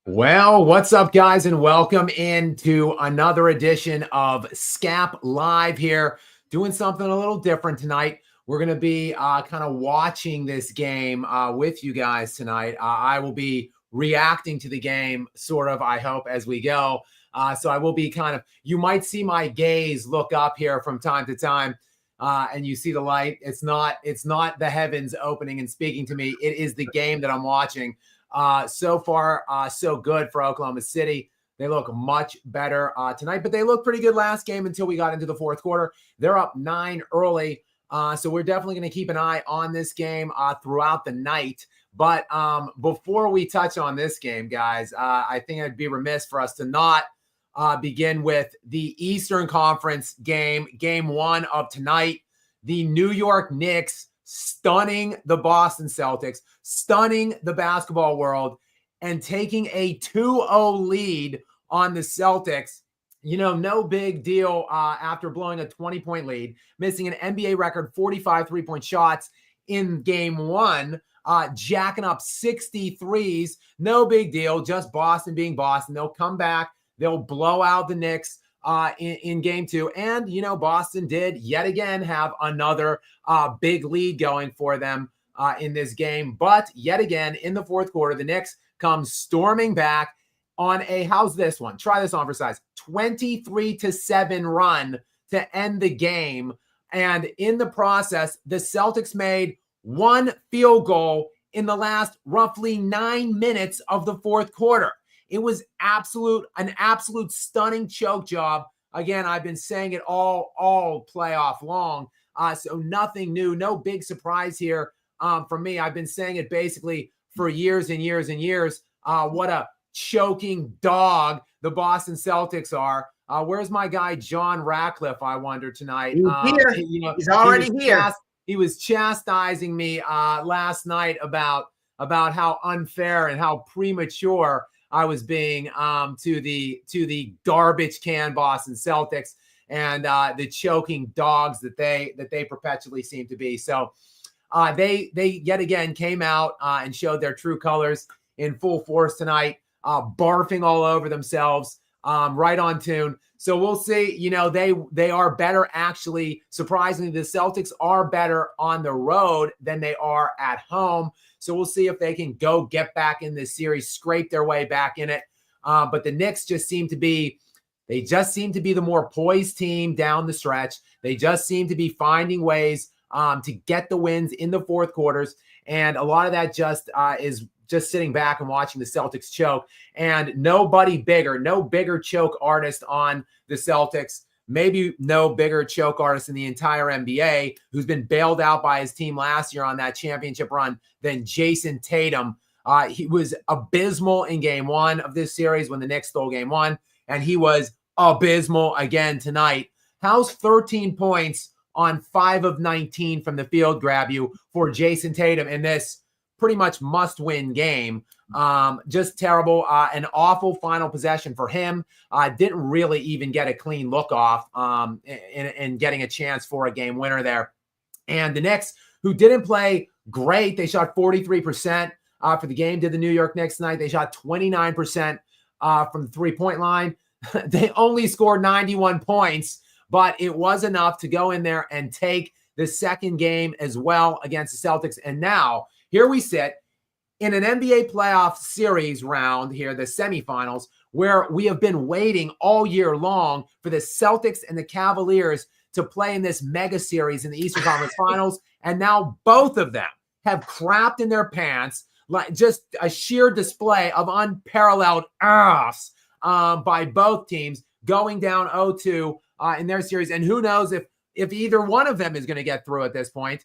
Well, what's up, guys, and welcome into another edition of Skap Live here. Doing something a little different tonight. We're going to be kind of watching this game with you guys tonight. I will be reacting to the game, sort of, I hope, as we go. So I will be you might see my gaze look up here from time to time, and you see the light. It's not the heavens opening and speaking to me. It is the game that I'm watching. So far, so good for Oklahoma City. They look much better tonight, but they looked pretty good last game until we got into the fourth quarter. They're up 9 early, so we're definitely going to keep an eye on this game throughout the night. But before we touch on this game, guys, I think it'd be remiss for us to not begin with the Eastern Conference game one of tonight. The New York Knicks stunning the Boston Celtics, stunning the basketball world, and taking a 2-0 lead on the Celtics. You know, no big deal after blowing a 20-point lead, missing an NBA record 45 three-point shots in game one, jacking up 63s. No big deal, just Boston being Boston. They'll come back. They'll blow out the Knicks in game two. And, you know, Boston did yet again have another big lead going for them in this game. But yet again, in the fourth quarter, the Knicks come storming back on a, how's this one? Try this on for size. 23-7 run to end the game. And in the process, the Celtics made one field goal in the last roughly 9 minutes of the fourth quarter. It was an absolute stunning choke job. Again, I've been saying it all playoff long. So nothing new, no big surprise here from me. I've been saying it basically for years and years and years. What a choking dog the Boston Celtics are. Where's my guy John Ratcliffe, I wonder, tonight? He's already here. He was chastising me last night about how unfair and how premature I was being to the garbage can Boston Celtics and the choking dogs that they perpetually seem to be. So they yet again came out and showed their true colors in full force tonight, barfing all over themselves, right on tune. So we'll see. You know, they are better, actually. Surprisingly, the Celtics are better on the road than they are at home. So we'll see if they can go get back in this series, scrape their way back in it. But the Knicks just seem to be the more poised team down the stretch. They just seem to be finding ways to get the wins in the fourth quarters. And a lot of that just is just sitting back and watching the Celtics choke. And no bigger choke artist on the Celtics. Maybe no bigger choke artist in the entire NBA, who's been bailed out by his team last year on that championship run, than Jason Tatum. He was abysmal in game one of this series when the Knicks stole game one, and he was abysmal again tonight. How's 13 points on 5 of 19 from the field grab you for Jason Tatum in this pretty much must-win game? Just terrible. An awful final possession for him. Didn't really even get a clean look off in getting a chance for a game winner there. And the Knicks, who didn't play great, they shot 43% for the game, did the New York Knicks tonight. They shot 29% from the three-point line. They only scored 91 points, but it was enough to go in there and take the second game as well against the Celtics. And now, here we sit in an NBA playoff series round here, the semifinals, where we have been waiting all year long for the Celtics and the Cavaliers to play in this mega series in the Eastern Conference Finals. And now both of them have crapped in their pants, like just a sheer display of unparalleled ass by both teams, going down 0-2 in their series. And who knows if either one of them is going to get through at this point.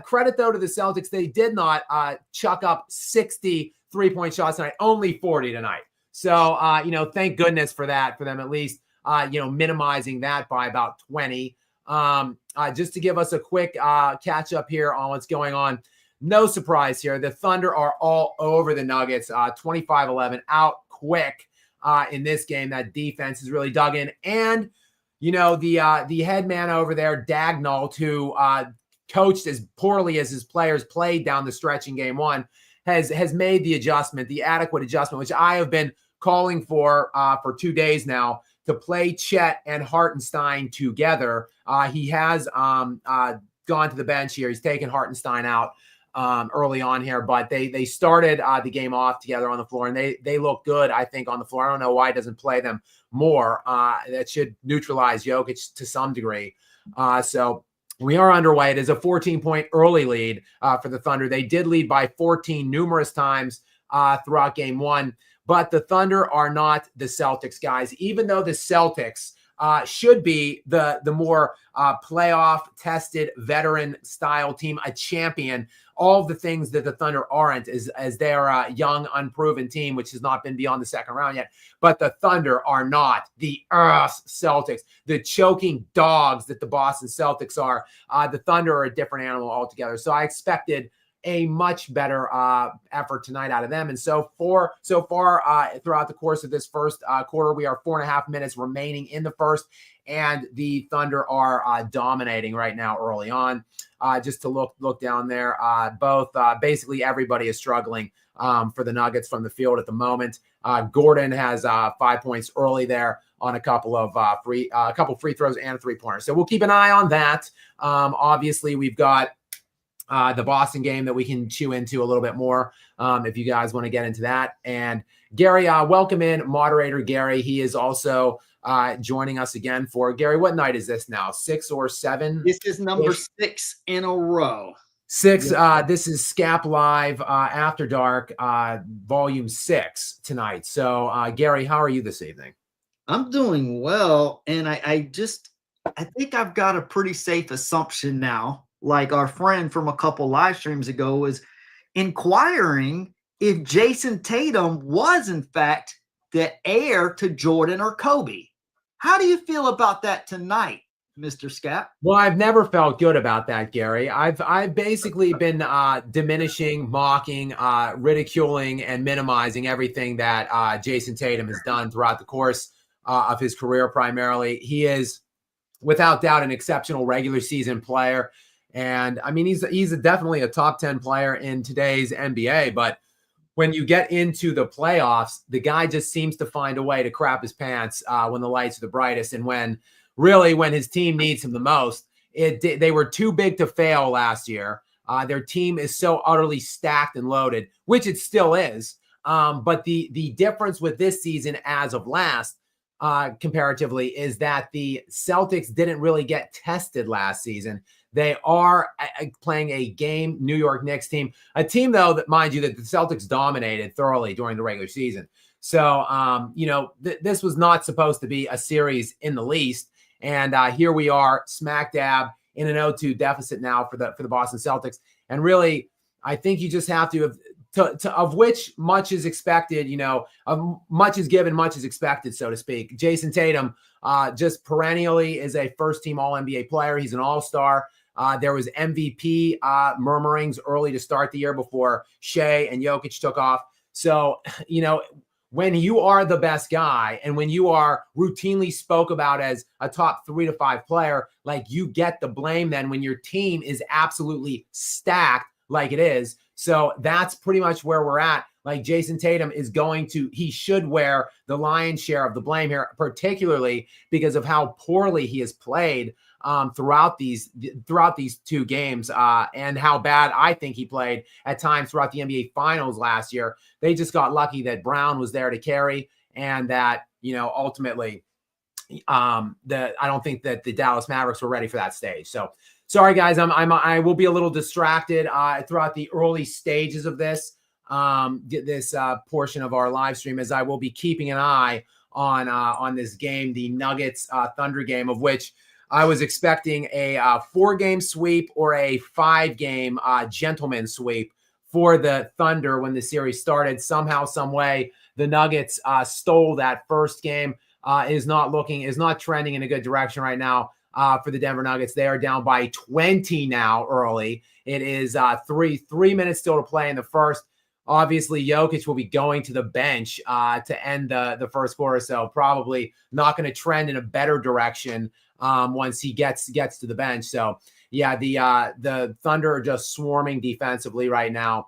Credit, though, to the Celtics. They did not chuck up 60 three-point shots tonight, only 40 tonight. So, thank goodness for that, for them at least, minimizing that by about 20. Just to give us a quick catch up here on what's going on. No surprise here. The Thunder are all over the Nuggets, 25-11, out quick in this game. That defense is really dug in. And, the head man over there, Dagnall, who coached as poorly as his players played down the stretch in game one, has made the adjustment, the adequate adjustment, which I have been calling for 2 days now, to play Chet and Hartenstein together. He has gone to the bench here. He's taken Hartenstein out early on here, but they started the game off together on the floor, and they look good, I think, on the floor. I don't know why he doesn't play them more. That should neutralize Jokic to some degree. So we are underway. It is a 14-point early lead for the Thunder. They did lead by 14 numerous times throughout game one, but the Thunder are not the Celtics, guys. Even though the Celtics should be the more playoff tested veteran style team, a champion, all of the things that the Thunder aren't, as they're a young, unproven team, which has not been beyond the second round yet. But the Thunder are not the Celtics, the choking dogs that the Boston Celtics are. The Thunder are a different animal altogether. So I expected a much better effort tonight out of them. And so far, throughout the course of this first quarter, we are 4.5 minutes remaining in the first, and the Thunder are dominating right now early on. Just to look down there, basically everybody is struggling for the Nuggets from the field at the moment. Gordon has 5 points early there on a couple of free throws and a 3-pointer. So we'll keep an eye on that. Obviously, we've got the Boston game that we can chew into a little bit more if you guys want to get into that. And Gary, welcome in, moderator Gary. He is also joining us again for, Gary, what night is this now? 6 or 7? This is number 6 in a row. 6. This is Skap Live After Dark, Volume 6 tonight. So, Gary, how are you this evening? I'm doing well, and I think I've got a pretty safe assumption now. Like our friend from a couple live streams ago was inquiring if Jason Tatum was, in fact, the heir to Jordan or Kobe. How do you feel about that tonight, Mr. Skap? Well, I've never felt good about that, Gary. I've basically been diminishing, mocking, ridiculing, and minimizing everything that Jason Tatum has done throughout the course of his career primarily. He is, without doubt, an exceptional regular season player. And I mean, he's definitely a top 10 player in today's NBA. But when you get into the playoffs, the guy just seems to find a way to crap his pants when the lights are the brightest. And when his team needs him the most, they were too big to fail last year. Their team is so utterly stacked and loaded, which it still is. But the difference with this season as of last, comparatively, is that the Celtics didn't really get tested last season. They are playing a game New York Knicks team, a team, though, that, mind you, that the Celtics dominated thoroughly during the regular season. So, this was not supposed to be a series in the least. And here we are, smack dab in an 0-2 deficit now for the Boston Celtics. And really, I think you just have to of which much is expected, much is given, much is expected, so to speak. Jason Tatum just perennially is a first-team All-NBA player. He's an all-star. There was MVP murmurings early to start the year before Shea and Jokic took off. So, when you are the best guy and when you are routinely spoke about as a top 3 to 5 player, like, you get the blame then when your team is absolutely stacked like it is. So that's pretty much where we're at. Like, Jason Tatum he should wear the lion's share of the blame here, particularly because of how poorly he has played throughout these 2 games and how bad I think he played at times throughout the NBA Finals last year. They just got lucky that Brown was there to carry, and that, ultimately, I don't think that the Dallas Mavericks were ready for that stage. So sorry, guys, I will be a little distracted throughout the early stages of this portion of our live stream, as I will be keeping an eye on this game, the Nuggets Thunder game, of which I was expecting a 4-game sweep or a 5-game gentleman sweep for the Thunder when the series started. Somehow, some way, the Nuggets stole that first game. Is not trending in a good direction right now for the Denver Nuggets. They are down by 20 now early. It is 3 minutes still to play in the first. Obviously, Jokic will be going to the bench to end the first quarter, so probably not going to trend in a better direction once he gets to the bench. So, yeah, the Thunder are just swarming defensively right now.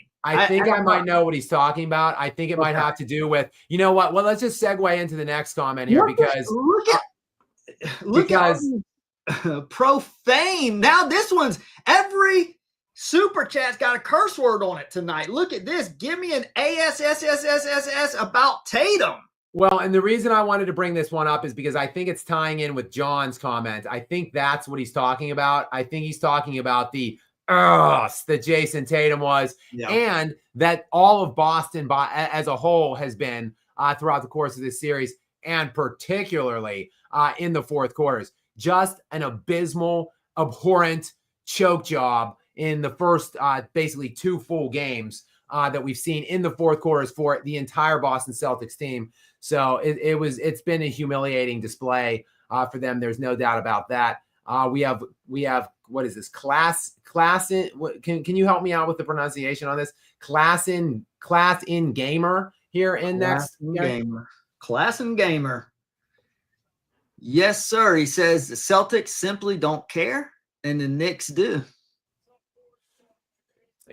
I think I don't might know what he's talking about. I think it might have to do with, you know what? Well, let's just segue into the next comment here because look at all these profane. Now this one's every super chat's got a curse word on it tonight. Look at this. Give me an ASSSSSS about Tatum. Well, and the reason I wanted to bring this one up is because I think it's tying in with John's comment. I think that's what he's talking about. I think he's talking about the that Jason Tatum was, and that all of Boston as a whole has been throughout the course of this series, and particularly in the fourth quarters. Just an abysmal, abhorrent choke job in the first basically 2 full games that we've seen in the fourth quarters for the entire Boston Celtics team. So it's been a humiliating display for them. There's no doubt about that. We have what is this class in? Can you help me out with the pronunciation on this? Class in gamer here in next gamer. Class and gamer. Yes, sir. He says the Celtics simply don't care, and the Knicks do.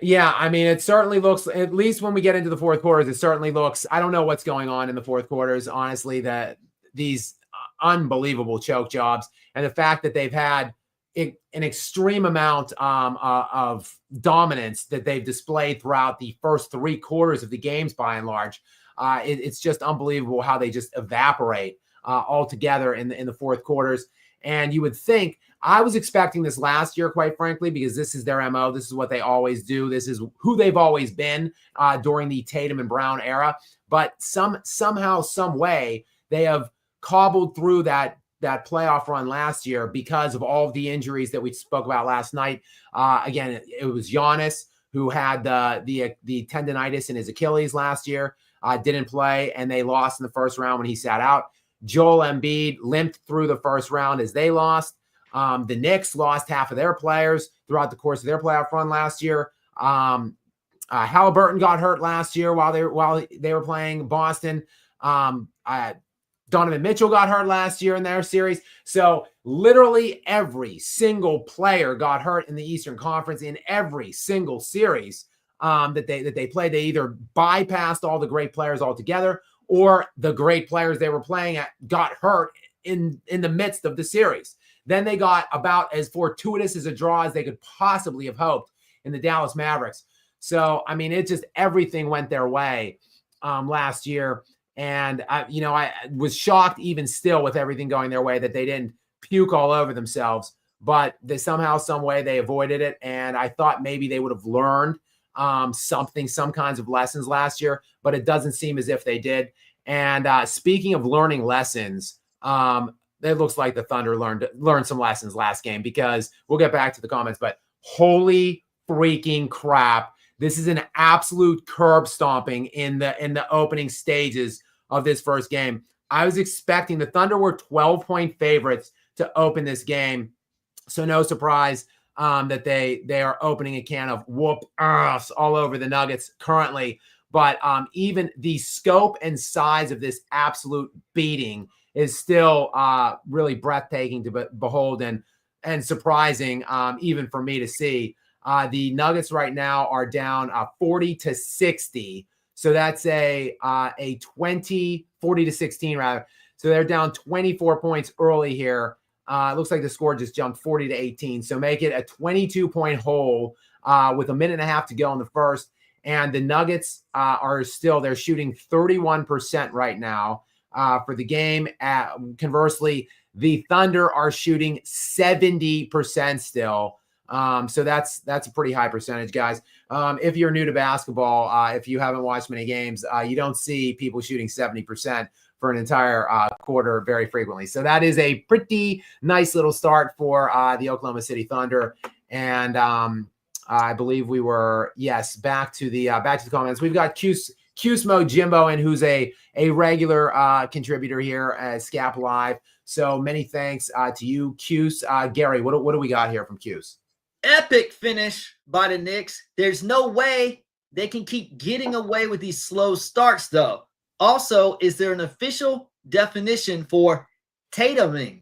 Yeah, I mean, it certainly looks, at least when we get into the fourth quarters, it certainly looks, I don't know what's going on in the fourth quarters, honestly, that these unbelievable choke jobs and the fact that they've had an extreme amount of dominance that they've displayed throughout the first 3 quarters of the games by and large. It's just unbelievable how they just evaporate altogether in the fourth quarters. And you would think, I was expecting this last year, quite frankly, because this is their MO. This is what they always do. This is who they've always been during the Tatum and Brown era. But somehow, some way, they have cobbled through that playoff run last year because of all of the injuries that we spoke about last night. Again, it was Giannis who had the tendonitis in his Achilles last year, didn't play, and they lost in the first round when he sat out. Joel Embiid limped through the first round as they lost. The Knicks lost half of their players throughout the course of their playoff run last year. Halliburton got hurt last year while they were playing Boston. Donovan Mitchell got hurt last year in their series. So literally every single player got hurt in the Eastern Conference in every single series that they played. They either bypassed all the great players altogether, or the great players they were playing at got hurt in the midst of the series. Then they got about as fortuitous as a draw as they could possibly have hoped in the Dallas Mavericks. So, I mean, it just, everything went their way last year. And, I was shocked even still with everything going their way that they didn't puke all over themselves. But they somehow, some way, they avoided it. And I thought maybe they would have learned some kinds of lessons last year, but it doesn't seem as if they did. And speaking of learning lessons, it looks like the Thunder learned some lessons last game, because we'll get back to the comments, but holy freaking crap. This is an absolute curb stomping in the opening stages of this first game. I was expecting the Thunder were 12-point favorites to open this game. So no surprise that they are opening a can of whoop ass all over the Nuggets currently. But even the scope and size of this absolute beating is still really breathtaking to behold and surprising even for me to see. The Nuggets right now are down 40-60. So that's a 40-16 rather. So they're down 24 points early here. It looks like the score just jumped 40-18. So make it a 22-point hole with a minute and a half to go in the first. And the Nuggets they're shooting 31% right now for the game. Conversely, the Thunder are shooting 70% still. So that's a pretty high percentage, guys. If you're new to basketball, if you haven't watched many games, you don't see people shooting 70% for an entire quarter very frequently. So that is a pretty nice little start for the Oklahoma City Thunder. And I believe we were, back to the comments. We've got Cusmo Jimbo, and who's a regular contributor here at Skap Live. So many thanks to you, Cuse. Gary, what do we got here from Cuse? Epic finish by the Knicks. There's no way they can keep getting away with these slow starts, though. Also, is there an official definition for Tatuming?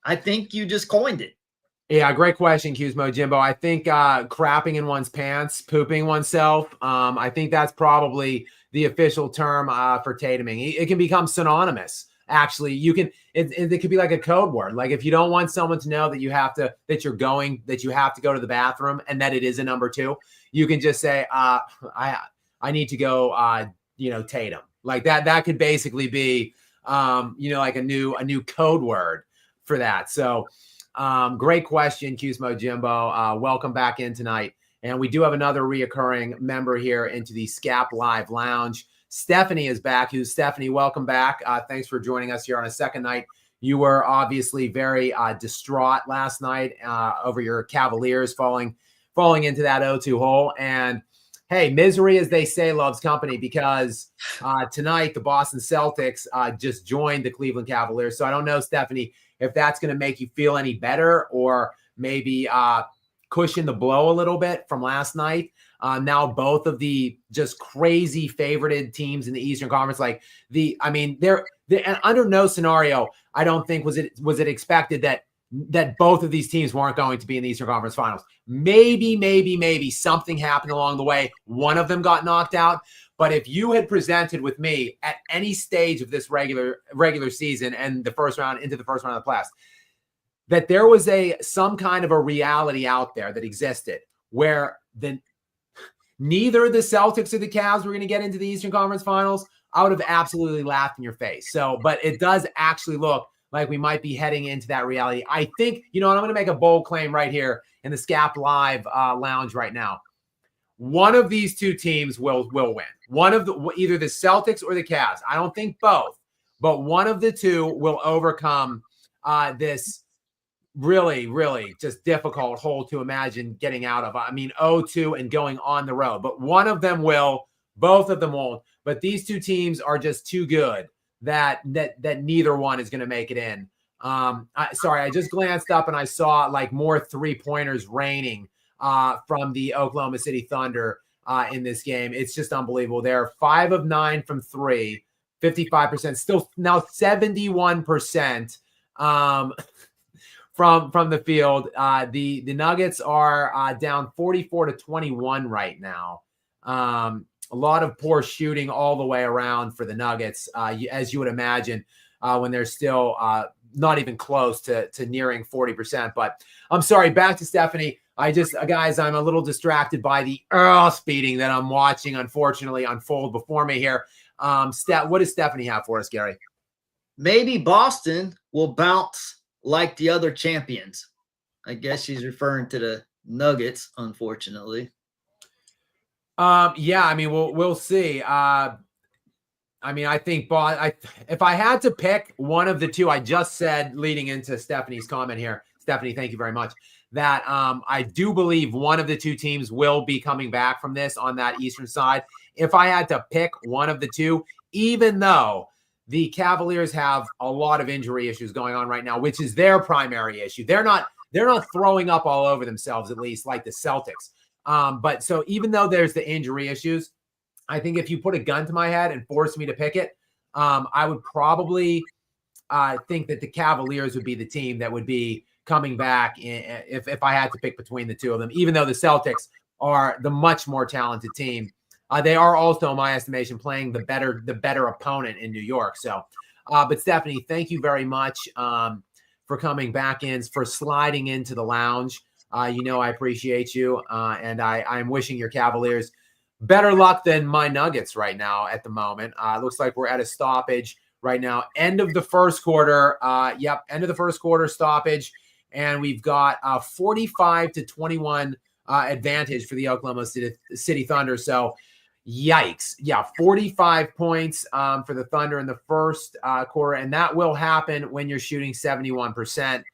I think you just coined it. Yeah, great question, Cusmo Jimbo. I think crapping in one's pants, pooping oneself, I think that's probably the official term for Tatuming. It can become synonymous. Actually, it could be like a code word. Like if you don't want someone to know that you have to go to the bathroom and that it is a number 2, you can just say, I need to go, Tatum. Like that could basically be, like a new code word for that. So great question, Cusmo Jimbo. Welcome back in tonight. And we do have another reoccurring member here into the Skap Live Lounge. Stephanie is back. Stephanie, welcome back. Thanks for joining us here on a second night. You were obviously very distraught last night over your Cavaliers falling into that 0-2 hole. And hey, misery, as they say, loves company, because tonight the Boston Celtics just joined the Cleveland Cavaliers. So I don't know, Stephanie, if that's going to make you feel any better or maybe cushion the blow a little bit from last night. Now both of the just crazy favorited teams in the Eastern Conference, they're under no scenario, I don't think was it expected that both of these teams weren't going to be in the Eastern Conference Finals. Maybe something happened along the way. One of them got knocked out. But if you had presented with me at any stage of this regular season and the first round into the first round of the playoffs, that there was some kind of a reality out there that existed where neither the Celtics or the Cavs were going to get into the Eastern Conference Finals, I would have absolutely laughed in your face. So, but it does actually look like we might be heading into that reality. I think, and I'm going to make a bold claim right here in the Skap Live Lounge right now. One of these two teams will win. Either the Celtics or the Cavs. I don't think both, but one of the two will overcome this really, really just difficult hole to imagine getting out of. 0-2 and going on the road, but one of them will. Both of them won't. But these two teams are just too good that neither one is going to make it in. I just glanced up and I saw more 3-pointers raining from the Oklahoma City Thunder in this game. It's just unbelievable. They're 5 of 9 from 3, 55%, still now 71% from the field. The Nuggets are down 44-21 right now. A lot of poor shooting all the way around for the Nuggets, as you would imagine, when they're still not even close to nearing 40%. But I'm sorry, back to Stephanie. Guys, I'm a little distracted by the earth beating that I'm watching, unfortunately, unfold before me here. What does Stephanie have for us, Gary? Maybe Boston will bounce like the other champions. I guess she's referring to the Nuggets, unfortunately. We'll see. I think if I had to pick one of the two, I just said leading into Stephanie's comment here, Stephanie, thank you very much. that I do believe one of the two teams will be coming back from this on that Eastern side. If I had to pick one of the two, even though the Cavaliers have a lot of injury issues going on right now, which is their primary issue. They're not throwing up all over themselves, at least like the Celtics. But so even though there's the injury issues, I think if you put a gun to my head and force me to pick it, I would probably think that the Cavaliers would be the team that would be coming back if I had to pick between the two of them, even though the Celtics are the much more talented team. They are also, in my estimation, playing the better opponent in New York. So, but Stephanie, thank you very much for coming back in, for sliding into the lounge. I appreciate you, and I'm wishing your Cavaliers better luck than my Nuggets right now at the moment. Looks like we're at a stoppage right now. End of the first quarter. End of the first quarter stoppage, and we've got 45-21 advantage for the Oklahoma City Thunder. So, yikes. Yeah, 45 points for the Thunder in the first quarter, and that will happen when you're shooting 71%.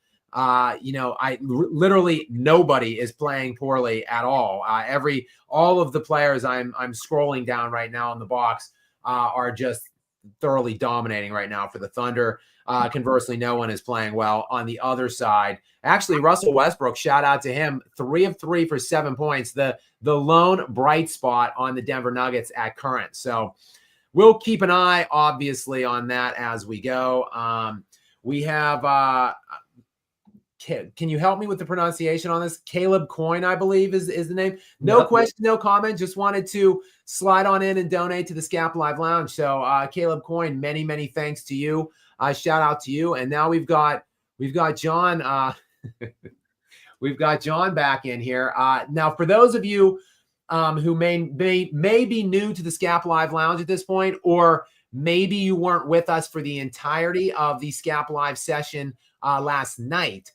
Literally nobody is playing poorly at all. All of the players I'm scrolling down right now in the box are just thoroughly dominating right now for the Thunder. Conversely, no one is playing well on the other side. Actually, Russell Westbrook, shout out to him, 3 of 3 for 7 points. The lone bright spot on the Denver Nuggets at current. So we'll keep an eye, obviously, on that as we go. We have can you help me with the pronunciation on this? Caleb Coyne, I believe, is the name. No question, no comment. Just wanted to slide on in and donate to the Skap Live Lounge. So Caleb Coyne, many, many thanks to you. Shout out to you. And now we've got John. We've got John back in here. Now, for those of you who may be new to the Skap Live Lounge at this point, or maybe you weren't with us for the entirety of the Skap Live session last night,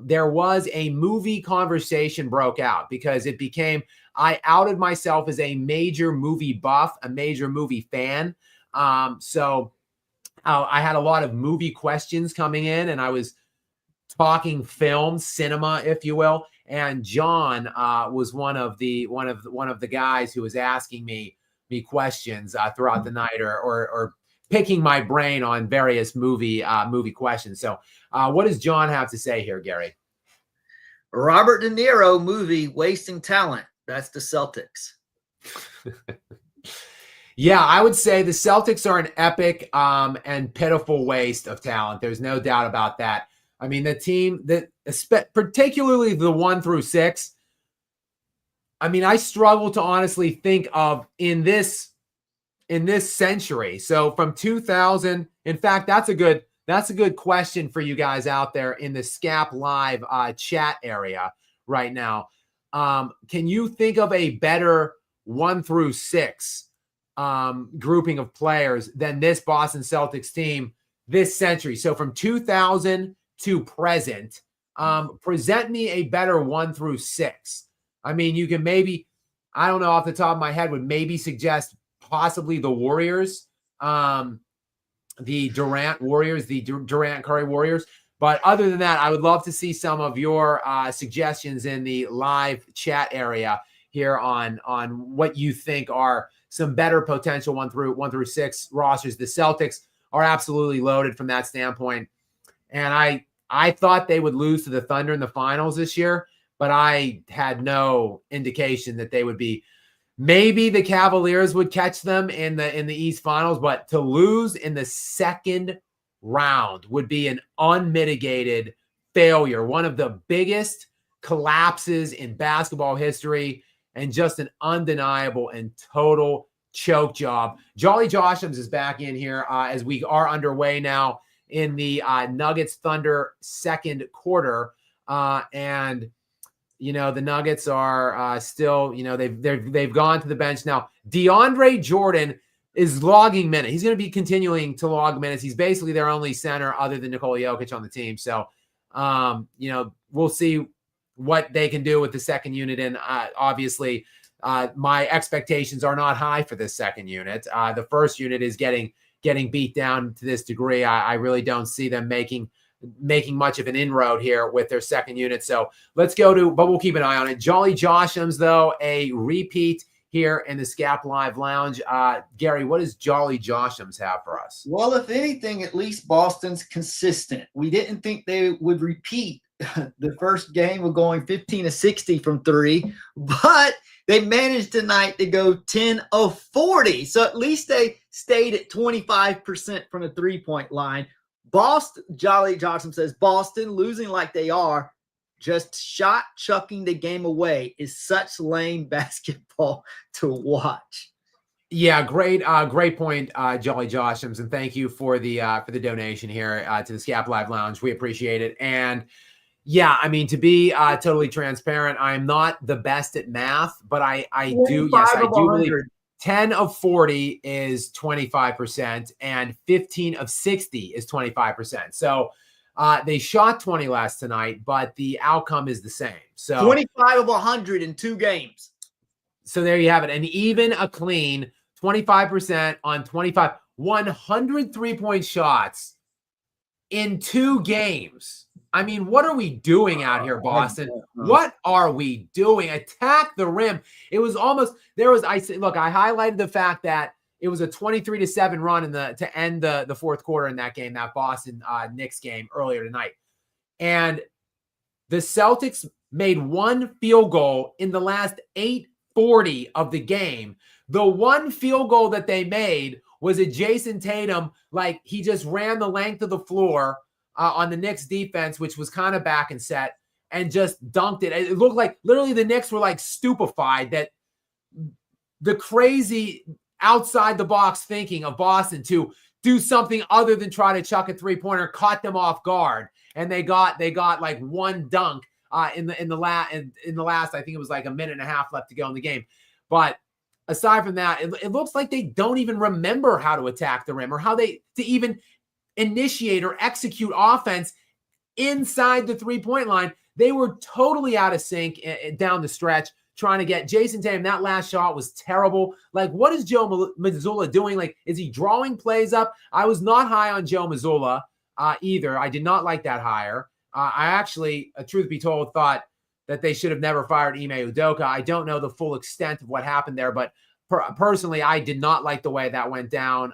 there was a movie conversation broke out because I outed myself as a major movie buff, a major movie fan. So I had a lot of movie questions coming in, and I was talking film, cinema, if you will. And John was one of the guys who was asking me questions throughout the night, or picking my brain on various movie questions. So what does John have to say here, Gary? Robert De Niro movie Wasting Talent. That's the Celtics. Yeah, I would say the Celtics are an epic and pitiful waste of talent. There's no doubt about that. I mean, the team particularly the 1 through 6. I mean, I struggle to honestly think of in this century. So from 2000, in fact, that's a good question for you guys out there in the Skap Live chat area right now. Can you think of a better 1 through 6 grouping of players than this Boston Celtics team this century? So from 2000 to present, present me a better 1 through 6. I mean, you can maybe, I don't know off the top of my head, would maybe suggest possibly the Warriors, the Durant Warriors, the Durant Curry Warriors. But other than that, I would love to see some of your suggestions in the live chat area here on what you think are some better potential 1 through 6 rosters. The Celtics are absolutely loaded from that standpoint. And I thought they would lose to the Thunder in the finals this year, but I had no indication that they would be. Maybe the Cavaliers would catch them in the East Finals, but to lose in the second round would be an unmitigated failure, one of the biggest collapses in basketball history, and just an undeniable and total choke job. Jolly Joshams is back in here as we are underway now in the Nuggets Thunder second quarter, and the Nuggets are still, they've gone to the bench now. DeAndre Jordan is logging minutes. He's going to be continuing to log minutes. He's basically their only center other than Nikola Jokic on the team. So, we'll see what they can do with the second unit. And obviously, my expectations are not high for this second unit. The first unit is getting beat down to this degree. I really don't see them making making much of an inroad here with their second unit. So let's go to, but we'll keep an eye on it. Jolly Joshams, though, a repeat here in the Skap Live Lounge. Gary, what does Jolly Joshams have for us? Well, if anything, at least Boston's consistent. We didn't think they would repeat the first game of going 15 of 60 from three, but they managed tonight to go 10 of 40. So at least they stayed at 25% from the three-point line. Boston, Jolly Johnson says, Boston losing like they are, just shot chucking the game away is such lame basketball to watch. Yeah, great point, Jolly Joshams, and thank you for the donation here to the Skap Live Lounge. We appreciate it. And yeah, I mean, to be totally transparent, I am not the best at math, but I do believe 10 of 40 is 25%, and 15 of 60 is 25%. So they shot 20 less tonight, but the outcome is the same. So 25 of 100 in 2 games. So there you have it. And even a clean 25% on 25, 100 3-point shots in 2 games. I mean, what are we doing out here, Boston? What are we doing? Attack the rim. It was almost, I highlighted the fact that it was a 23-7 run to end the fourth quarter in that game, that Boston Knicks game earlier tonight. And the Celtics made 1 field goal in the last 8:40 of the game. The 1 field goal that they made was a Jason Tatum, like he just ran the length of the floor on the Knicks defense, which was kind of back and set, and just dunked it. It looked like literally the Knicks were like stupefied that the crazy outside the box thinking of Boston to do something other than try to chuck a 3-pointer caught them off guard, and they got like 1 dunk in the last, I think it was like a minute and a half left to go in the game. But aside from that, it looks like they don't even remember how to attack the rim or how to even initiate or execute offense inside the 3-point line. They were totally out of sync down the stretch trying to get Jason Tatum. That last shot was terrible. Like, what is Joe Mazzulla doing? Like, is he drawing plays up? I was not high on Joe Mazzulla either. I did not like that hire. I actually, truth be told, thought that they should have never fired Ime Udoka. I don't know the full extent of what happened there, but personally, I did not like the way that went down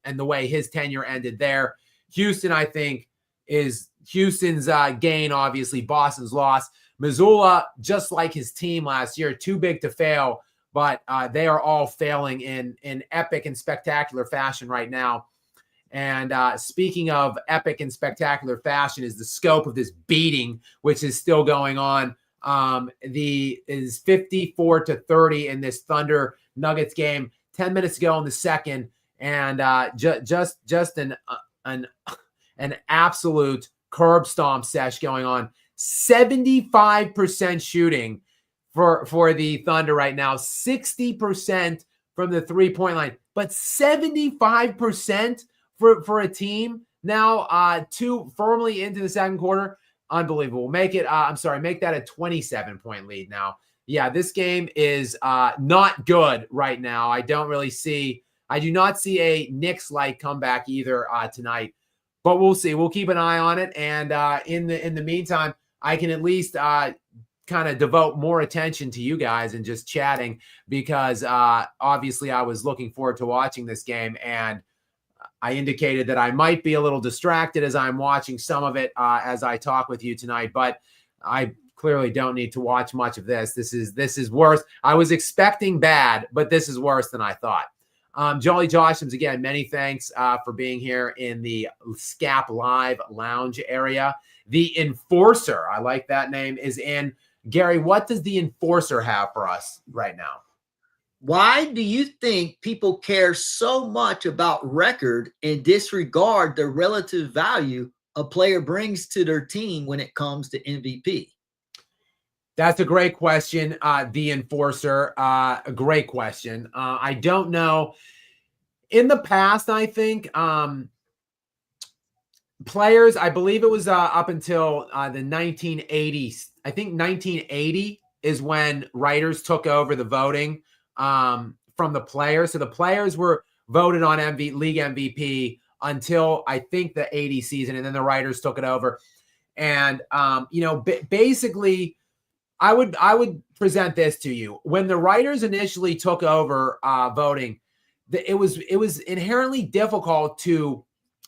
and the way his tenure ended there. Houston, I think, is Houston's gain, obviously, Boston's loss. Mazzulla, just like his team last year, too big to fail, but they are all failing in epic and spectacular fashion right now. And speaking of epic and spectacular fashion is the scope of this beating, which is still going on. Is 54-30 in this Thunder Nuggets game. 10 minutes ago in the second, and just an absolute curb stomp sesh going on. 75% shooting for the Thunder right now. 60% from the 3-point line, but 75% for a team now, 2 firmly into the second quarter. Unbelievable. Make that a 27-point lead now. Yeah, this game is not good right now. I do not see a Knicks-like comeback either tonight, but we'll see. We'll keep an eye on it. And in the meantime, I can at least kind of devote more attention to you guys and just chatting because obviously I was looking forward to watching this game, and I indicated that I might be a little distracted as I'm watching some of it as I talk with you tonight, but I clearly don't need to watch much of this. This is worse. I was expecting bad, but this is worse than I thought. Jolly Joshams, again, many thanks for being here in the Skap Live Lounge area. The Enforcer, I like that name, is in. Gary, what does the Enforcer have for us right now? Why do you think people care so much about record and disregard the relative value a player brings to their team when it comes to MVP? That's a great question. The Enforcer, a great question. I don't know. In the past, I think players, I believe it was up until the 1980s. I think 1980 is when writers took over the voting from the players. So the players were voted on league MVP until I think the 80 season, and then the writers took it over. And basically, I would present this to you. When the writers initially took over voting, it was inherently difficult to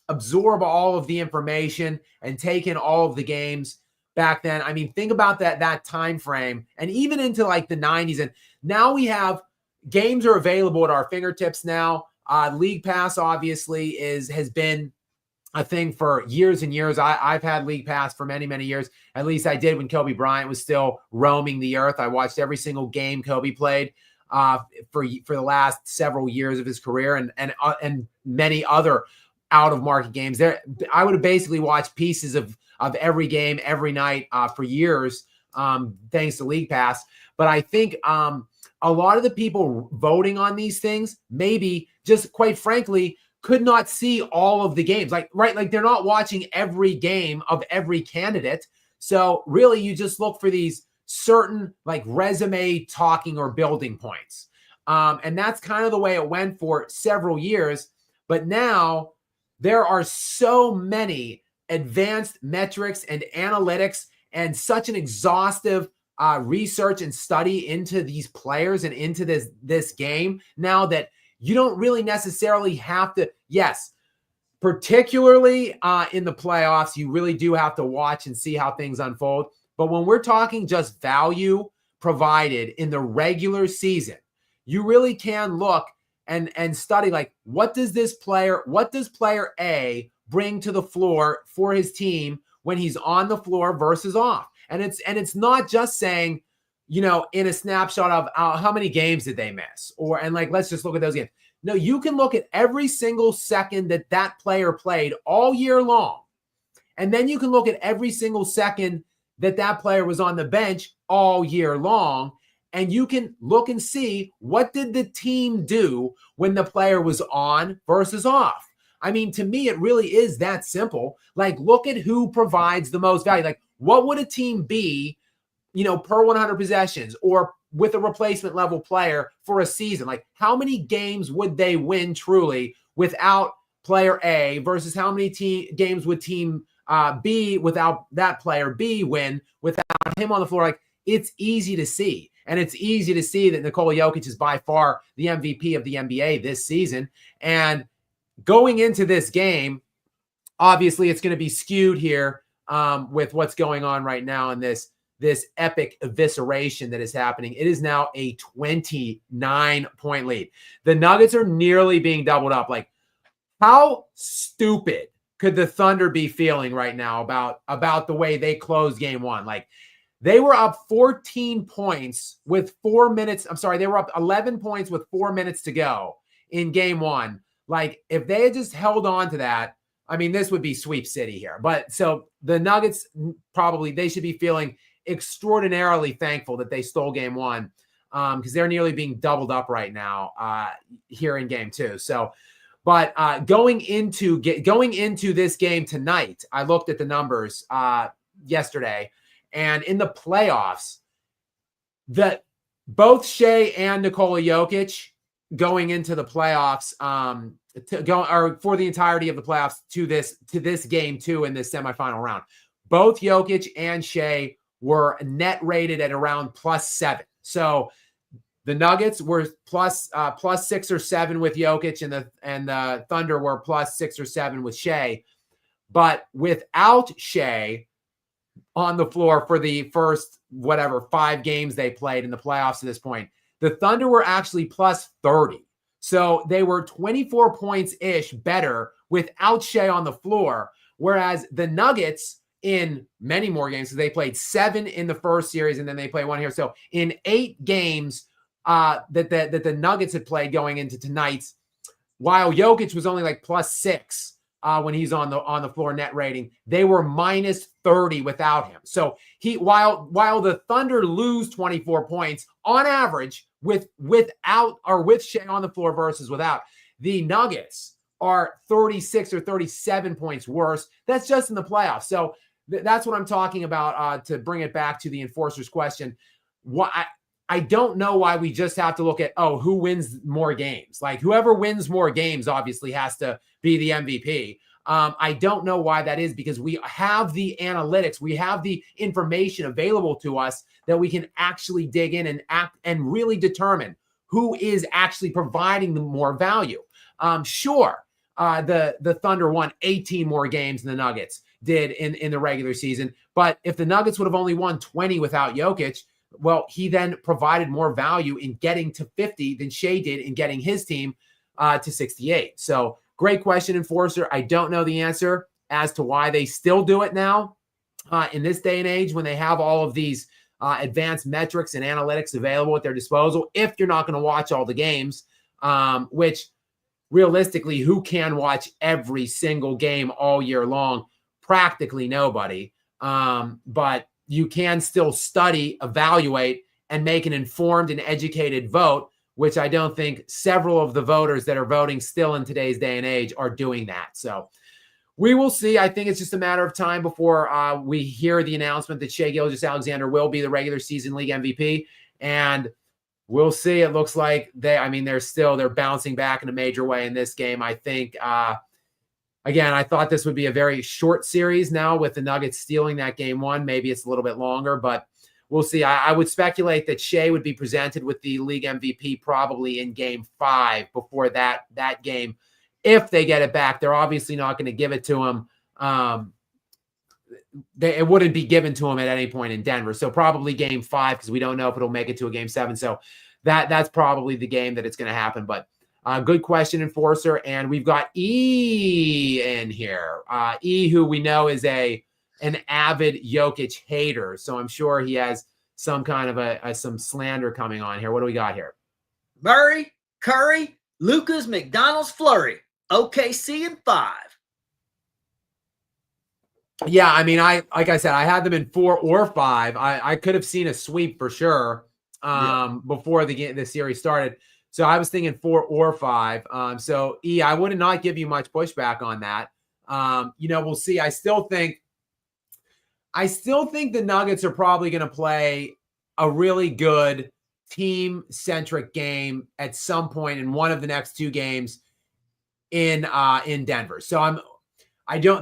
absorb all of the information and take in all of the games back then. I mean, think about that time frame, and even into like the 90s. And now we have games are available at our fingertips now. League Pass obviously has been a thing for years and years. I've had League Pass for many, many years. At least I did when Kobe Bryant was still roaming the earth. I watched every single game Kobe played for the last several years of his career, and many other out of market games. There, I would have basically watched pieces of every game every night for years, thanks to League Pass. But I think a lot of the people voting on these things, maybe just quite frankly, could not see all of the games. Like they're not watching every game of every candidate. So really, you just look for these certain like resume talking or building points. And that's kind of the way it went for several years. But now there are so many advanced metrics and analytics and such an exhaustive research and study into these players and into this game now that you don't really necessarily have to, yes, particularly in the playoffs, you really do have to watch and see how things unfold. But when we're talking just value provided in the regular season, you really can look and study like, what does player A bring to the floor for his team when he's on the floor versus off? And it's not just saying, in a snapshot of how many games did they miss, and let's just look at those games. No, you can look at every single second that player played all year long. And then you can look at every single second that player was on the bench all year long. And you can look and see, what did the team do when the player was on versus off? I mean, to me, it really is that simple. Like, look at who provides the most value. Like, what would a team be, per 100 possessions or with a replacement level player for a season? Like, how many games would they win truly without player A versus how many games would team B without that player B win without him on the floor? Like, it's easy to see. And it's easy to see that Nikola Jokic is by far the MVP of the NBA this season. And going into this game, obviously it's going to be skewed here with what's going on right now in this epic evisceration that is happening. It is now a 29-point lead. The Nuggets are nearly being doubled up. Like, how stupid could the Thunder be feeling right now about the way they closed game one? Like, they were up 14 points with 4 minutes. I'm sorry, they were up 11 points with 4 minutes to go in game one. Like, if they had just held on to that, I mean, this would be sweep city here. But so the Nuggets, they should be feeling extraordinarily thankful that they stole game one, because they're nearly being doubled up right now here in game two. So, but going into this game tonight, I looked at the numbers yesterday. And in the playoffs, that both Shea and Nikola Jokic going into the playoffs for the entirety of the playoffs to this game two in this semifinal round, both Jokic and Shea were net rated at around +7. So the Nuggets were plus 6 or 7 with Jokic, and the Thunder were +6 or 7 with Shea. But without Shea on the floor for the first 5 games they played in the playoffs to this point, the Thunder were actually +30. So they were 24 points-ish better without Shea on the floor, whereas the Nuggets in many more games, so they played 7 in the first series and then they play 1 here. So in 8 games that the Nuggets had played going into tonight's, while Jokic was only like +6 when he's on the floor net rating, they were -30 without him. So while the Thunder lose 24 points on average with Shea on the floor versus without, the Nuggets are 36 or 37 points worse. That's just in the playoffs. So that's what I'm talking about to bring it back to the enforcer's question. I don't know why we just have to look at, who wins more games. Like whoever wins more games obviously has to be the MVP. I don't know why that is, because we have the analytics, we have the information available to us that we can actually dig in and act and really determine who is actually providing the more value. Sure, the Thunder won 18 more games than the Nuggets did in the regular season, but if the Nuggets would have only won 20 without Jokic, well, he then provided more value in getting to 50 than Shea did in getting his team to 68. So great question, Enforcer. I don't know the answer as to why they still do it now in this day and age when they have all of these advanced metrics and analytics available at their disposal. If you're not going to watch all the games, which realistically, who can watch every single game all year long? Practically nobody. But you can still study, evaluate, and make an informed and educated vote, which I don't think several of the voters that are voting still in today's day and age are doing that. So we will see. I think it's just a matter of time before we hear the announcement that Shai Gilgeous-Alexander will be the regular season league MVP. And we'll see. It looks like they're bouncing back in a major way in this game. I think, again, I thought this would be a very short series now with the Nuggets stealing that game one. Maybe it's a little bit longer, but we'll see. I would speculate that Shea would be presented with the league MVP probably in game 5 before that game. If they get it back, they're obviously not going to give it to him. It wouldn't be given to him at any point in Denver. So probably game 5, because we don't know if it'll make it to a game 7. So that's probably the game that it's going to happen. But good question, Enforcer. And we've got E in here. E, who we know is an avid Jokic hater. So I'm sure he has some kind of some slander coming on here. What do we got here? Murray, Curry, Lucas, McDonald's, Flurry. OKC in 5. Yeah, I mean, like I said, I had them in 4 or 5. I could have seen a sweep for sure before the series started. So I was thinking 4 or 5. So E, I would not give you much pushback on that. We'll see. I still think the Nuggets are probably going to play a really good team-centric game at some point in one of the next 2 games in Denver. So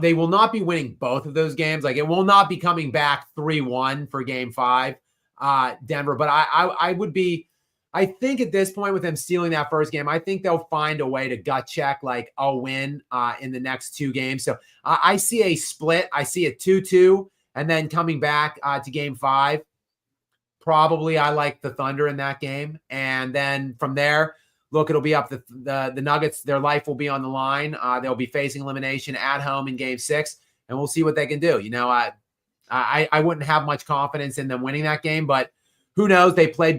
they will not be winning both of those games. Like, it will not be coming back 3-1 for game 5, Denver. But I think at this point, with them stealing that first game, I think they'll find a way to gut check, like, I'll win in the next 2 games. So I see a split. I see a 2-2, and then coming back to game 5. Probably I like the Thunder in that game. And then from there, look, it'll be up the Nuggets. Their life will be on the line. They'll be facing elimination at home in game 6, and we'll see what they can do. I wouldn't have much confidence in them winning that game, but who knows? They play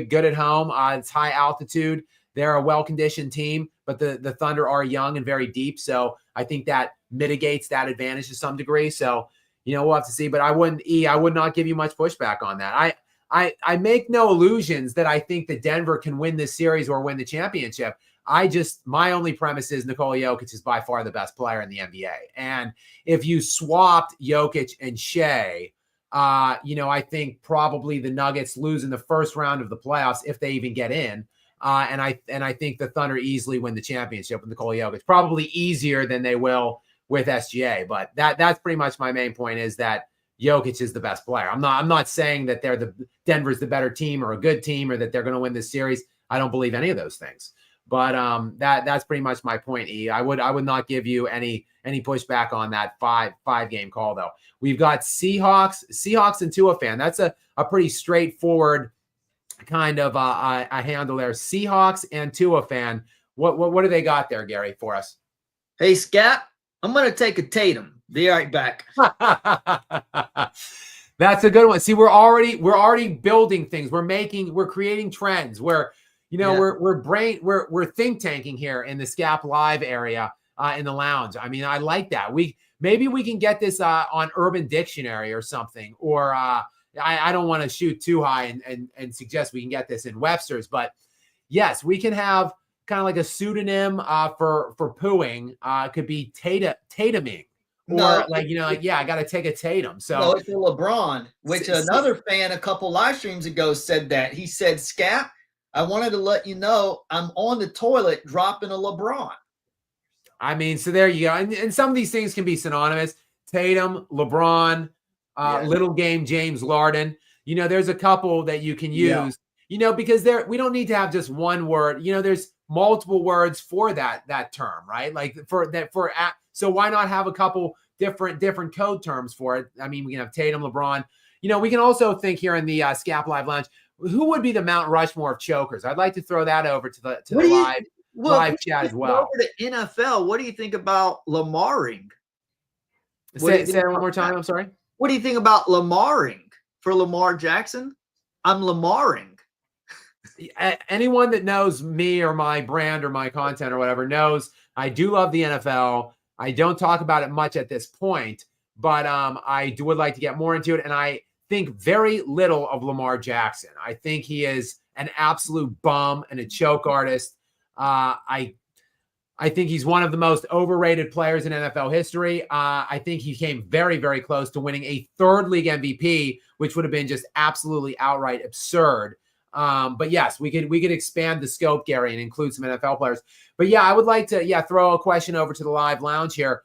good at home. It's high altitude. They're a well-conditioned team, but the Thunder are young and very deep. So I think that mitigates that advantage to some degree. So, we'll have to see, but I would not give you much pushback on that. I make no illusions that I think that Denver can win this series or win the championship. My only premise is Nikola Jokic is by far the best player in the NBA. And if you swapped Jokic and Shea, I think probably the Nuggets lose in the first round of the playoffs if they even get in. And I think the Thunder easily win the championship with Nikola Jokic, probably easier than they will with SGA. But that's pretty much my main point, is that Jokic is the best player. I'm not saying that Denver's the better team or a good team or that they're going to win this series. I don't believe any of those things. But that's pretty much my point, E. I would not give you any pushback on that five game call, though. We've got Seahawks and Tua fan. That's a pretty straightforward kind of a handle there. Seahawks and Tua fan. What do they got there, Gary, for us? Hey, Skap, I'm going to take a Tatum. Be right back. That's a good one. See, we're already building things. We're creating trends. We're think tanking here in the Skap Live area in the lounge. I mean, I like that. Maybe we can get this on Urban Dictionary or something. Or I don't want to shoot too high and suggest we can get this in Webster's, but yes, we can have kind of like a pseudonym for pooing. Could be Tatuming No, or like, yeah, I got to take a Tatum. no, So it's a LeBron, which another fan a couple live streams ago said that. He said, Skap, I wanted to let you know I'm on the toilet dropping a LeBron. I mean, so there you go. And some of these things can be synonymous. Tatum, LeBron, little game James Larden. There's a couple that you can use, because we don't need to have just one word. There's multiple words for that term, right? Like so why not have a couple different code terms for it? I mean, we can have Tatum, LeBron. We can also think here in the Skap Live Lounge, who would be the Mount Rushmore of chokers? I'd like to throw that over to the live chat as well. Over to NFL, what do you think about Lamaring? Say it one more time. I'm sorry. What do you think about Lamaring for Lamar Jackson? I'm Lamaring. Anyone that knows me or my brand or my content or whatever knows I do love the NFL. I don't talk about it much at this point, but I would like to get more into it. And I think very little of Lamar Jackson. I think he is an absolute bum and a choke artist. I think he's one of the most overrated players in NFL history. I think he came very, very close to winning a third league MVP, which would have been just absolutely outright absurd. But yes, we could expand the scope, Gary, and include some NFL players. But yeah, I would like to throw a question over to the live lounge here,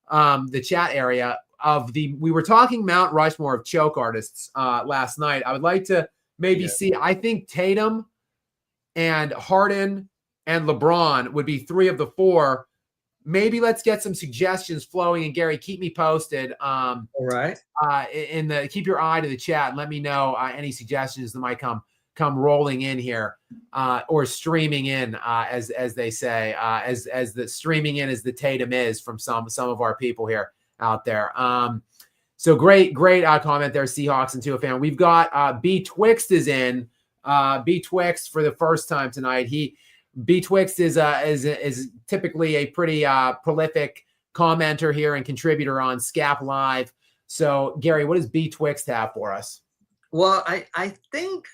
the chat area we were talking Mount Rushmore of choke artists last night. I would like to maybe see. I think Tatum and Harden and LeBron would be 3 of the 4. Maybe let's get some suggestions flowing. And Gary, keep me posted. All right. Keep your eye to the chat and let me know any suggestions that might come rolling in here, or streaming in, as they say, as the streaming in as the Tatum is from some of our people here out there. So great comment there, Seahawks and Tua fan. We've got B Twixt is in. B Twixt for the first time tonight. B Twixt is typically a pretty prolific commenter here and contributor on Skap Live. So Gary, what does B Twixt have for us? Well, I think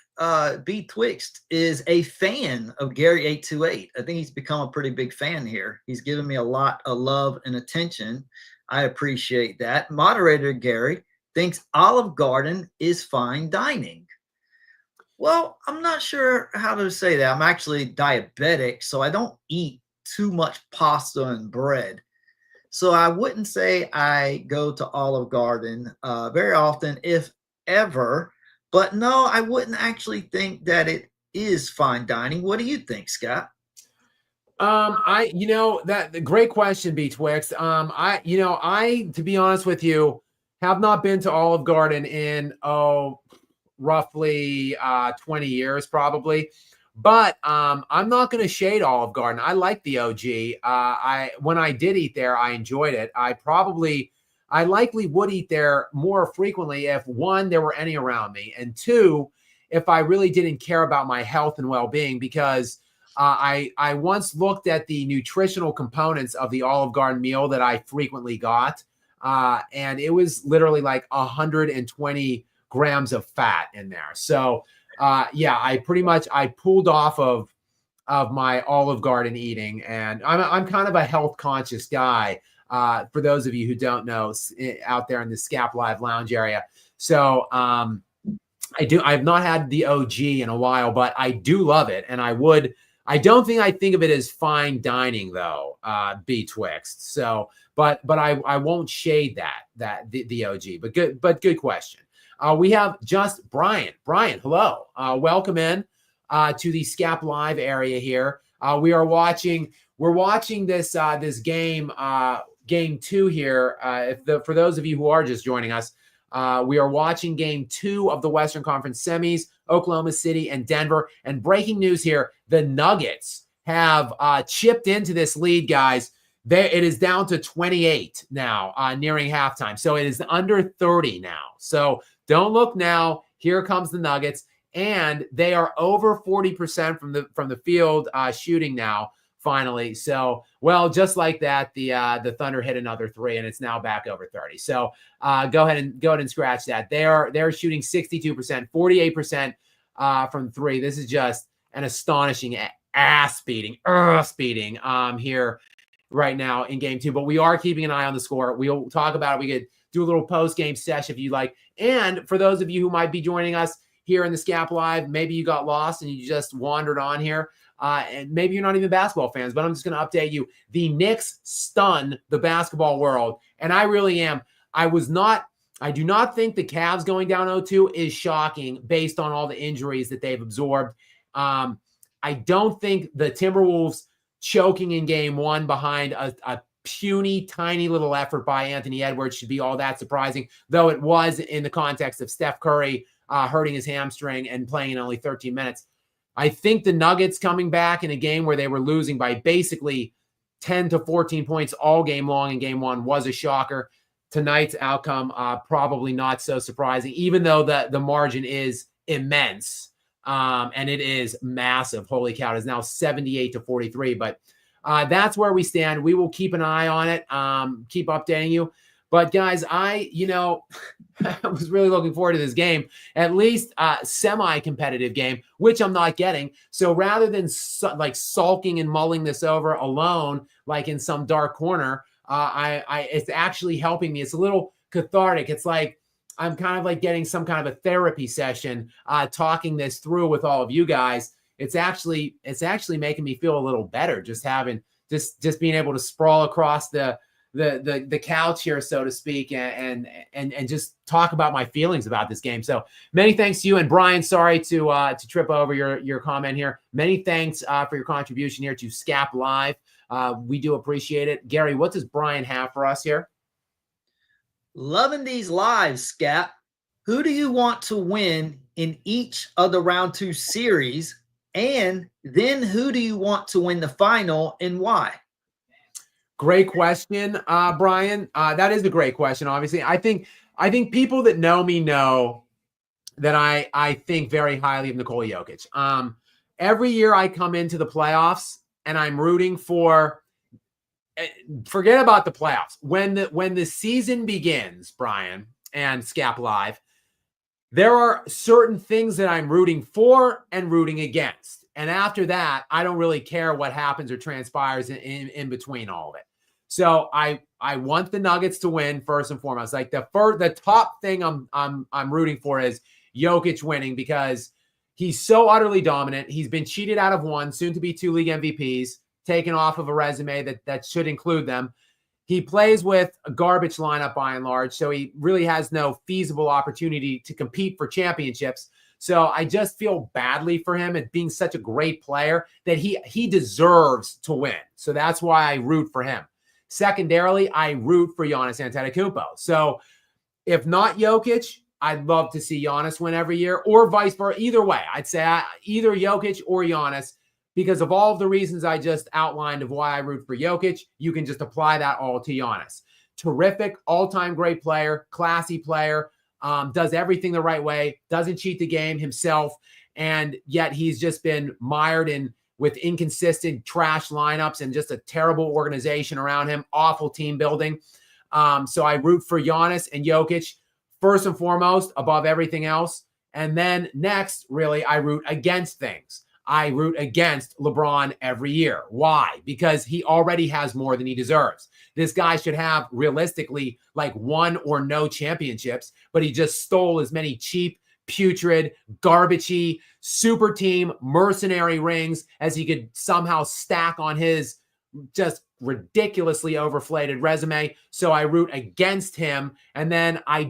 B Twixt is a fan of Gary 828. I think he's become a pretty big fan here. He's given me a lot of love and attention. I appreciate that. Moderator Gary thinks Olive Garden is fine dining. Well, I'm not sure how to say that. I'm actually diabetic, so I don't eat too much pasta and bread. So I wouldn't say I go to Olive Garden very often, if ever. But no, I wouldn't actually think that it is fine dining. What do you think, Scott? The great question, B Twixt. I to be honest with you, have not been to Olive Garden in roughly 20 years probably. But I'm not going to shade Olive Garden. I like the OG. When I did eat there, I enjoyed it. I likely would eat there more frequently if, 1, there were any around me, and 2, if I really didn't care about my health and well-being, because I once looked at the nutritional components of the Olive Garden meal that I frequently got, and it was literally like 120 grams of fat in there. So I pulled off of my Olive Garden eating, and I'm kind of a health conscious guy. For those of you who don't know, out there in the Skap Live Lounge area. So I've not had the OG in a while, but I do love it. And I don't think I think of it as fine dining though, B Twixt. So, but I won't shade the OG, but good question. We have just Brian. Brian, hello. Welcome in to the Skap Live area here. We're watching this game, game 2 here. For those of you who are just joining us, we are watching game 2 of the Western Conference semis, Oklahoma City and Denver. And breaking news here, the Nuggets have chipped into this lead, guys. It is down to 28 now, nearing halftime. So it is under 30 now. So don't look now. Here comes the Nuggets. And they are over 40% from the field shooting now. Finally. So, well, just like that, the Thunder hit another 3 and it's now back over 30. So go ahead and scratch that. They're shooting 62%, 48% from 3. This is just an astonishing ass beating here right now in game 2, but we are keeping an eye on the score. We'll talk about it. We could do a little post-game sesh if you like. And for those of you who might be joining us here in the Skap Live, maybe you got lost and you just wandered on here. And maybe you're not even basketball fans, but I'm just going to update you. The Knicks stun the basketball world. And I really am. I do not think the Cavs going down 0-2 is shocking based on all the injuries that they've absorbed. I don't think the Timberwolves choking in game 1 behind a puny, tiny little effort by Anthony Edwards should be all that surprising, though it was in the context of Steph Curry hurting his hamstring and playing in only 13 minutes. I think the Nuggets coming back in a game where they were losing by basically 10 to 14 points all game long in game 1 was a shocker. Tonight's outcome, probably not so surprising, even though the margin is immense. And it is massive. Holy cow, it is now 78 to 43. But that's where we stand. We will keep an eye on it, keep updating you. But guys, I was really looking forward to this game, at least a semi-competitive game, which I'm not getting. So rather than sulking and mulling this over alone, like in some dark corner, it's actually helping me. It's a little cathartic. It's like I'm kind of like getting some kind of a therapy session, talking this through with all of you guys. It's actually making me feel a little better, just having just being able to sprawl across the couch here, so to speak, and just talk about my feelings about this game. So many thanks to you. And Brian, sorry to trip over your comment here. Many thanks for your contribution here to Skap Live. We do appreciate it. Gary, what does Brian have for us here? Loving these lives, Skap. Who do you want to win in each of the round 2 series? And then who do you want to win the final and why? Great question, Brian. That is a great question. Obviously, I think people that know me know that I think very highly of Nikola Jokic. Every year I come into the playoffs and I'm rooting for. Forget about the playoffs. When the season begins, Brian and Skap Live, there are certain things that I'm rooting for and rooting against. And after that, I don't really care what happens or transpires in between all of it. So I want the Nuggets to win first and foremost. Like the top thing I'm rooting for is Jokic winning, because he's so utterly dominant. He's been cheated out of 1, soon to be 2 league MVPs, taken off of a resume that should include them. He plays with a garbage lineup by and large, so he really has no feasible opportunity to compete for championships. So I just feel badly for him and being such a great player that he deserves to win. So that's why I root for him. Secondarily, I root for Giannis Antetokounmpo. So if not Jokic, I'd love to see Giannis win every year, or vice versa. Either way, I'd say either Jokic or Giannis, because of all of the reasons I just outlined of why I root for Jokic. You can just apply that all to Giannis. Terrific, all-time great player, classy player, does everything the right way, doesn't cheat the game himself, and yet he's just been mired with inconsistent trash lineups and just a terrible organization around him, awful team building. So I root for Giannis and Jokic first and foremost above everything else. And then next, really, I root against things. I root against LeBron every year. Why? Because he already has more than he deserves. This guy should have realistically like 1 or no championships, but he just stole as many cheap, putrid, garbagey, super team, mercenary rings as he could somehow stack on his just ridiculously overflated resume. So I root against him. And then I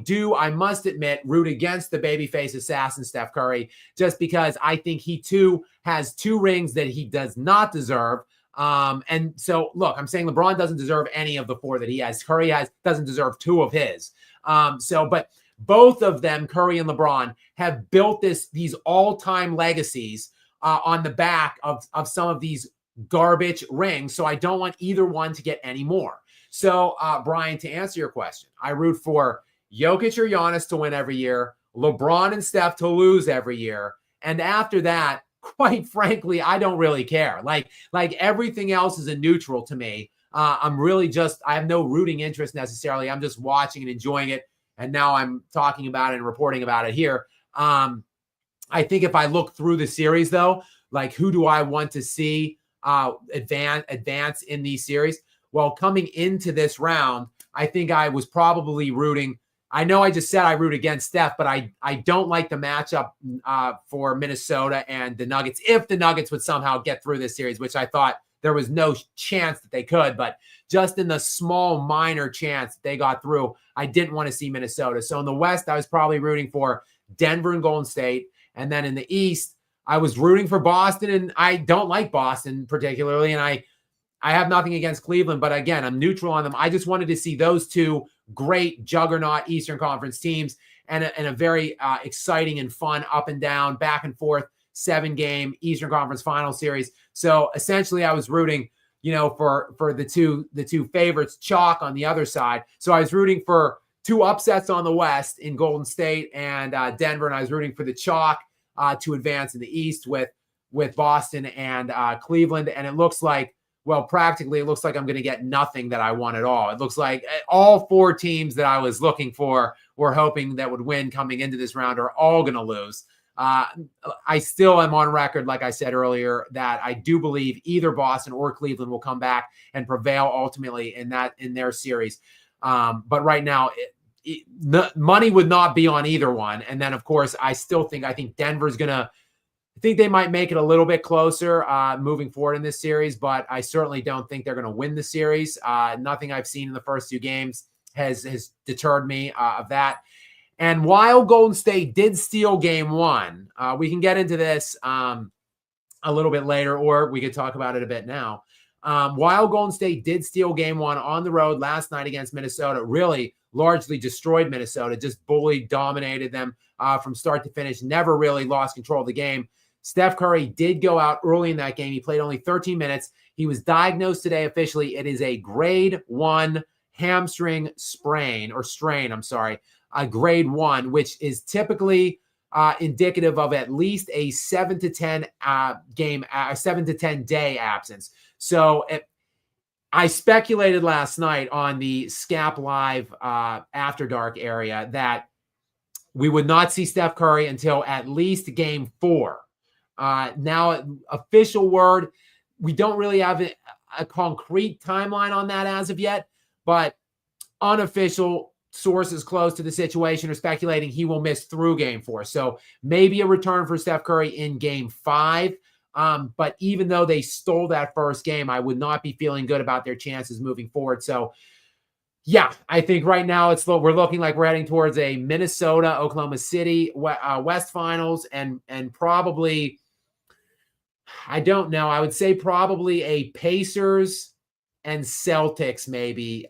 must admit, root against the babyface assassin, Steph Curry, just because I think he too has 2 rings that he does not deserve. And so look, I'm saying LeBron doesn't deserve any of the 4 that he has. Curry doesn't deserve 2 of his. But both of them, Curry and LeBron, have built these all-time legacies on the back of some of these garbage rings. So I don't want either one to get any more. So, Brian, to answer your question, I root for Jokic or Giannis to win every year, LeBron and Steph to lose every year. And after that, quite frankly, I don't really care. Like everything else is a neutral to me. I have no rooting interest necessarily. I'm just watching and enjoying it. And now I'm talking about it and reporting about it here. I think if I look through the series, though, like who do I want to see advance in these series? Well, coming into this round, I think I was probably rooting. I know I just said I root against Steph, but I don't like the matchup for Minnesota and the Nuggets. If the Nuggets would somehow get through this series, which I thought there was no chance that they could, but just in the small minor chance that they got through, I didn't want to see Minnesota. So in the West, I was probably rooting for Denver and Golden State. And then in the East, I was rooting for Boston, and I don't like Boston particularly. And I have nothing against Cleveland, but again, I'm neutral on them. I just wanted to see those two great juggernaut Eastern Conference teams and a very exciting and fun up and down, back and forth 7-game Eastern Conference Final Series. So essentially, I was rooting, for the two favorites, chalk on the other side. So I was rooting for two upsets on the West in Golden State and Denver, and I was rooting for the chalk to advance in the East with Boston and Cleveland. And it looks like, well, practically, it looks like I'm going to get nothing that I want at all. It looks like all 4 teams that I was looking for or hoping that would win coming into this round are all going to lose. I still am on record, like I said earlier, that I do believe either Boston or Cleveland will come back and prevail ultimately in their series. But right now, the money would not be on either one. And then, of course, I think Denver's going to. I think they might make it a little bit closer moving forward in this series, but I certainly don't think they're going to win the series. Nothing I've seen in the first 2 games has deterred me of that. And while Golden State did steal game 1, we can get into this a little bit later, or we could talk about it a bit now. While Golden State did steal game 1 on the road last night against Minnesota, really largely destroyed Minnesota, just bullied, dominated them from start to finish, never really lost control of the game. Steph Curry did go out early in that game. He played only 13 minutes. He was diagnosed today officially. It is a grade 1 hamstring strain, a grade 1, which is typically indicative of at least a 7 to 10 day absence. So I speculated last night on the Skap Live After Dark area that we would not see Steph Curry until at least game 4. Now, official word, we don't really have a concrete timeline on that as of yet, but unofficial sources close to the situation are speculating he will miss through game 4. So maybe a return for Steph Curry in game 5. But even though they stole that first game, I would not be feeling good about their chances moving forward. So yeah, I think right now we're looking like we're heading towards a Minnesota, Oklahoma City West Finals, and probably, I don't know, I would say probably a Pacers and Celtics maybe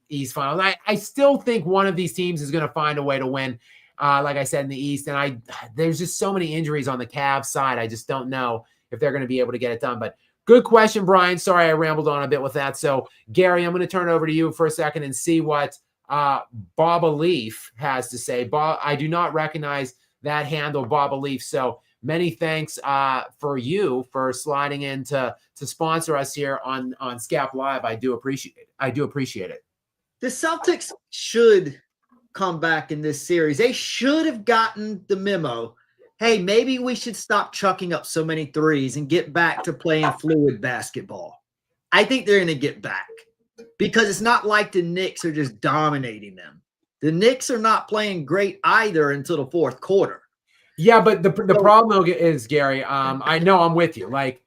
East Finals. I still think one of these teams is going to find a way to win, like I said, in the East. And there's just so many injuries on the Cavs side. I just don't know if they're going to be able to get it done. But good question, Brian. Sorry I rambled on a bit with that. So, Gary, I'm going to turn it over to you for a second and see what Bob Leaf has to say. I do not recognize that handle, Bob Leaf. So many thanks for you for sliding in to sponsor us here on Skap Live. I do appreciate it. The Celtics should come back in this series. They should have gotten the memo. Hey, maybe we should stop chucking up so many threes and get back to playing fluid basketball. I think they're going to get back because it's not like the Knicks are just dominating them. The Knicks are not playing great either until the fourth quarter. Yeah, but the problem is, Gary, I know I'm with you. Like,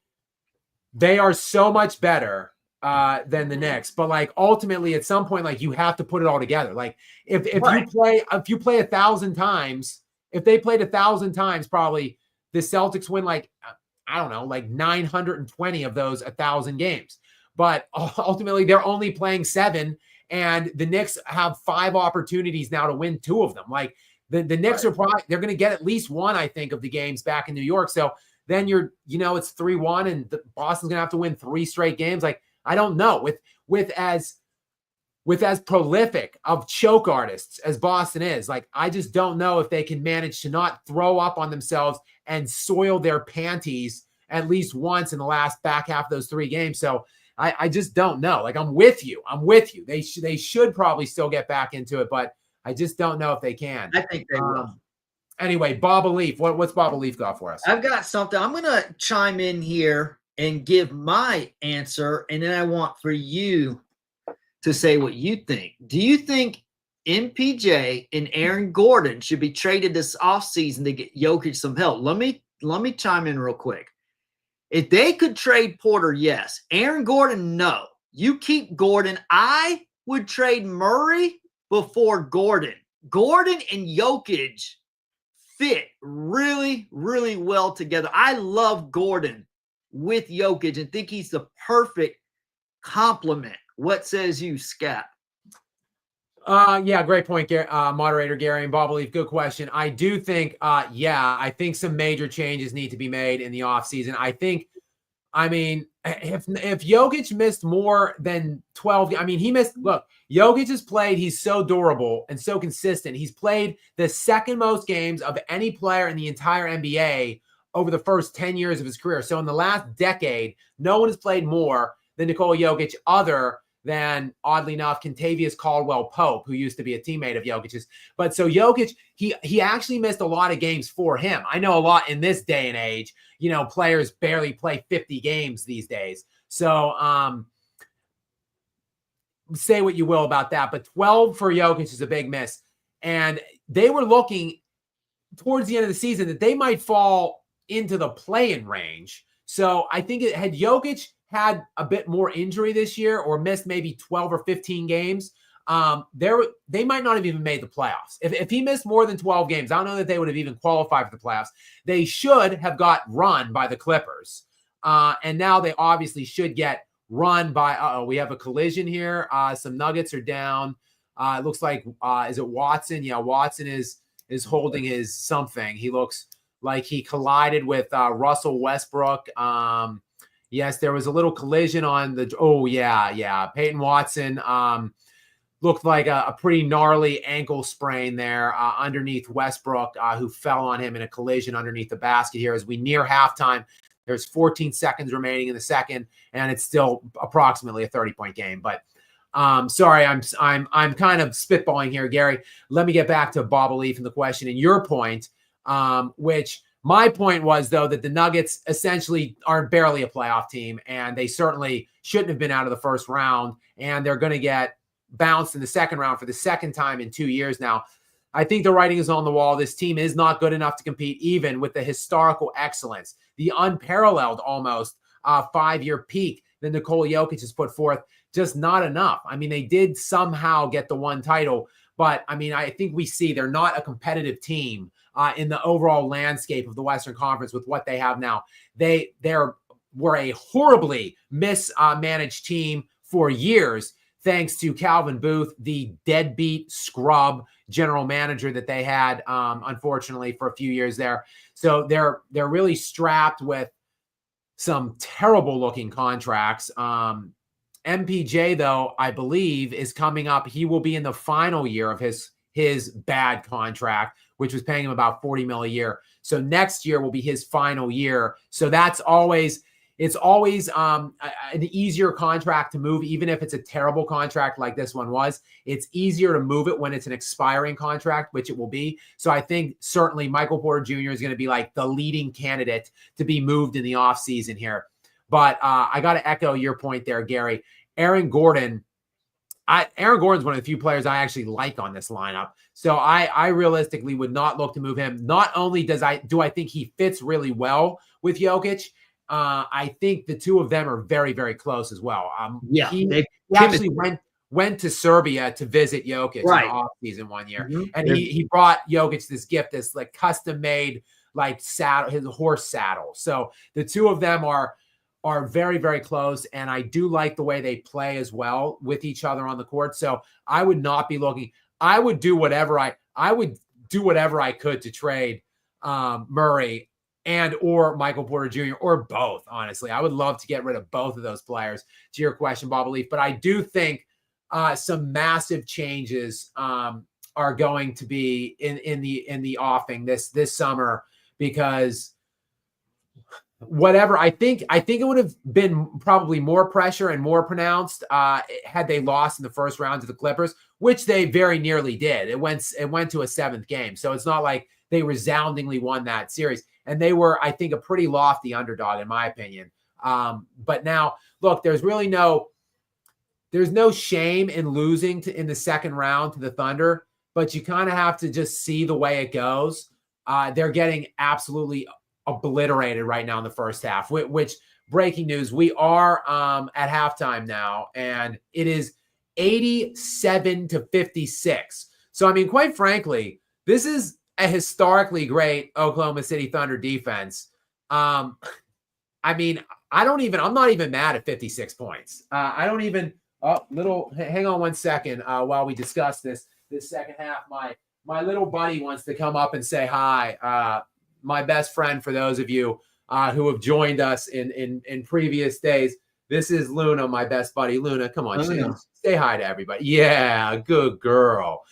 they are so much better than the Knicks, but like ultimately at some point, like you have to put it all together. Like if you play 1,000 times, if they played 1,000 times, probably the Celtics win like, I don't know, like 920 of those 1,000 games. But ultimately they're only playing 7, and the Knicks have 5 opportunities now to win 2 of them. Like the Knicks are probably, they're going to get at least 1, I think, of the games back in New York. So then it's 3-1 and Boston's going to have to win 3 straight games. Like, I don't know, with as prolific of choke artists as Boston is, like, I just don't know if they can manage to not throw up on themselves and soil their panties at least once in the last back half of those 3 games. So I just don't know. Like, I'm with you. They should probably still get back into it, but I just don't know if they can. I think they will. Anyway, Bob Leaf, what's Bob Leaf got for us? I've got something. I'm going to chime in here and give my answer, and then I want for you to say what you think. Do you think MPJ and Aaron Gordon should be traded this offseason to get Jokic some help? Let me chime in real quick. If they could trade Porter, yes. Aaron Gordon, no. You keep Gordon. I would trade Murray before Gordon. Gordon and Jokic fit really, really well together. I love Gordon with Jokic and think he's the perfect complement. What says you, Skap? Yeah, great point, moderator Gary and Bob Leaf. Good question. I do think, I think some major changes need to be made in the offseason. I mean, if Jokic missed more than 12, Jokic has played, he's so durable and so consistent. He's played the second most games of any player in the entire NBA over the first 10 years of his career. So in the last decade, no one has played more than Nikola Jokic other than, oddly enough, Kentavious Caldwell-Pope, who used to be a teammate of Jokic's. But so Jokic, he actually missed a lot of games for him. I know a lot in this day and age, players barely play 50 games these days. So say what you will about that, but 12 for Jokic is a big miss. And they were looking towards the end of the season that they might fall into the play-in range. So I think had Jokic had a bit more injury this year or missed maybe 12 or 15 games, they might not have even made the playoffs. If he missed more than 12 games, I don't know that they would have even qualified for the playoffs. They should have got run by the Clippers. And now they obviously should get run by, we have a collision here. Some Nuggets are down. It looks like, is it Watson? Yeah, Watson is holding his something. He looks like he collided with Russell Westbrook. Yes, there was a little collision on the. Oh, yeah. Peyton Watson looked like a pretty gnarly ankle sprain there underneath Westbrook, who fell on him in a collision underneath the basket here as we near halftime. There's 14 seconds remaining in the second, and it's still approximately a 30-point game. But sorry, I'm kind of spitballing here, Gary. Let me get back to Bob Leaf and the question and your point, which. My point was, though, that the Nuggets essentially are barely a playoff team, and they certainly shouldn't have been out of the first round, and they're going to get bounced in the second round for the second time in 2 years now. I think the writing is on the wall. This team is not good enough to compete, even with the historical excellence, the unparalleled almost 5-year peak that Nikola Jokic has put forth. Just not enough. I mean, they did somehow get the one title, but I mean, I think we see they're not a competitive team in the overall landscape of the Western Conference with what they have now. They were a horribly mismanaged team for years, thanks to Calvin Booth, the deadbeat scrub general manager that they had, unfortunately, for a few years there. So they're really strapped with some terrible looking contracts. MPJ, though, I believe is coming up. He will be in the final year of his bad contract, which was paying him about $40 million a year. So next year will be his final year. So it's always an easier contract to move, even if it's a terrible contract like this one was. It's easier to move it when it's an expiring contract, which it will be. So I think certainly Michael Porter Jr. is going to be like the leading candidate to be moved in the offseason here. But I got to echo your point there, Gary. Aaron Gordon's one of the few players I actually like on this lineup. So I realistically would not look to move him. Not only do I think he fits really well with Jokic, I think the two of them are very, very close as well. He actually went to Serbia to visit Jokic in the offseason one year. Mm-hmm. And he brought Jokic this gift, this like custom-made like saddle, his horse saddle. So the two of them are very, very close. And I do like the way they play as well with each other on the court. So I would not be looking. I would do whatever I could to trade Murray and or Michael Porter Jr. or both. Honestly, I would love to get rid of both of those players. To your question, Bob Leaf, but I do think some massive changes are going to be in the offing this summer, because whatever, I think it would have been probably more pressure and more pronounced had they lost in the first round to the Clippers, which they very nearly did. It went to a 7th game. So it's not like they resoundingly won that series. And they were, I think, a pretty lofty underdog, in my opinion. But now, look, there's no shame in losing in the second round to the Thunder, but you kind of have to just see the way it goes. They're getting absolutely obliterated right now in the first half, which breaking news, we are at halftime now, and it is 87-56. So, I mean, quite frankly, this is a historically great Oklahoma City Thunder defense. I mean, I'm not even mad at 56 points. I don't even, hang on one second while we discuss this second half. My little buddy wants to come up and say hi. My best friend, for those of you who have joined us in previous days. This is Luna, my best buddy. Luna, come on, say hi to everybody. Yeah, good girl.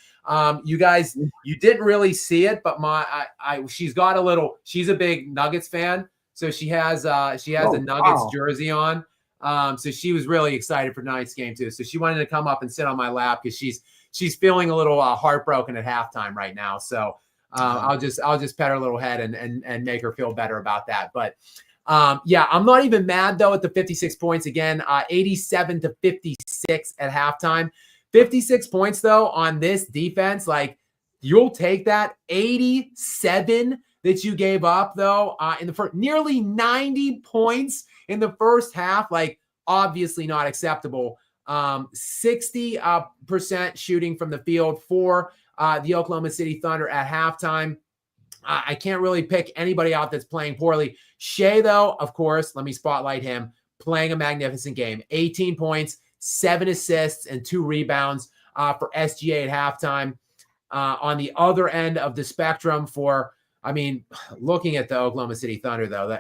You guys, you didn't really see it, but she's a big Nuggets fan. So she has a Nuggets jersey on. So she was really excited for tonight's game too. So she wanted to come up and sit on my lap because she's feeling a little heartbroken at halftime right now. So I'll just pet her little head and make her feel better about that. But I'm not even mad though at the 56 points again. 87-56 at halftime. 56 points though on this defense, like you'll take that. 87 that you gave up though in the first, nearly 90 points in the first half, like obviously not acceptable. 60% shooting from the field for the Oklahoma City Thunder at halftime. I can't really pick anybody out that's playing poorly. Shea, though, of course, let me spotlight him, playing a magnificent game. 18 points, 7 assists, and 2 rebounds for SGA at halftime. On the other end of the spectrum looking at the Oklahoma City Thunder, though,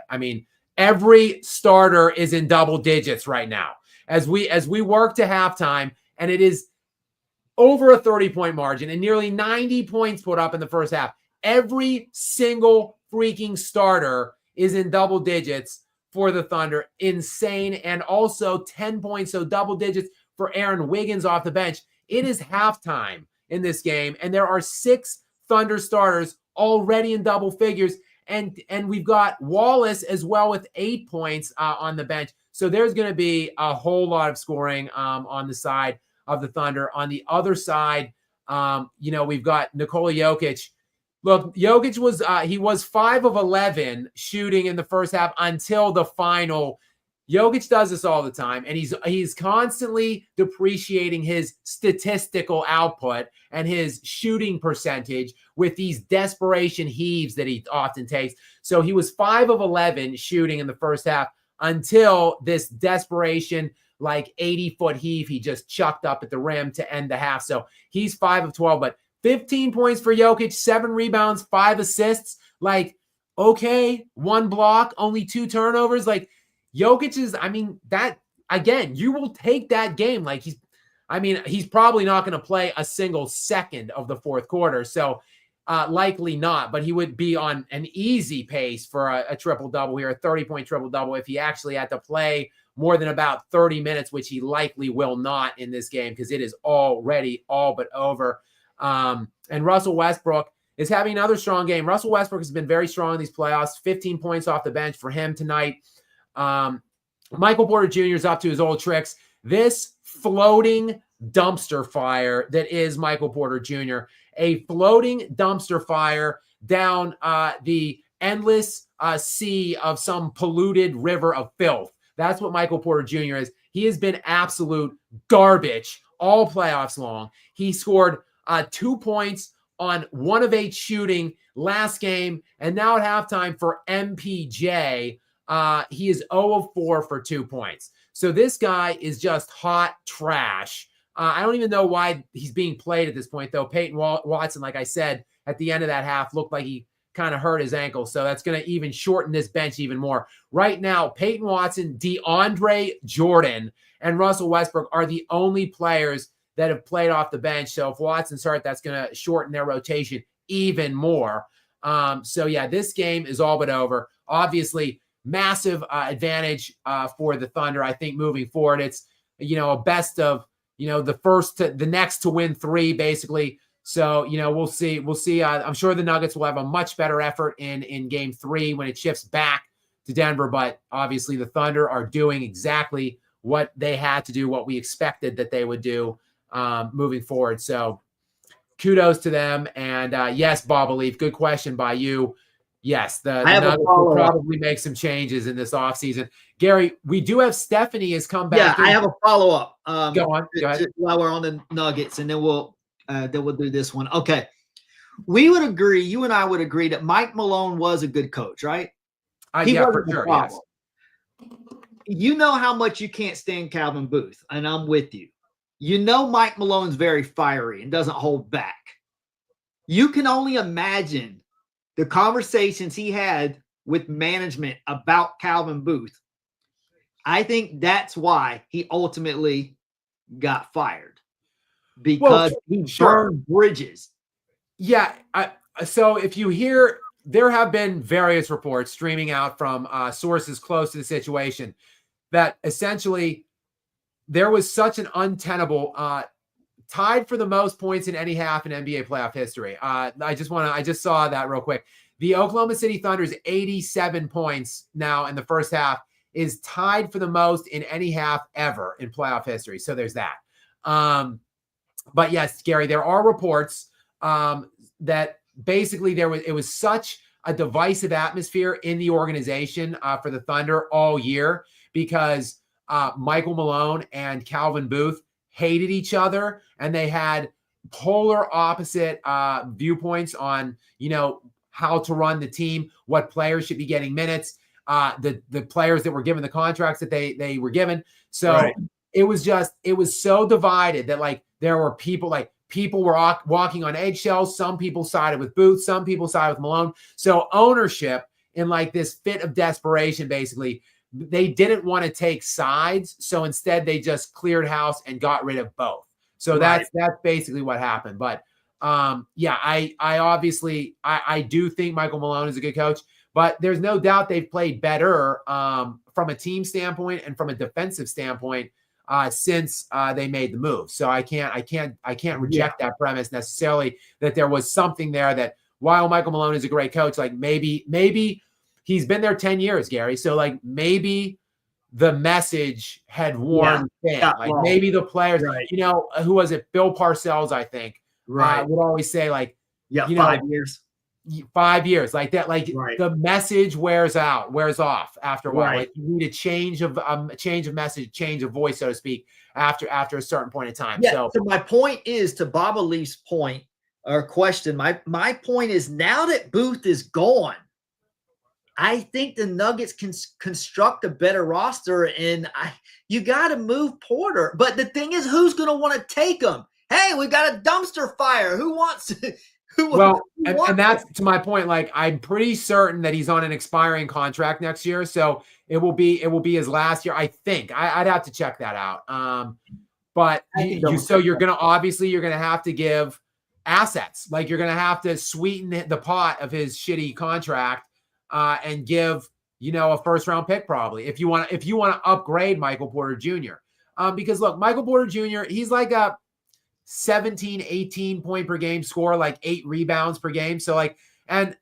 every starter is in double digits right now. As we work to halftime, and it is over a 30-point margin and nearly 90 points put up in the first half. Every single freaking starter is in double digits for the Thunder. Insane. And also 10 points, so double digits for Aaron Wiggins off the bench. It is halftime in this game, and there are 6 Thunder starters already in double figures. And we've got Wallace as well with 8 points on the bench. So there's going to be a whole lot of scoring on the side of the Thunder. On the other side, we've got Nikola Jokic. Look, Jokic was 5 of 11 shooting in the first half until the final. Jokic does this all the time, and he's constantly depreciating his statistical output and his shooting percentage with these desperation heaves that he often takes. So he was 5 of 11 shooting in the first half until this desperation, like 80-foot heave he just chucked up at the rim to end the half. So he's 5 of 12, but 15 points for Jokic, 7 rebounds, 5 assists. Like, okay, 1 block, only 2 turnovers. Like, Jokic is, that, again, you will take that game. Like, he's probably not going to play a single second of the fourth quarter. So, likely not, but he would be on an easy pace for a triple-double here, a 30-point triple-double if he actually had to play more than about 30 minutes, which he likely will not in this game because it is already all but over. And Russell Westbrook is having another strong game. Russell Westbrook has been very strong in these playoffs, 15 points off the bench for him tonight. Michael Porter Jr. is up to his old tricks. This floating dumpster fire that is Michael Porter Jr., a floating dumpster fire down the endless sea of some polluted river of filth. That's what Michael Porter Jr. is. He has been absolute garbage all playoffs long. He scored 2 points on 1 of 8 shooting last game. And now at halftime for MPJ, he is 0 of 4 for 2 points. So this guy is just hot trash. I don't even know why he's being played at this point, though. Peyton Watson, like I said, at the end of that half, looked like he kind of hurt his ankle. So that's going to even shorten this bench even more. Right now, Peyton Watson, DeAndre Jordan, and Russell Westbrook are the only players that have played off the bench. So if Watson starts, that's going to shorten their rotation even more. This game is all but over. Obviously, massive advantage for the Thunder, I think, moving forward. It's, a best of, the next to win 3, basically. So, we'll see. I'm sure the Nuggets will have a much better effort in game 3 when it shifts back to Denver, but obviously the Thunder are doing exactly what they had to do, what we expected that they would do moving forward. So kudos to them. And yes, Bob Leaf, good question by you. Yes, the Nuggets will probably make some changes in this offseason. Gary, we do have Stephanie has come back. Yeah, I have a follow-up. Go on. Go ahead. While we're on the Nuggets, and then we'll do this one. Okay. We would agree, you and I would agree that Mike Malone was a good coach, right? Yeah, for sure. Yes. You know how much you can't stand Calvin Booth, and I'm with you. You know Mike Malone's very fiery and doesn't hold back. You can only imagine the conversations he had with management about Calvin Booth. I think that's why he ultimately got fired, because he burned bridges. Yeah. So if you hear, there have been various reports streaming out from sources close to the situation that essentially there was such an untenable, tied for the most points in any half in NBA playoff history. I just saw that real quick. The Oklahoma City Thunder's 87 points now in the first half is tied for the most in any half ever in playoff history. So there's that. But yes, Gary, there are reports that basically it was such a divisive atmosphere in the organization for the Thunder all year, because Michael Malone and Calvin Booth hated each other, and they had polar opposite viewpoints on, how to run the team, what players should be getting minutes, the players that were given the contracts that they were given. So it was so divided that like there were people were walking on eggshells. Some people sided with Booth, some people sided with Malone. So ownership, in like this fit of desperation, basically, they didn't want to take sides. So instead they just cleared house and got rid of both. So that's basically what happened. But I obviously do think Michael Malone is a good coach, but there's no doubt they've played better from a team standpoint and from a defensive standpoint since they made the move. So I can't reject that premise necessarily, that there was something there that while Michael Malone is a great coach, like maybe he's been there 10 years, Gary. So like maybe the message had worn thin. Like maybe the players, who was it? Bill Parcells, I think, would always say like, 5 years. 5 years, like that, like the message wears off after a while. Like you need a change of message, change of voice, so to speak, after a certain point in time. So my point is, to Baba Leaf's point or question, my point is, now that Booth is gone, I think the Nuggets can construct a better roster, and you got to move Porter. But the thing is, who's going to want to take him? Hey, we got a dumpster fire. Who wants? And that's to my point. Like, I'm pretty certain that he's on an expiring contract next year, so it will be his last year. I think I'd have to check that out. But you're gonna have to give assets. Like, you're gonna have to sweeten the pot of his shitty contract and give a first round pick probably if you want to upgrade Michael Porter Jr. Because look, Michael Porter Jr. he's like a 17, 18 point per game scorer, like 8 rebounds per game. So like, and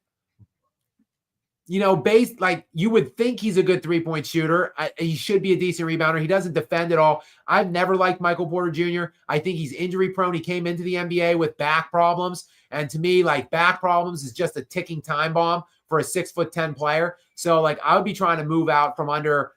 based, like, you would think he's a good 3-point shooter. He should be a decent rebounder. He doesn't defend at all. I've never liked Michael Porter Jr. I think he's injury prone. He came into the NBA with back problems. And to me, like, back problems is just a ticking time bomb for a 6'10" player. So like, I would be trying to move out from under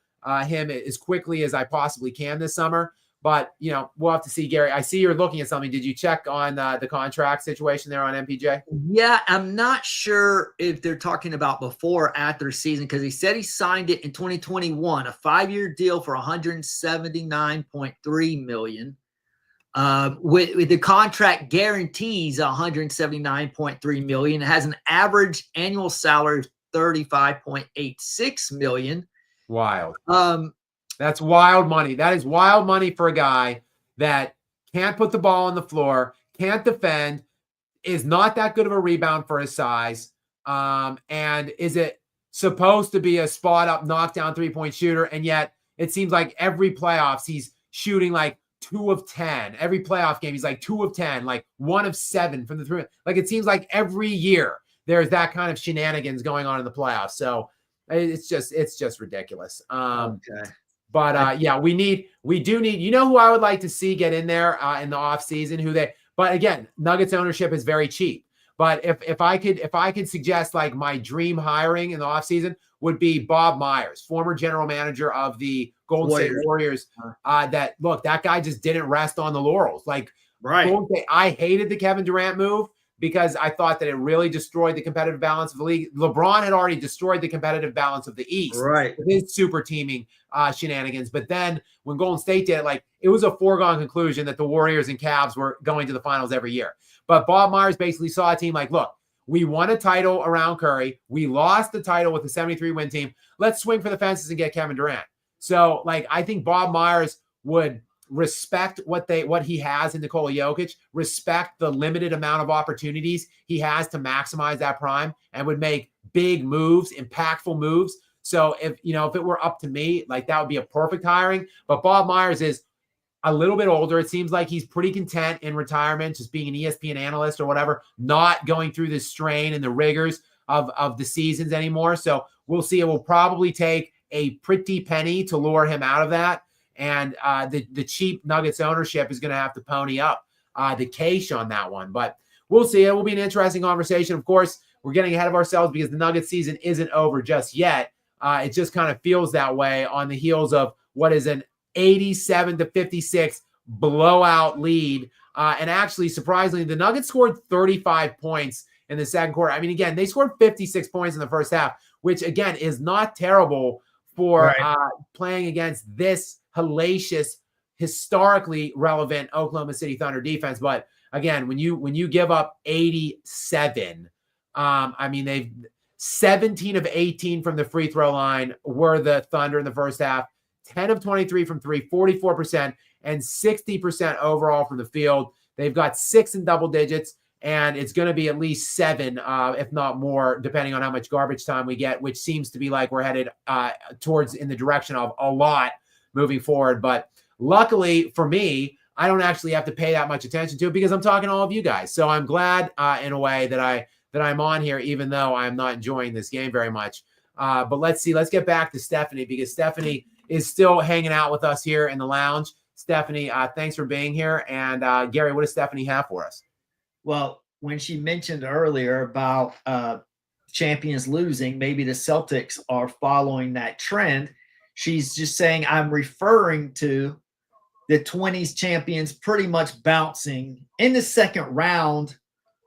him as quickly as I possibly can this summer. But, we'll have to see, Gary. I see you're looking at something. Did you check on the contract situation there on MPJ? Yeah, I'm not sure if they're talking about before or after the season, because he said he signed it in 2021, a 5-year deal for $179.3 million. With the contract guarantees $179.3 million. It has an average annual salary of $35.86 million. Wild. That's wild money. That is wild money for a guy that can't put the ball on the floor, can't defend, is not that good of a rebound for his size, and is it supposed to be a spot-up, knockdown 3-point shooter, and yet it seems like every playoffs he's shooting like 2 of 10. Every playoff game he's like 2 of 10, like 1 of 7 from the 3. Like, it seems like every year there's that kind of shenanigans going on in the playoffs. So It's just ridiculous. Okay. But yeah, we do need, you know who I would like to see get in there in the offseason, but again, Nuggets ownership is very cheap. But if I could suggest, like, my dream hiring in the offseason would be Bob Myers, former general manager of the Golden State Warriors. That guy just didn't rest on the laurels. Like, right. Golden State, I hated the Kevin Durant move because I thought that it really destroyed the competitive balance of the league. LeBron had already destroyed the competitive balance of the East with his super teaming shenanigans. But then when Golden State did it, like, it was a foregone conclusion that the Warriors and Cavs were going to the finals every year. But Bob Myers basically saw a team like, look, we won a title around Curry. We lost the title with the 73-win team. Let's swing for the fences and get Kevin Durant. So, like, I think Bob Myers would respect what he has in Nikola Jokic, respect the limited amount of opportunities he has to maximize that prime, and would make big moves, impactful moves. So if it were up to me, like, that would be a perfect hiring. But Bob Myers is a little bit older. It seems like he's pretty content in retirement, just being an ESPN analyst or whatever, not going through the strain and the rigors of the seasons anymore. So we'll see. It will probably take a pretty penny to lure him out of that. And the cheap Nuggets ownership is going to have to pony up the cash on that one. But we'll see. It will be an interesting conversation. Of course, we're getting ahead of ourselves because the Nuggets season isn't over just yet. It just kind of feels that way on the heels of what is an 87-56 blowout lead. And actually, surprisingly, the Nuggets scored 35 points in the second quarter. I mean, again, they scored 56 points in the first half, which, again, is not terrible for playing against this hellacious, historically relevant Oklahoma City Thunder defense. But again, when you give up 87, I mean, they've 17 of 18 from the free throw line were the Thunder in the first half, 10 of 23 from three, 44%, and 60% overall from the field. They've got 6 in double digits, and it's going to be at least 7, if not more, depending on how much garbage time we get, which seems to be like we're headed towards in the direction of a lot moving forward. But luckily for me, I don't actually have to pay that much attention to it because I'm talking to all of you guys. So I'm glad in a way that I'm on here, even though I'm not enjoying this game very much. But let's see. Let's get back to Stephanie because Stephanie is still hanging out with us here in the lounge. Stephanie, thanks for being here. And Gary, what does Stephanie have for us? Well, when she mentioned earlier about champions losing, maybe the Celtics are following that trend. She's just saying I'm referring to the 20s champions pretty much bouncing in the second round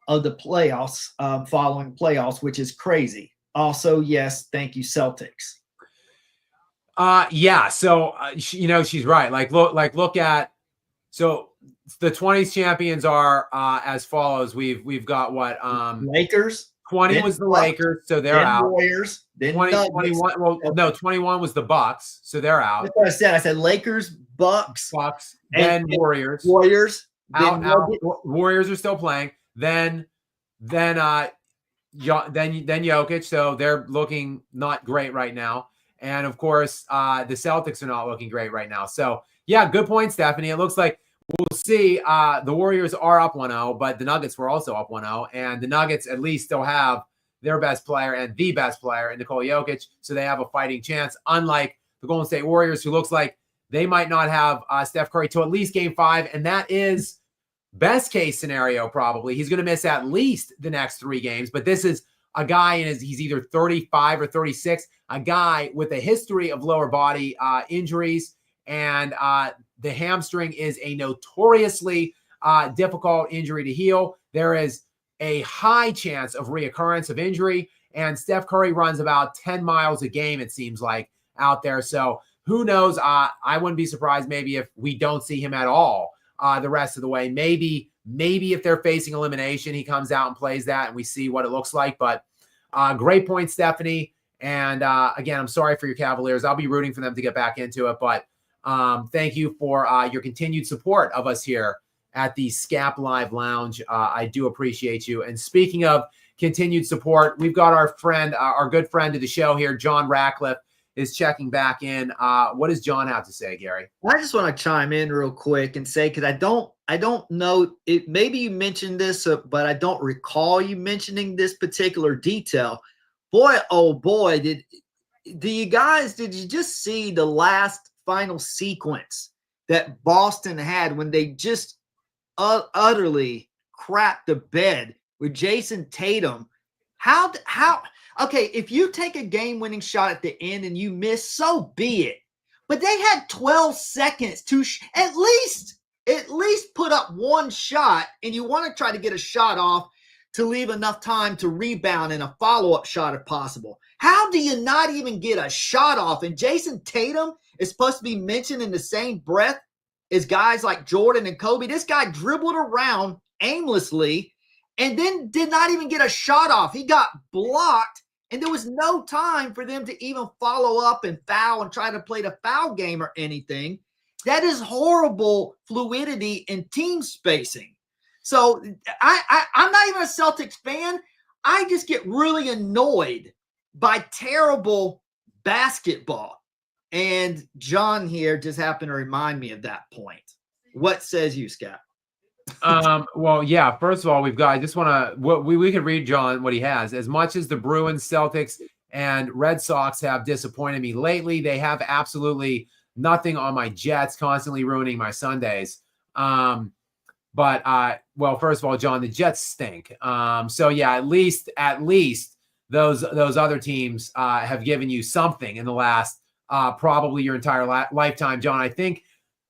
of the playoffs, following playoffs, which is crazy. Also, yes, thank you, Celtics. Yeah. So she's right. Look at so the 20s champions are as follows. We've got what Lakers. 20 was the Lakers, so they're out. Warriors. Then 21. Well, no, 21 was the Bucks, so they're out. That's what I said. I said Lakers, Bucks, then Warriors. Out. Warriors are still playing. Then Jokic, so they're looking not great right now. And of course, the Celtics are not looking great right now. So yeah, good point, Stephanie. It looks like we'll see. The Warriors are up 1-0, but the Nuggets were also up 1-0. And the Nuggets at least still have their best player and the best player in Nikola Jokic. So they have a fighting chance, unlike the Golden State Warriors, who looks like they might not have Steph Curry till at least game 5. And that is best case scenario, probably. He's going to miss at least the next 3 games. But this is a guy he's either 35 or 36, a guy with a history of lower body injuries. And the hamstring is a notoriously difficult injury to heal. There is a high chance of reoccurrence of injury. And Steph Curry runs about 10 miles a game, it seems like, out there. So who knows? I wouldn't be surprised maybe if we don't see him at all the rest of the way. Maybe if they're facing elimination, he comes out and plays that and we see what it looks like. But great point, Stephanie. And again, I'm sorry for your Cavaliers. I'll be rooting for them to get back into it. But thank you for your continued support of us here at the Skap Live Lounge. I do appreciate you. And speaking of continued support, we've got our friend, our good friend of the show here, John Ratcliffe, is checking back in. What does John have to say, Gary? I just want to chime in real quick and say, because I don't know it. Maybe you mentioned this, but I don't recall you mentioning this particular detail. Boy, oh boy, did you just see the last final sequence that Boston had when they just utterly crapped the bed with Jason Tatum? How, okay, if you take a game-winning shot at the end and you miss, so be it. But they had 12 seconds to at least put up one shot, and you want to try to get a shot off to leave enough time to rebound and a follow-up shot if possible. How do you not even get a shot off? And Jason Tatum is supposed to be mentioned in the same breath as guys like Jordan and Kobe. This guy dribbled around aimlessly and then did not even get a shot off. He got blocked, and there was no time for them to even follow up and foul and try to play the foul game or anything. That is horrible fluidity and team spacing. So I'm not even a Celtics fan. I just get really annoyed by terrible basketball. And John here just happened to remind me of that point. What says you, Skap? Well, yeah, first of all, I just want to, we could read John what he has. As much as the Bruins, Celtics, and Red Sox have disappointed me lately, they have absolutely nothing on my Jets, constantly ruining my Sundays. But well, first of all, John, the Jets stink. So yeah, at least those other teams have given you something in the last probably your entire lifetime, John.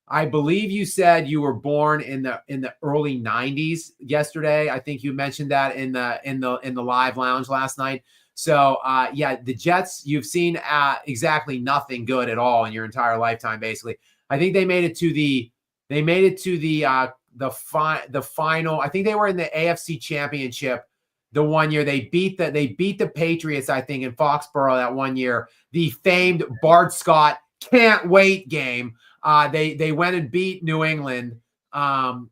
I believe you said you were born in the early 90s yesterday. I think you mentioned that in the live lounge last night. So yeah, the Jets, you've seen exactly nothing good at all in your entire lifetime, basically. I think they made it to the final. I think they were in the AFC Championship the one year. They beat the Patriots, I think, in Foxborough that one year. The famed Bart Scott can't wait game. They went and beat New England, and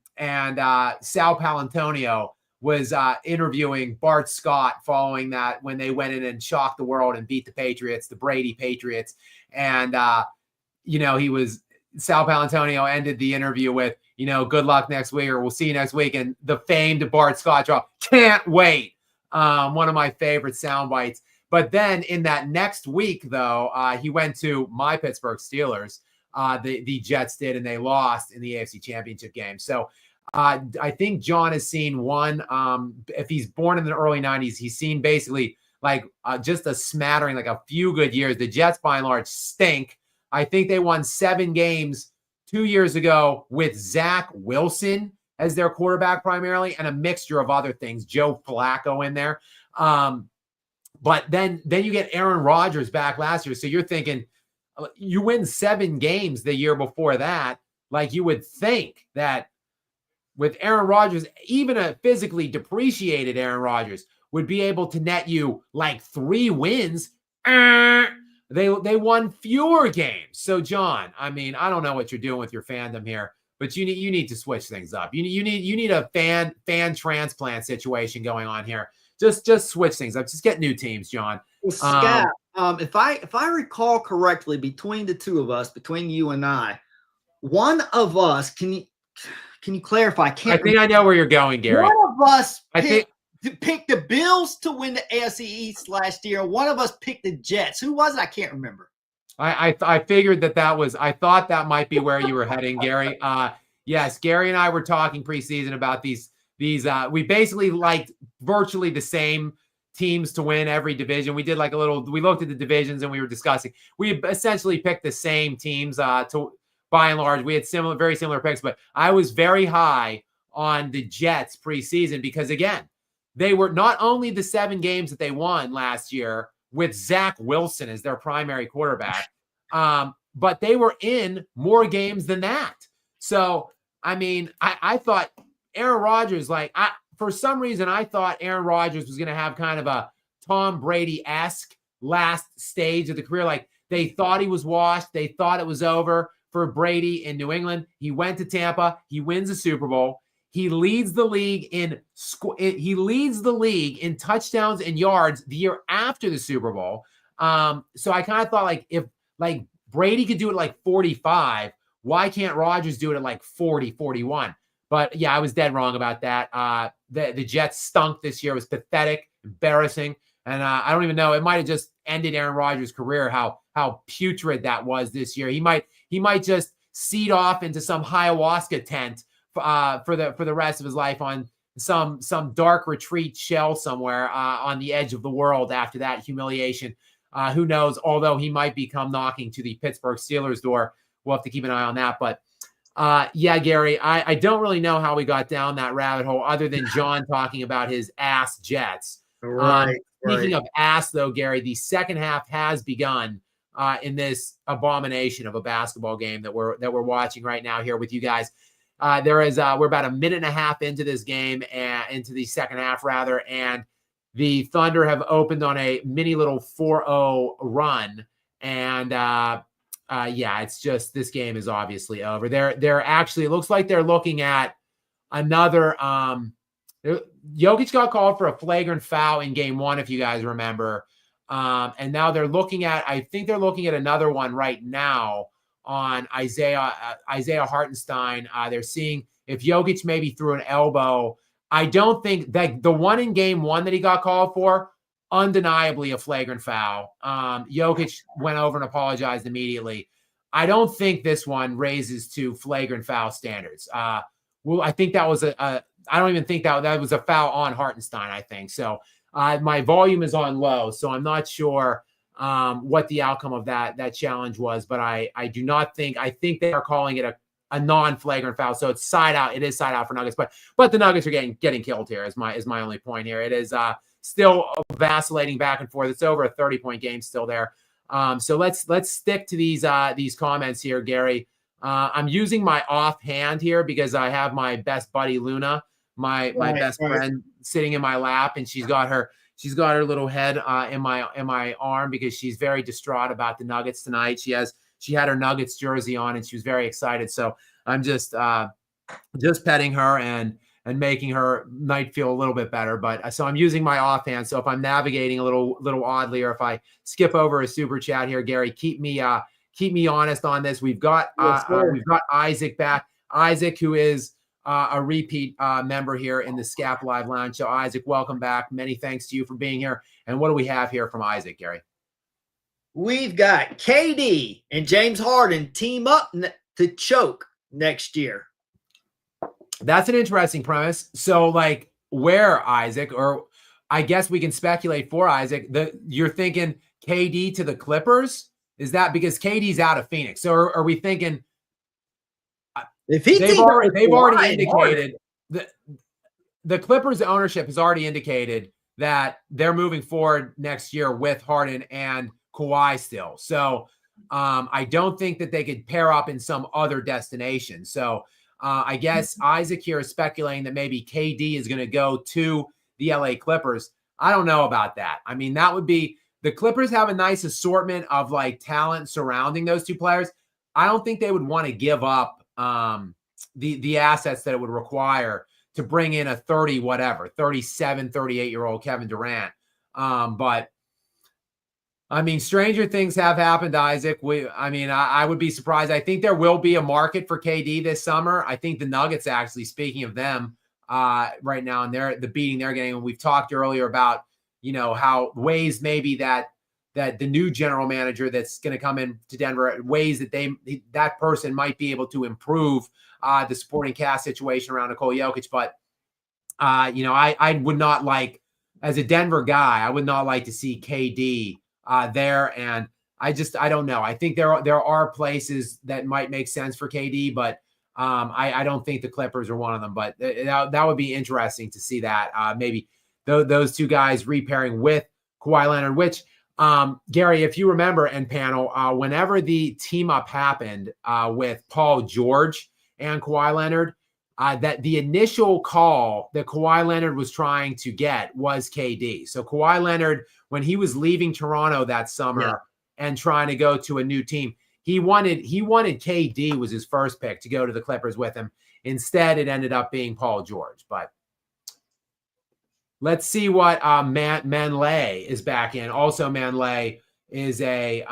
Sal Palantonio was interviewing Bart Scott following that when they went in and shocked the world and beat the Patriots, the Brady Patriots. And, Sal Palantonio ended the interview with, good luck next week, or we'll see you next week. And the famed Bart Scott drop, can't wait. One of my favorite sound bites. But then in that next week, though, he went to my Pittsburgh Steelers. The Jets did, and they lost in the AFC Championship game. So I think John has seen one. If he's born in the early 90s, he's seen basically like just a smattering, like a few good years. The Jets, by and large, stink. I think they won 7 games 2 years ago with Zach Wilson as their quarterback primarily, and a mixture of other things, Joe Flacco in there. But then you get Aaron Rodgers back last year. So you're thinking, you win 7 games the year before that. Like, you would think that with Aaron Rodgers, even a physically depreciated Aaron Rodgers would be able to net you like 3 wins. They won fewer games. So John, I mean, I don't know what you're doing with your fandom here, but you need to switch things up. You need a fan transplant situation going on here. Just switch things up. Just get new teams, John. Well, Skap, if I recall correctly, between the two of us, between you and I, one of us, can you clarify? I think I know where you're going, Gary. One of us picked the Bills to win the AFC East last year. One of us picked the Jets. Who was it? I can't remember. I figured that was. I thought that might be where you were heading, Gary. Yes, Gary and I were talking preseason about these. We basically liked virtually the same teams to win every division. We did like we looked at the divisions and we were discussing. We essentially picked the same teams to, by and large. We had very similar picks, but I was very high on the Jets preseason because, again, they were not only the 7 games that they won last year with Zach Wilson as their primary quarterback, but they were in more games than that. So, I mean, I thought Aaron Rodgers, for some reason, I thought Aaron Rodgers was going to have kind of a Tom Brady-esque last stage of the career. Like, they thought he was washed. They thought it was over for Brady in New England. He went to Tampa. He wins a Super Bowl. He leads the league in touchdowns and yards the year after the Super Bowl. So I kind of thought, if Brady could do it like 45, why can't Rodgers do it at like 40, 41? But yeah, I was dead wrong about that. The Jets stunk this year. It was pathetic, embarrassing. And I don't even know. It might have just ended Aaron Rodgers' career. How putrid that was this year. He might just seed off into some ayahuasca tent for the rest of his life on some dark retreat shell somewhere on the edge of the world after that humiliation. Who knows? Although he might become knocking to the Pittsburgh Steelers door. We'll have to keep an eye on that. But yeah, Gary, I don't really know how we got down that rabbit hole other than John talking about his ass Jets. Speaking of ass, though, Gary, the second half has begun in this abomination of a basketball game that we're watching right now here with you guys. We're about a minute and a half into this game and into the second half rather, and the Thunder have opened on a mini little 4-0 run, and yeah, it's just this game is obviously over. They're actually, it looks like they're looking at another. Jokic got called for a flagrant foul in game one, if you guys remember, and now I think they're looking at another one right now on Isaiah Hartenstein. They're seeing if Jokic maybe threw an elbow. I don't think that the one in game one that he got called for, undeniably a flagrant foul. Jokic went over and apologized immediately. I don't think this one raises to flagrant foul standards. Well, I think that was I don't even think that was a foul on Hartenstein, I think. So my volume is on low, so I'm not sure what the outcome of that challenge was, but I do not think, I think they are calling it a non-flagrant foul. So it's side out. It is side out for Nuggets, but the Nuggets are getting killed here is my only point here. It is still vacillating back and forth. It's over a 30-point game still there. So let's stick to these comments here, Gary. I'm using my offhand here because I have my best buddy Luna, my best friend, sitting in my lap, and she's got her little head in my arm because she's very distraught about the Nuggets tonight. She had her Nuggets jersey on and she was very excited. So I'm just petting her and making her night feel a little bit better. But so I'm using my offhand. So if I'm navigating a little oddly, or if I skip over a super chat here, Gary, keep me honest on this. We've got Isaac back. Isaac, who is a repeat member here in the Skap Live Lounge. So Isaac, welcome back. Many thanks to you for being here. And what do we have here from Isaac, Gary? We've got KD and James Harden team up to choke next year. That's an interesting premise. So, like, where, Isaac, or I guess we can speculate for Isaac, you're thinking KD to the Clippers? Is that because KD's out of Phoenix? So are we thinking if they've already indicated the Clippers ownership has already indicated that they're moving forward next year with Harden and Kawhi still. So I don't think that they could pair up in some other destination. So I guess Isaac here is speculating that maybe KD is going to go to the LA Clippers. I don't know about that. I mean, that would be, the Clippers have a nice assortment of like talent surrounding those two players. I don't think they would want to give up the assets that it would require to bring in a 37, 38-year-old Kevin Durant. But I mean, stranger things have happened, Isaac. I would be surprised. I think there will be a market for KD this summer. I think the Nuggets, actually, speaking of them right now, and the beating they're getting. And we've talked earlier about, how ways maybe that the new general manager that's going to come in to Denver, ways that that person might be able to improve the supporting cast situation around Nikola Jokic. But, I would not like, as a Denver guy, I would not like to see KD there. And I don't know. I think there are places that might make sense for KD, but I don't think the Clippers are one of them. But that would be interesting to see that maybe those two guys repairing with Kawhi Leonard, which Gary, if you remember, and panel, whenever the team up happened with Paul George and Kawhi Leonard, that the initial call that Kawhi Leonard was trying to get was KD. So Kawhi Leonard, when he was leaving Toronto that summer and trying to go to a new team, he wanted KD was his first pick to go to the Clippers with him. Instead, it ended up being Paul George. But let's see what Manley is back in. Also, Manley is a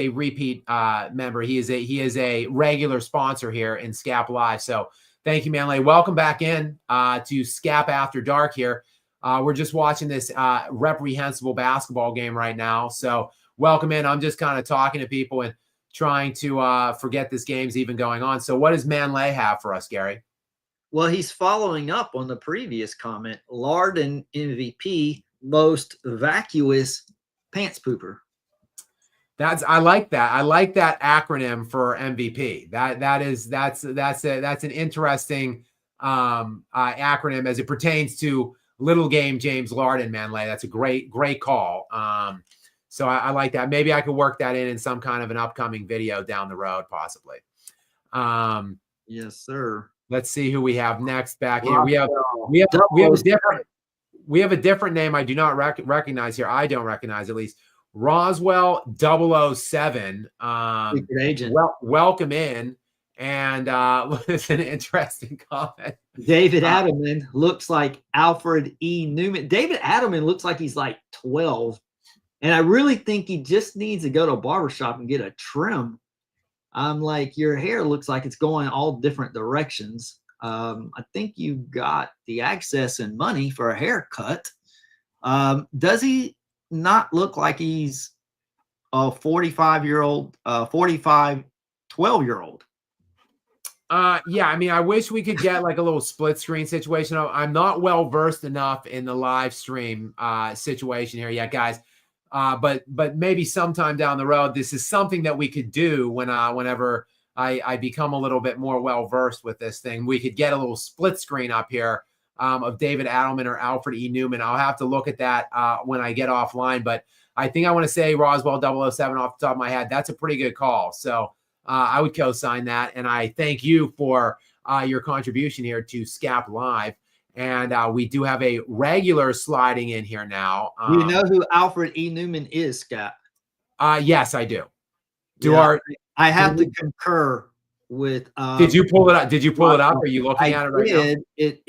repeat member. He is a regular sponsor here in Skap Live. So thank you, Manley. Welcome back in to Skap After Dark here. We're just watching this reprehensible basketball game right now. So welcome in. I'm just kind of talking to people and trying to forget this game's even going on. So what does Manley have for us, Gary? Well, he's following up on the previous comment. Larden MVP, most vacuous pants pooper. I like that. I like that acronym for MVP. That's an interesting acronym as it pertains to little game James Larden, Manley. That's a great call. So I like that. Maybe I could work that in some kind of an upcoming video down the road, possibly. Yes, sir. Let's see who we have next back here. We have a different name I do not recognize here. I don't recognize, at least. Roswell 007. Secret agent. Welcome in. And it's an interesting comment. David Adelman looks like Alfred E. Newman. David Adelman looks like he's like 12. And I really think he just needs to go to a barbershop and get a trim. I'm like, your hair looks like it's going all different directions. I think you got the access and money for a haircut. Does he not look like he's a 45-year-old, 12-year-old? Yeah, I mean, I wish we could get like a little split screen situation. I'm not well versed enough in the live stream situation here yet, guys. But maybe sometime down the road, this is something that we could do whenever I become a little bit more well versed with this thing. We could get a little split screen up here of David Adelman or Alfred E. Newman. I'll have to look at that when I get offline. But I think I want to say Roswell 007 off the top of my head. That's a pretty good call. So I would co-sign that. And I thank you for your contribution here to Skap Live. And we do have a regular sliding in here now. Do you know who Alfred E. Newman is, Scott? Yes, I do. I have to concur with. Did you pull it up? Did you pull it up? Are you looking at it right now? It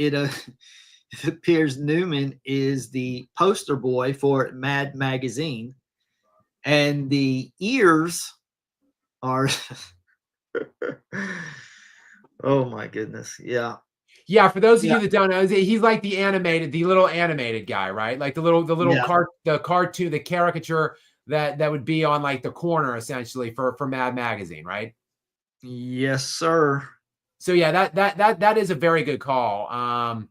appears Newman is the poster boy for Mad Magazine, and the ears are. Oh my goodness! Yeah. Yeah, for those of you that don't know, he's like the little animated guy, right? Like the cartoon, the caricature that would be on like the corner essentially for Mad Magazine, right? Yes, sir. So yeah, that is a very good call.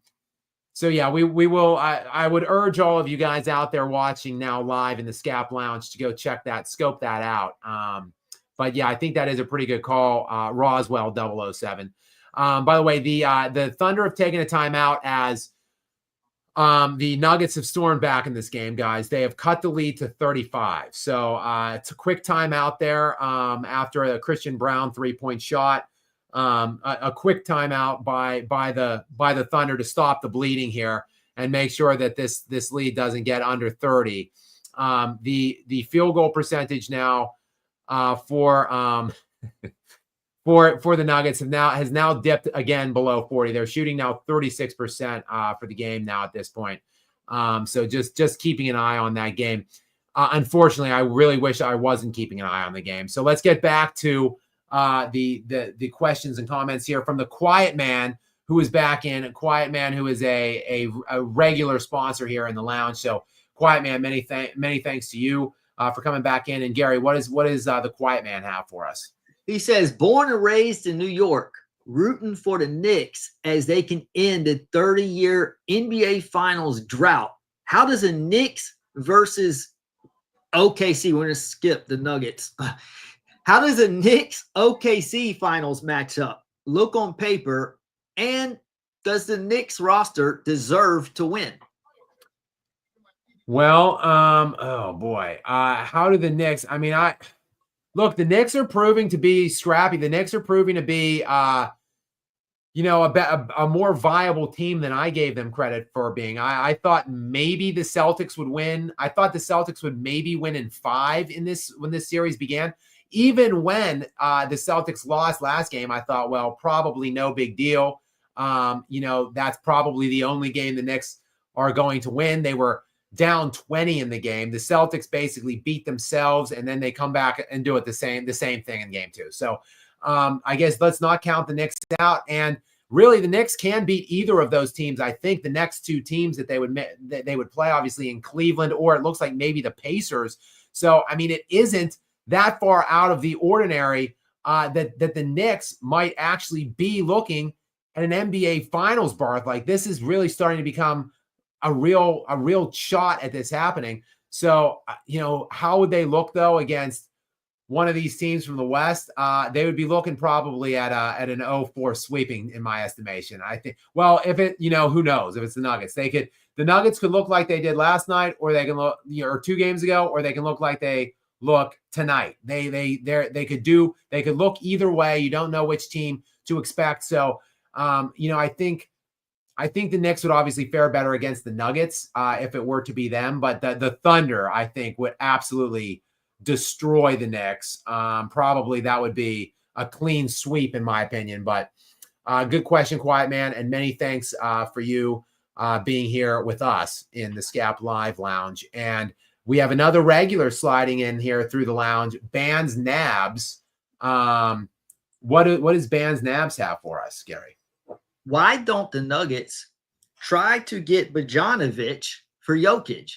So yeah, we will. I would urge all of you guys out there watching now live in the Skap Lounge to go scope that out. But yeah, I think that is a pretty good call. Roswell 007. By the way, the Thunder have taken a timeout as the Nuggets have stormed back in this game, guys. They have cut the lead to 35. So it's a quick timeout there after a Christian Brown 3-point shot. A quick timeout by the Thunder to stop the bleeding here and make sure that this lead doesn't get under 30. The field goal percentage now for the Nuggets has now dipped again below 40. They're shooting now 36% for the game now at this point. So just keeping an eye on that game. Unfortunately, I really wish I wasn't keeping an eye on the game. So let's get back to the questions and comments here from the Quiet Man, who is back in. A Quiet Man who is a regular sponsor here in the lounge. So Quiet Man, many thanks to you for coming back in. And Gary, what is the Quiet Man have for us? He says, born and raised in New York, rooting for the Knicks as they can end a 30-year NBA Finals drought. How does a Knicks versus OKC, we're going to skip the Nuggets. How does a Knicks OKC Finals match up? Look on paper, and does the Knicks roster deserve to win? Well, oh boy. How do the Knicks, look, the Knicks are proving to be scrappy. The Knicks are proving to be, a more viable team than I gave them credit for being. I thought maybe the Celtics would win. I thought the Celtics would maybe win in 5 when this series began. Even when the Celtics lost last game, I thought, well, probably no big deal. That's probably the only game the Knicks are going to win. They were down 20 in the game. The Celtics basically beat themselves, and then they come back and do it the same thing in game 2. So I guess let's not count the Knicks out. And really the Knicks can beat either of those teams. I think the next two teams that they would play, obviously in Cleveland, or it looks like maybe the Pacers. So, I mean, it isn't that far out of the ordinary that the Knicks might actually be looking at an NBA Finals berth. Like, this is really starting to become a real shot at this happening. So, how would they look though against one of these teams from the West? They would be looking probably at an 0-4 sweeping, in my estimation. I think. Well, if it, who knows if it's the Nuggets? The Nuggets could look like they did last night, or they can look, or 2 games ago, or they can look like they look tonight. They could look either way. You don't know which team to expect. So, I think the Knicks would obviously fare better against the Nuggets if it were to be them, but the Thunder, I think, would absolutely destroy the Knicks. Probably that would be a clean sweep, in my opinion. But good question, Quiet Man, and many thanks for you being here with us in the Skap Live Lounge. And we have another regular sliding in here through the lounge, Bands Nabs. What does Bands Nabs have for us, Gary? Why don't the Nuggets try to get Bogdanovic for Jokic?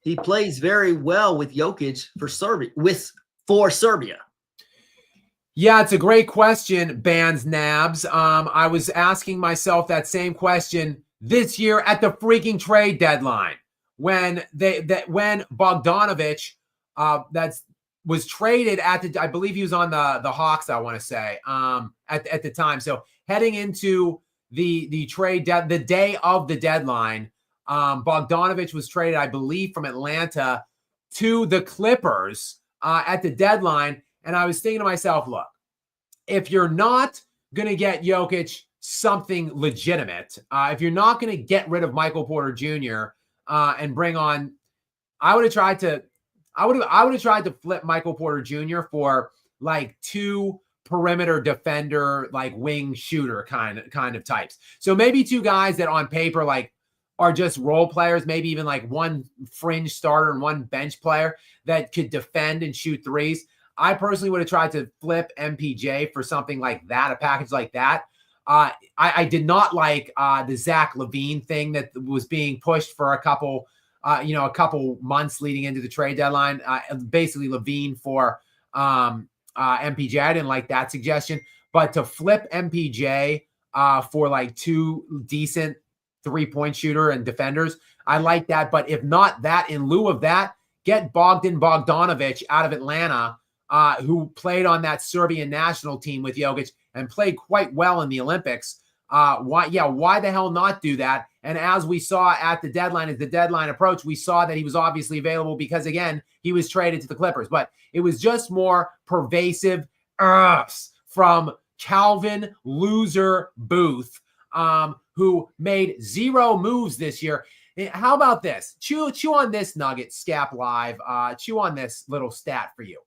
He plays very well with Jokic for Serbia. Yeah, it's a great question, Bands Nabs. I was asking myself that same question this year at the freaking trade deadline when Bogdanovic was traded I believe he was on the Hawks, I want to say, at the time. So heading into the trade, the day of the deadline, Bogdanovic was traded, I believe, from Atlanta to the Clippers at the deadline. And I was thinking to myself, look, if you're not going to get Jokic something legitimate, if you're not going to get rid of Michael Porter Jr. And bring on, I would have tried to flip Michael Porter Jr. for like 2 perimeter defender, like wing shooter kind of types. So maybe 2 guys that on paper like are just role players, maybe even like 1 fringe starter and 1 bench player that could defend and shoot threes. I personally would have tried to flip MPJ for something like that, a package like that. I did not like the Zach LaVine thing that was being pushed for a couple months leading into the trade deadline. Basically LaVine for MPJ. I didn't like that suggestion, but to flip MPJ for like 2 decent 3-point shooter and defenders, I like that. But if not that, in lieu of that, get Bogdanovic out of Atlanta, who played on that Serbian national team with Jokic and played quite well in the Olympics. Why the hell not do that? And as we saw at the deadline, as the deadline approached, we saw that he was obviously available because, again, he was traded to the Clippers. But it was just more pervasive from Calvin Loser Booth, who made 0 moves this year. How about this? Chew on this nugget, Skap Live. Chew on this little stat for you.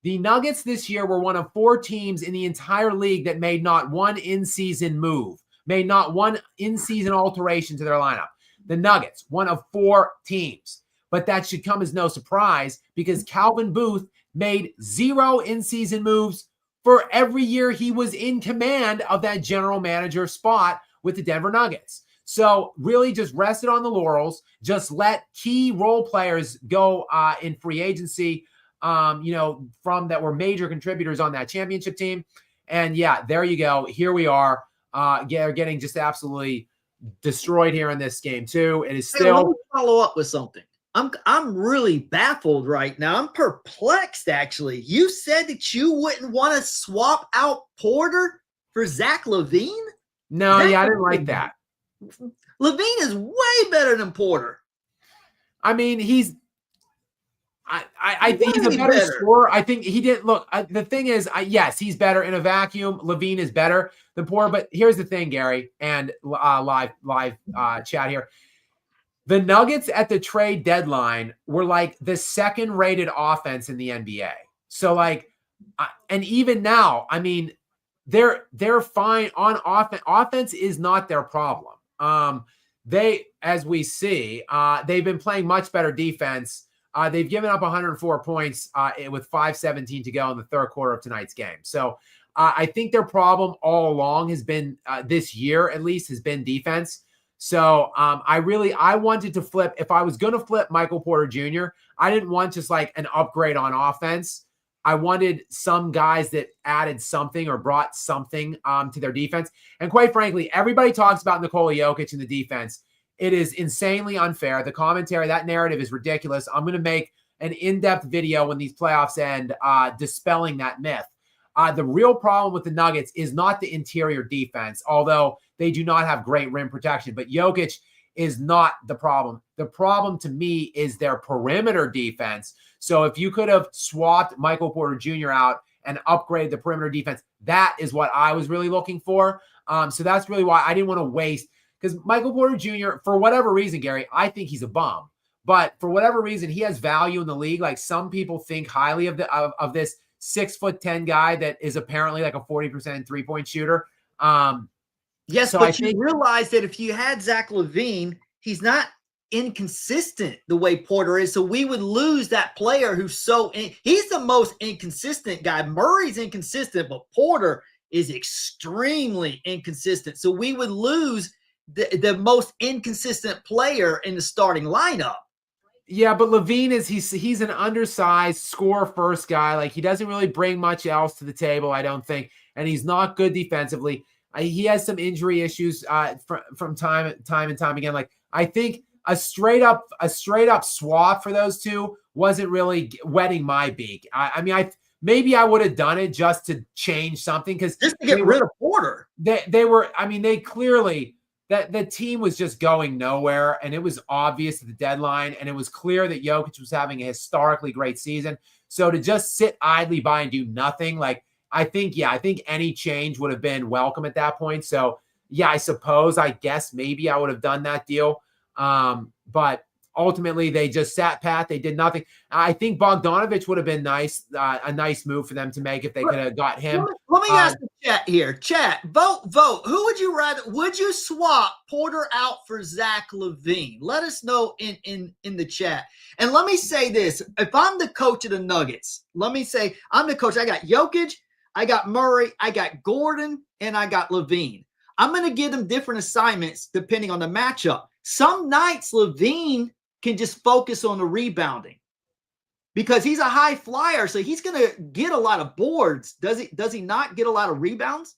The Nuggets this year were one of 4 teams in the entire league that made not 1 in-season move, made not 1 in-season alteration to their lineup. The Nuggets, one of 4 teams. But that should come as no surprise because Calvin Booth made 0 in-season moves for every year he was in command of that general manager spot with the Denver Nuggets. So really just rested on the laurels, just let key role players go in free agency, from that were major contributors on that championship team. And yeah, there you go. Here we are, getting just absolutely destroyed here in this game too. It is still. Hey, let me follow up with something. I'm really baffled right now. I'm perplexed, actually. You said that you wouldn't want to swap out Porter for Zach LaVine? No, I didn't like that. LaVine is way better than Porter. I mean, I think he's a better scorer. I think he didn't look. The thing is, yes, he's better in a vacuum. LaVine is better than Porter. But here's the thing, Gary, and live chat here. The Nuggets at the trade deadline were like the 2nd-rated offense in the NBA. So like, and even now, I mean, they're fine on offense. Offense is not their problem. As we see, they've been playing much better defense. They've given up 104 points with 5:17 to go in the 3rd quarter of tonight's game. So I think their problem all along has been this year, at least, has been defense. So I wanted to flip. If I was going to flip Michael Porter Jr., I didn't want just like an upgrade on offense. I wanted some guys that added something or brought something to their defense. And quite frankly, everybody talks about Nikola Jokic in the defense. It is insanely unfair. The commentary, that narrative is ridiculous. I'm going to make an in-depth video when these playoffs end, dispelling that myth. The real problem with the Nuggets is not the interior defense, although they do not have great rim protection. But Jokic is not the problem. The problem to me is their perimeter defense. So if you could have swapped Michael Porter Jr. out and upgraded the perimeter defense, that is what I was really looking for. So that's really why I didn't want to waste, because Michael Porter Jr., for whatever reason, Gary, I think he's a bum. But for whatever reason, he has value in the league. Like some people think highly of this 6'10" guy that is apparently like a 40% three-point shooter. Yes, so but you realize that if you had Zach LaVine, he's not inconsistent the way Porter is. So we would lose that player who's he's the most inconsistent guy. Murray's inconsistent, but Porter is extremely inconsistent. So we would lose the most inconsistent player in the starting lineup. Yeah, but LaVine he's an undersized score first guy. Like he doesn't really bring much else to the table, I don't think, and he's not good defensively. He has some injury issues from time and time again. Like I think a straight up swap for those two wasn't really wetting my beak. Maybe I would have done it just to change something, because just to get rid of Porter. They clearly. That the team was just going nowhere, and it was obvious at the deadline, and it was clear that Jokic was having a historically great season. So to just sit idly by and do nothing, like I think any change would have been welcome at that point. So yeah, I guess maybe I would have done that deal. But ultimately they just sat pat. They did nothing. I think Bogdanovich would have been nice, a nice move for them to make if they could have got him. Let me ask the chat here. Chat, vote. Who would you rather? Would you swap Porter out for Zach LaVine? Let us know in the chat. And let me say this: if I'm the coach of the Nuggets, let me say I'm the coach. I got Jokic, I got Murray, I got Gordon, and I got LaVine. I'm going to give them different assignments depending on the matchup. Some nights LaVine can just focus on the rebounding because he's a high flyer, so he's going to get a lot of boards. Does he not get a lot of rebounds?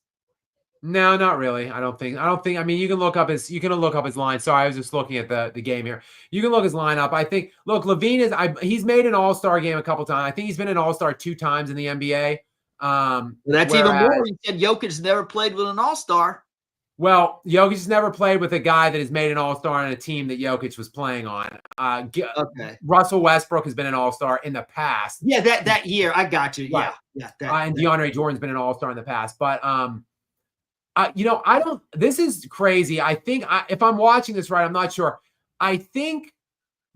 No, not really. I don't think. I mean, you can look up his line. Sorry, I was just looking at the game here. You can look his lineup. I think. Look, LaVine he's made an All-Star game a couple times. I think he's been an All-Star 2 times in the NBA. That's even more. He said Jokic's never played with an All-Star. Well, Jokic has never played with a guy that has made an All-Star on a team that Jokic was playing on. Okay. Russell Westbrook has been an All-Star in the past. Yeah, that year. I got you. Right. Yeah. And DeAndre Jordan's been an All-Star in the past. But, this is crazy. I think if I'm watching this right, I'm not sure. I think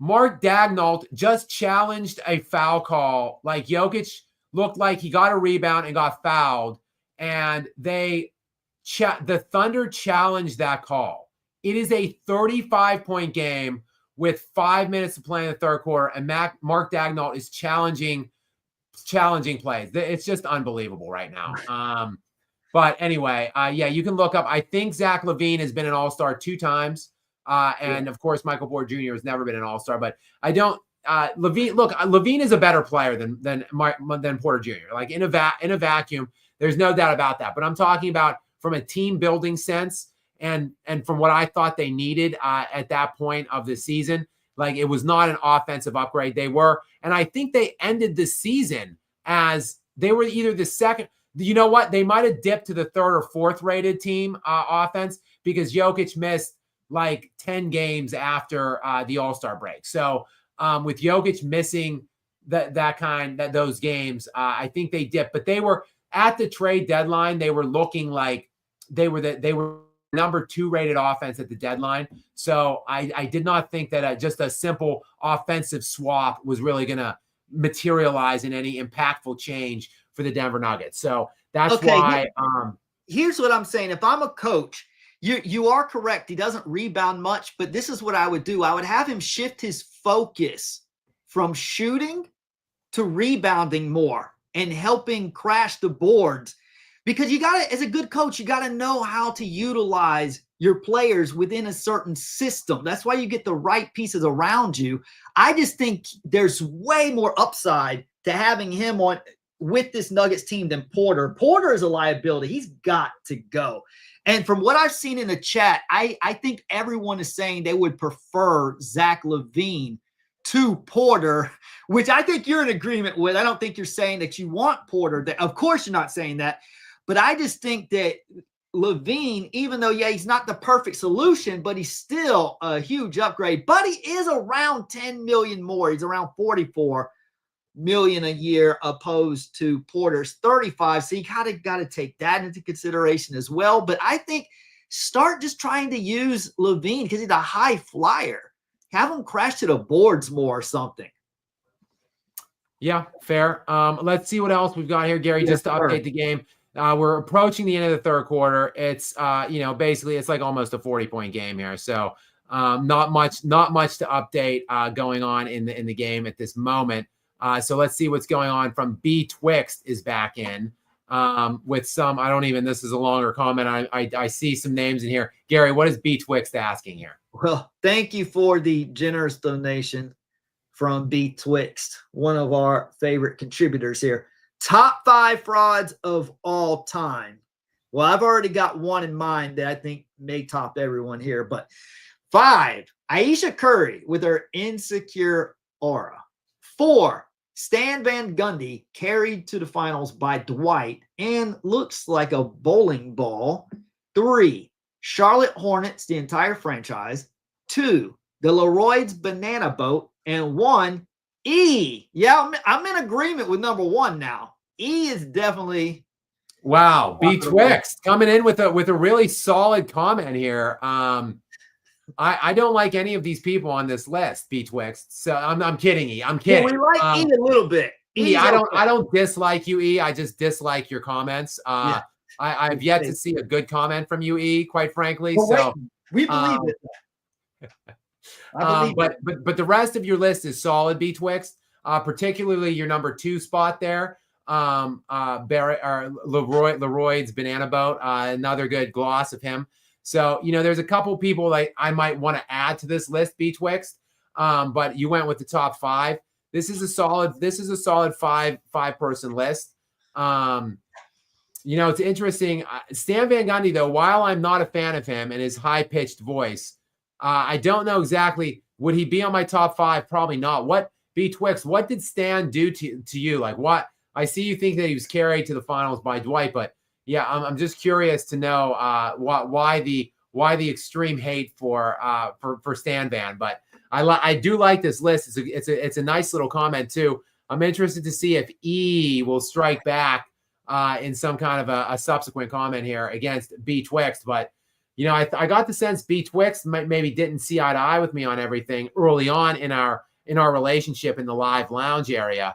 Mark Daigneault just challenged a foul call. Like Jokic looked like he got a rebound and got fouled. And the Thunder challenged that call. It is a 35-point game with 5 minutes to play in the third quarter, and Mark Daigneault is challenging plays. It's just unbelievable right now. But anyway, you can look up. I think Zach LaVine has been an All-Star 2 times, and of course Michael Porter Jr. has never been an All-Star. But I don't. LaVine is a better player than Porter Jr. Like in a vacuum, there's no doubt about that. But I'm talking about from a team building sense and from what I thought they needed at that point of the season. Like it was not an offensive upgrade. And I think they ended the season as they were either the second. You know what? They might have dipped to the third or fourth rated team offense because Jokic missed like 10 games after the All-Star break. So with Jokic missing those games, I think they dipped. But they were at the trade deadline. They were looking like they were number 2 rated offense at the deadline. So I did not think that just a simple offensive swap was really going to materialize in any impactful change for the Denver Nuggets. So that's why. Here's what I'm saying. If I'm a coach, you are correct. He doesn't rebound much, but this is what I would do. I would have him shift his focus from shooting to rebounding more and helping crash the boards. because you got to, as a good coach, you got to know how to utilize your players within a certain system. That's why you get the right pieces around you. I just think there's way more upside to having him on with this Nuggets team than Porter. Porter is a liability. He's got to go. And from what I've seen in the chat, I think everyone is saying they would prefer Zach LaVine to Porter, which I think you're in agreement with. I don't think you're saying that you want Porter. Of course you're not saying that. But I just think that LaVine, even though, yeah, he's not the perfect solution, but he's still a huge upgrade. But he is around 10 million more. He's around 44 million a year opposed to Porter's 35. So you kind of got to take that into consideration as well. But I think start just trying to use LaVine because he's a high flyer. Have him crash to the boards more or something. Yeah, fair. Let's see what else we've got here, Gary, just to update the game. We're approaching the end of the third quarter. It's, basically it's like almost a 40-point game here. So not much to update going on in the game at this moment. So let's see what's going on. From B Twixt is back in with some, this is a longer comment. I see some names in here. Gary, what is B Twixt asking here? Well, thank you for the generous donation from B Twixt, one of our favorite contributors here. Top 5 frauds of all time. Well, I've already got one in mind that I think may top everyone here. But 5, Ayesha Curry with her insecure aura. 4, Stan Van Gundy carried to the finals by Dwight and looks like a bowling ball. 3, Charlotte Hornets, the entire franchise. 2, the Leroy's Banana Boat. And 1, E. Yeah, I'm in agreement with number 1 now. E is definitely wow. B Twixt coming in with a really solid comment here. I don't like any of these people on this list, B Twixt. So I'm kidding, E. I'm kidding. Well, we like E a little bit. E, I don't dislike you, E. I just dislike your comments. I've yet to see a good comment from you, E. Quite frankly. Well, so we believe it. But the rest of your list is solid, B Twixt. Particularly your number 2 spot there. Leroy's Banana Boat, another good gloss of him. So, there's a couple people like I might want to add to this list, B Twixt. But you went with the top 5. This is a solid 5-person list. It's interesting. Stan Van Gundy, though, while I'm not a fan of him and his high-pitched voice, I don't know exactly, would he be on my top 5? Probably not. What, B Twixt, what did Stan do to you? Like, what? I see you think that he was carried to the finals by Dwight, but yeah, I'm just curious to know why the extreme hate for Stan Van. But I do like this list. It's a nice little comment too. I'm interested to see if E will strike back in some kind of a subsequent comment here against B Twixt. But I got the sense B Twixt maybe didn't see eye to eye with me on everything early on in our relationship in the live lounge area.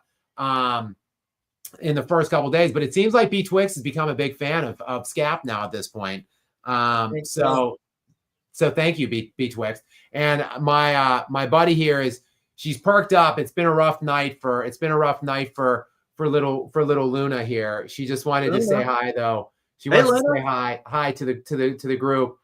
In the first couple of days, but it seems like B Twixt has become a big fan of Skap now at this point. So thank you, B Twixt. And my buddy here she's perked up. It's been a rough night for little Luna here. She just wanted to say hi though. She wants to say hi to the group.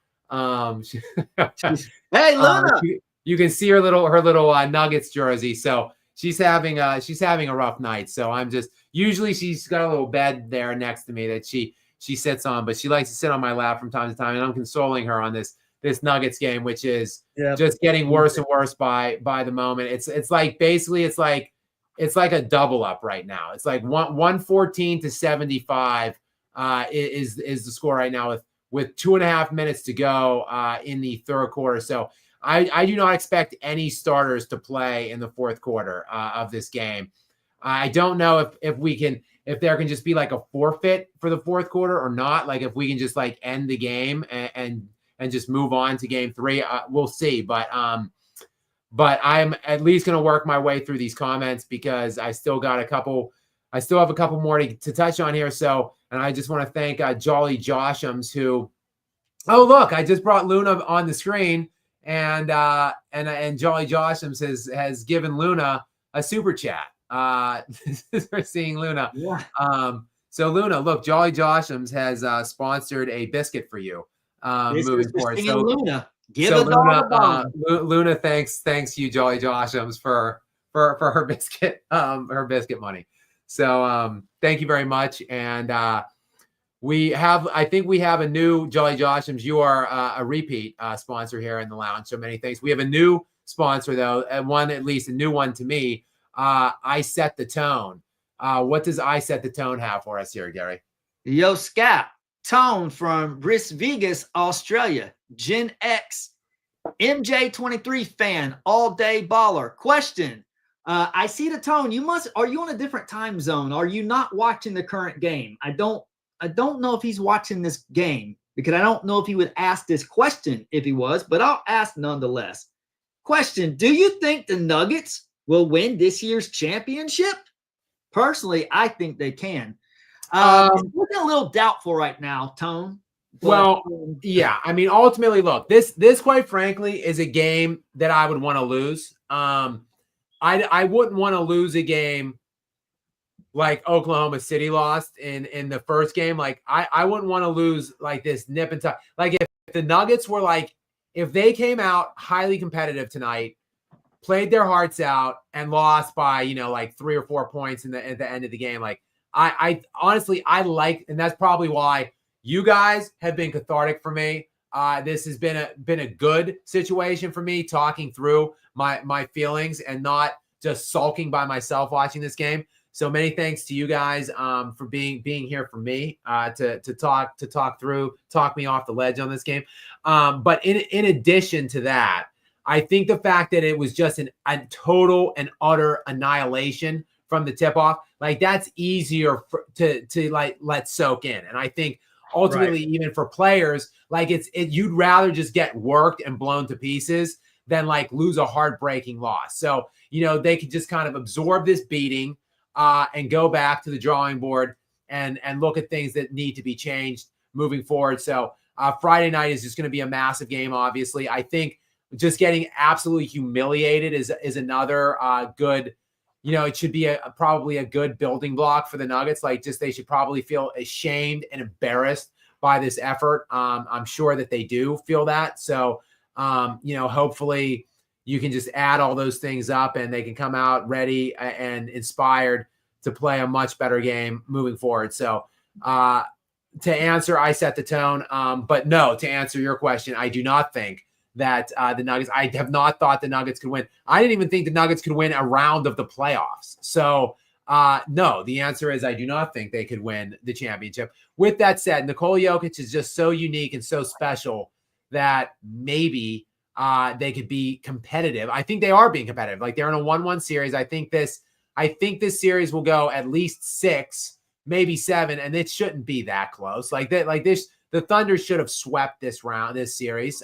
Hey Luna. You can see her little Nuggets jersey. So she's having a rough night. So I'm just, usually she's got a little bed there next to me that she sits on, but she likes to sit on my lap from time to time, and I'm consoling her on this Nuggets game, which is just getting worse and worse by the moment. It's like basically it's like a double up right now. It's like 114 to 75 is the score right now with 2.5 minutes to go in the third quarter. So I do not expect any starters to play in the fourth quarter of this game. I don't know if there can just be like a forfeit for the fourth quarter or not. Like if we can just like end the game and just move on to game 3. We'll see. But I'm at least going to work my way through these comments because I still have a couple more to touch on here. So, and I just want to thank Jolly Joshams who, oh, look, I just brought Luna on the screen. And Jolly Joshams has given Luna a super chat. We're seeing Luna. Yeah. So Luna, look, Jolly Joshams has sponsored a biscuit for you This is moving for forward. singing Luna. Give So a dog a Luna, bone. Luna thanks you, Jolly Joshams, for her biscuit money. So thank you very much. And I think we have a new Jolly Joshams. You are a repeat sponsor here in the lounge. So many thanks. We have a new sponsor though, and at least a new one to me. I Set the Tone. What does I Set the Tone have for us here, Gary? Yo, Skap. Tone from Bris Vegas, Australia. Gen X. MJ23 fan. All day baller. Question. I see the Tone. Are you on a different time zone? Are you not watching the current game? I don't know if he's watching this game because I don't know if he would ask this question if he was, but I'll ask nonetheless. Question. Do you think the Nuggets will win this year's championship? Personally, I think they can. It's looking a little doubtful right now, Tone. But, yeah. I mean, ultimately, look, this quite frankly is a game that I would want to lose. I wouldn't want to lose a game like Oklahoma City lost in the first game. Like I wouldn't want to lose like this nip and tuck. Like if the Nuggets were like, if they came out highly competitive tonight, played their hearts out and lost by, like 3 or 4 points at the end of the game. Like I honestly, and that's probably why you guys have been cathartic for me. This has been a good situation for me, talking through my feelings and not just sulking by myself watching this game. So many thanks to you guys for being here for me to talk me off the ledge on this game. But in addition to that, I think the fact that it was just a total and utter annihilation from the tip off, like that's easier to like let soak in. And I think ultimately, even for players, like you'd rather just get worked and blown to pieces than like lose a heartbreaking loss. So, they could just kind of absorb this beating and go back to the drawing board and look at things that need to be changed moving forward. So Friday night is just going to be a massive game. Obviously, I think just getting absolutely humiliated is another good, it should be probably a good building block for the Nuggets. Like they should probably feel ashamed and embarrassed by this effort. I'm sure that they do feel that. So, hopefully you can just add all those things up and they can come out ready and inspired to play a much better game moving forward. So, to answer, I Set the Tone. But no, to answer your question, I do not think that the Nuggets, I have not thought the Nuggets could win. I didn't even think the Nuggets could win a round of the playoffs. So no, the answer is I do not think they could win the championship. With that said, Nikola Jokic is just so unique and so special that maybe they could be competitive. I think they are being competitive. Like they're in a 1-1 series. I think this series will go at least 6, maybe 7, and it shouldn't be that close. The Thunder should have swept this series.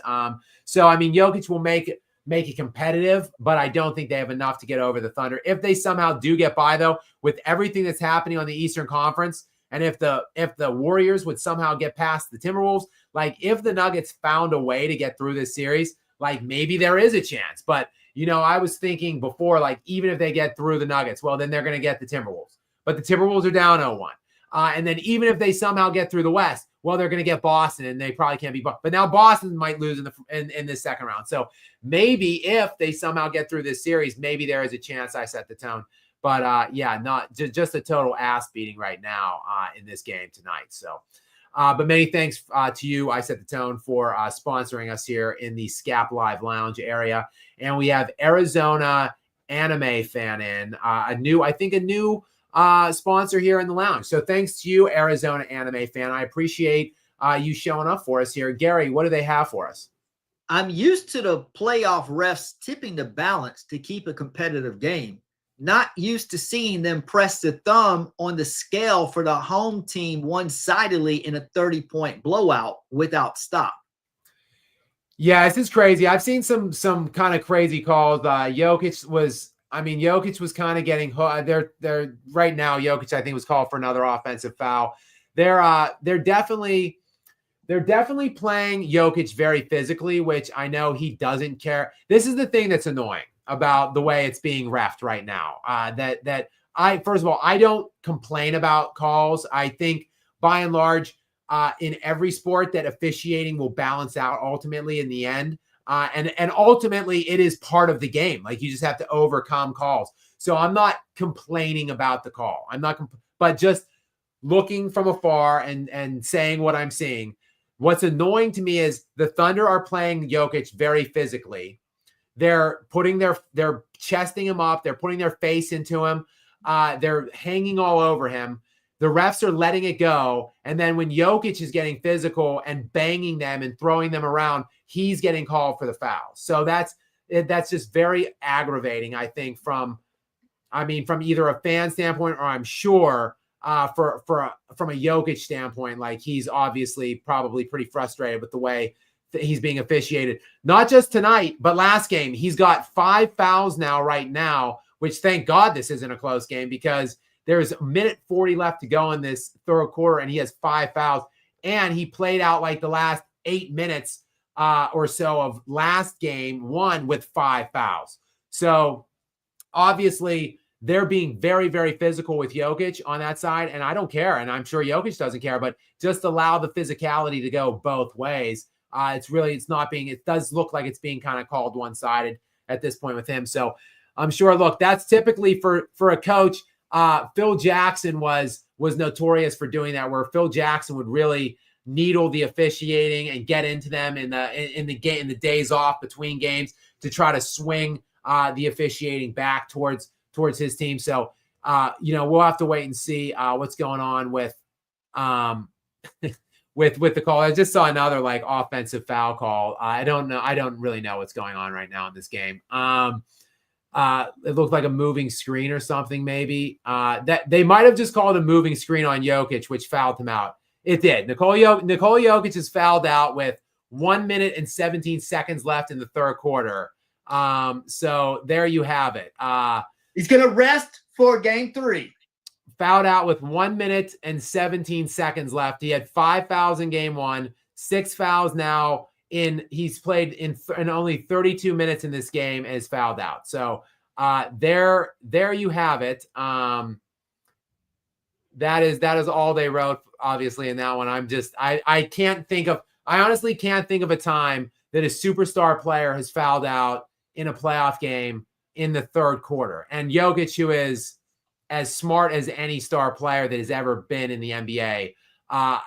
So I mean, Jokic will make it competitive, but I don't think they have enough to get over the Thunder. If they somehow do get by, though, with everything that's happening on the Eastern Conference, and if the Warriors would somehow get past the Timberwolves, like if the Nuggets found a way to get through this series, like maybe there is a chance. But I was thinking before, like even if they get through the Nuggets, well, then they're going to get the Timberwolves. But the Timberwolves are down 0-1. And then even if they somehow get through the West, well, they're going to get Boston, and they probably can't be Boston. But now Boston might lose in this second round. So maybe if they somehow get through this series, maybe there is a chance I Set the Tone. But not just a total ass beating right now in this game tonight. So, but many thanks to you, I Set the Tone, for sponsoring us here in the Skap Live Lounge area. And we have Arizona Anime Fan in a new sponsor here in the lounge. So thanks to you, Arizona Anime Fan. I appreciate you showing up for us here. Gary, what do they have for us? I'm used to the playoff refs tipping the balance to keep a competitive game. Not used to seeing them press the thumb on the scale for the home team one-sidedly in a 30-point blowout without stop. Yeah, this is crazy. I've seen some kind of crazy calls. Jokic was kind of getting they're right now. Jokic, I think, was called for another offensive foul. They're definitely playing Jokic very physically, which I know he doesn't care. This is the thing that's annoying about the way it's being reffed right now. That first of all, I don't complain about calls. I think by and large, in every sport, that officiating will balance out ultimately in the end. And ultimately, it is part of the game. Like, you just have to overcome calls. So I'm not complaining about the call. I'm not, but just looking from afar and saying what I'm seeing. What's annoying to me is the Thunder are playing Jokic very physically. They're chesting him up. They're putting their face into him. They're hanging all over him. The refs are letting it go. And then when Jokic is getting physical and banging them and throwing them around, he's getting called for the foul. So that's just very aggravating, I think, from either a fan standpoint, or I'm sure from a Jokic standpoint, like, he's obviously probably pretty frustrated with the way that he's being officiated. Not just tonight, but last game. He's got 5 fouls right now, which, thank God this isn't a close game, because there's a minute 40 left to go in this third quarter, and he has 5 fouls. And he played out like the last 8 minutes or so of last game 1 with 5 fouls. So obviously, they're being very, very physical with Jokic on that side, and I don't care, and I'm sure Jokic doesn't care, but just allow the physicality to go both ways. It does look like it's being kind of called one-sided at this point with him. So I'm sure, look, that's typically for a coach. Phil Jackson was notorious for doing that, where Phil Jackson would really needle the officiating and get into them in the days off between games to try to swing the officiating back towards his team. So, we'll have to wait and see what's going on with with the call. I just saw another like offensive foul call. I don't know. I don't really know what's going on right now in this game. It looked like a moving screen or something, maybe. That they might have just called a moving screen on Jokic, which fouled him out. It did. Nikola Jokic is fouled out with 1 minute and 17 seconds left in the third quarter. So there you have it. He's going to rest for game 3. Fouled out with 1 minute and 17 seconds left. He had 5 fouls in game 1, 6 fouls now. He's played in only 32 minutes in this game and is fouled out. So there you have it. That is all they wrote, obviously, in that one. I honestly can't think of a time that a superstar player has fouled out in a playoff game in the third quarter. And Jokic, who is as smart as any star player that has ever been in the NBA, I'm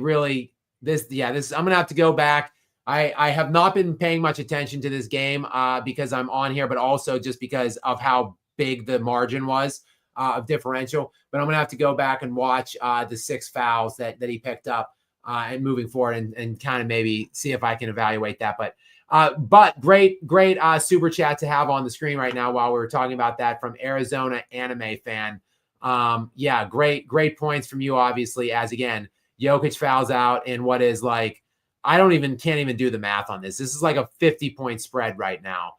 going to have to go back. I have not been paying much attention to this game because I'm on here, but also just because of how big the margin was of differential. But I'm going to have to go back and watch the 6 fouls that he picked up and moving forward and kind of maybe see if I can evaluate that. But great super chat to have on the screen right now while we're talking about that from Arizona Anime Fan. Great points from you, obviously, as again, Jokic fouls out in what is like, can't even do the math on this. This is like a 50-point spread right now.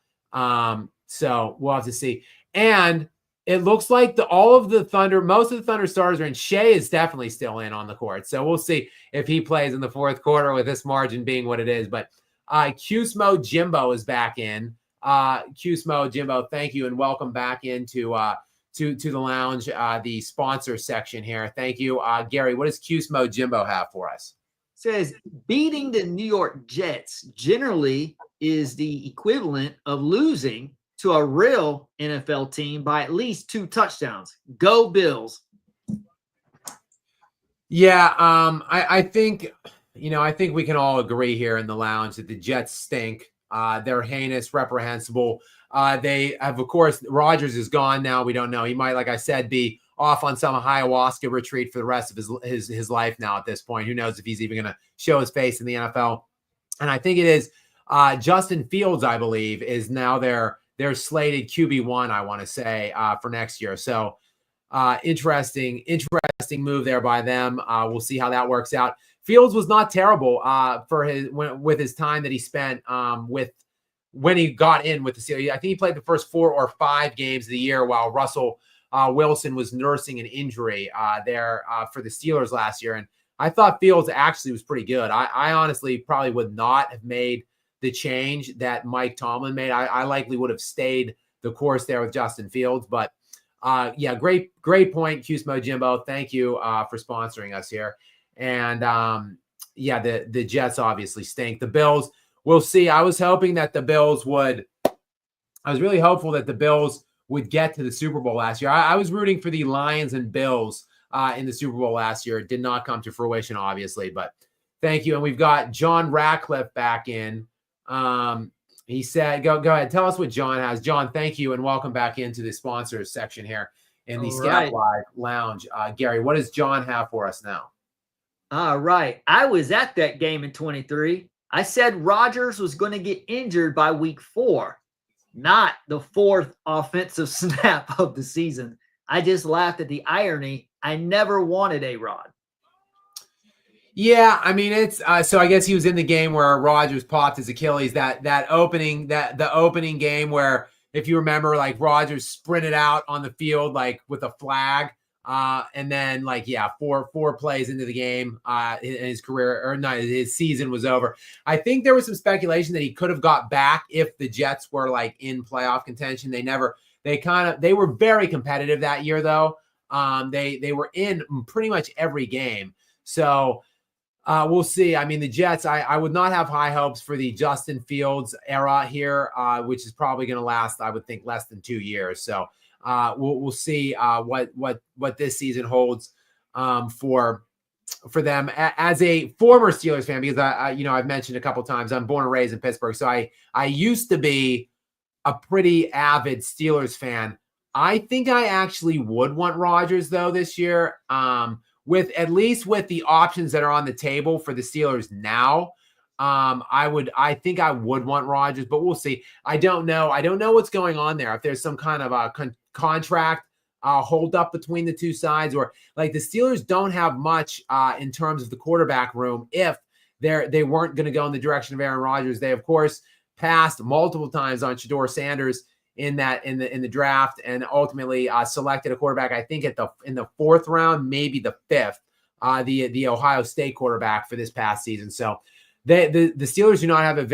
So we'll have to see. And it looks like most of the Thunder starters are in. Shea is definitely still in on the court. So we'll see if he plays in the fourth quarter with this margin being what it is. But Qsmo Jimbo is back in. Qsmo Jimbo, thank you and welcome back into to the lounge, the sponsor section here. Thank you. Gary, what does Qsmo Jimbo have for us? Says beating the New York Jets generally is the equivalent of losing to a real NFL team by at least 2 touchdowns. Go Bills. Yeah, I think we can all agree here in the lounge that the Jets stink. They're heinous, reprehensible. They have, of course, Rodgers is gone now. We don't know. He might, like I said, be off on some ayahuasca retreat for the rest of his life now at this point. Who knows if he's even going to show his face in the NFL. And I think it is Justin Fields, I believe, is now their slated QB1, I want to say, for next year. So interesting move there by them. We'll see how that works out. Fields was not terrible with his time that he spent when he got in with the Steelers. I think he played the first 4 or 5 games of the year while Russell Wilson was nursing an injury there for the Steelers last year. And I thought Fields actually was pretty good. I honestly probably would not have made the change that Mike Tomlin made. I likely would have stayed the course there with Justin Fields. But Yeah, great point, Cusmo Jimbo. Thank you for sponsoring us here. And yeah, the Jets obviously stink. The Bills, we'll see. I was hoping that the Bills would. I was really hopeful that the Bills would get to the Super Bowl last year. I was rooting for the Lions and Bills in the Super Bowl last year. It did not come to fruition, obviously, but thank you. And we've got John Ratcliffe back in. He said, go ahead. Tell us what John has. John, thank you, and welcome back into the sponsors section here in the Skap Live Lounge. Gary, what does John have for us now? All right. I was at that game in 23. I said Rodgers was going to get injured by week 4, not the 4th offensive snap of the season. I just laughed at the irony. I never wanted A-Rod. Yeah, I mean it's so I guess he was in the game where Rodgers popped his Achilles. The opening game where, if you remember, like Rodgers sprinted out on the field like with a flag, and then four plays into the game, his career or not, his season was over. I think there was some speculation that he could have got back if the Jets were like in playoff contention. They were very competitive that year though. They were in pretty much every game. So. We'll see. I mean, the Jets, I would not have high hopes for the Justin Fields era here, which is probably going to last, I would think, less than 2 years. So we'll see what this season holds for them. As a former Steelers fan, because I've mentioned a couple times, I'm born and raised in Pittsburgh, so I used to be a pretty avid Steelers fan. I think I actually would want Rodgers though this year. With the options that are on the table for the Steelers now, I think I would want Rodgers, but we'll see. I don't know what's going on there. If there's some kind of a contract hold up between the two sides, or like the Steelers don't have much in terms of the quarterback room. If they weren't going to go in the direction of Aaron Rodgers, they of course passed multiple times on Shedeur Sanders in the draft, and ultimately selected a quarterback, I think in the 4th round, maybe the 5th, the Ohio State quarterback for this past season. So the Steelers do not have a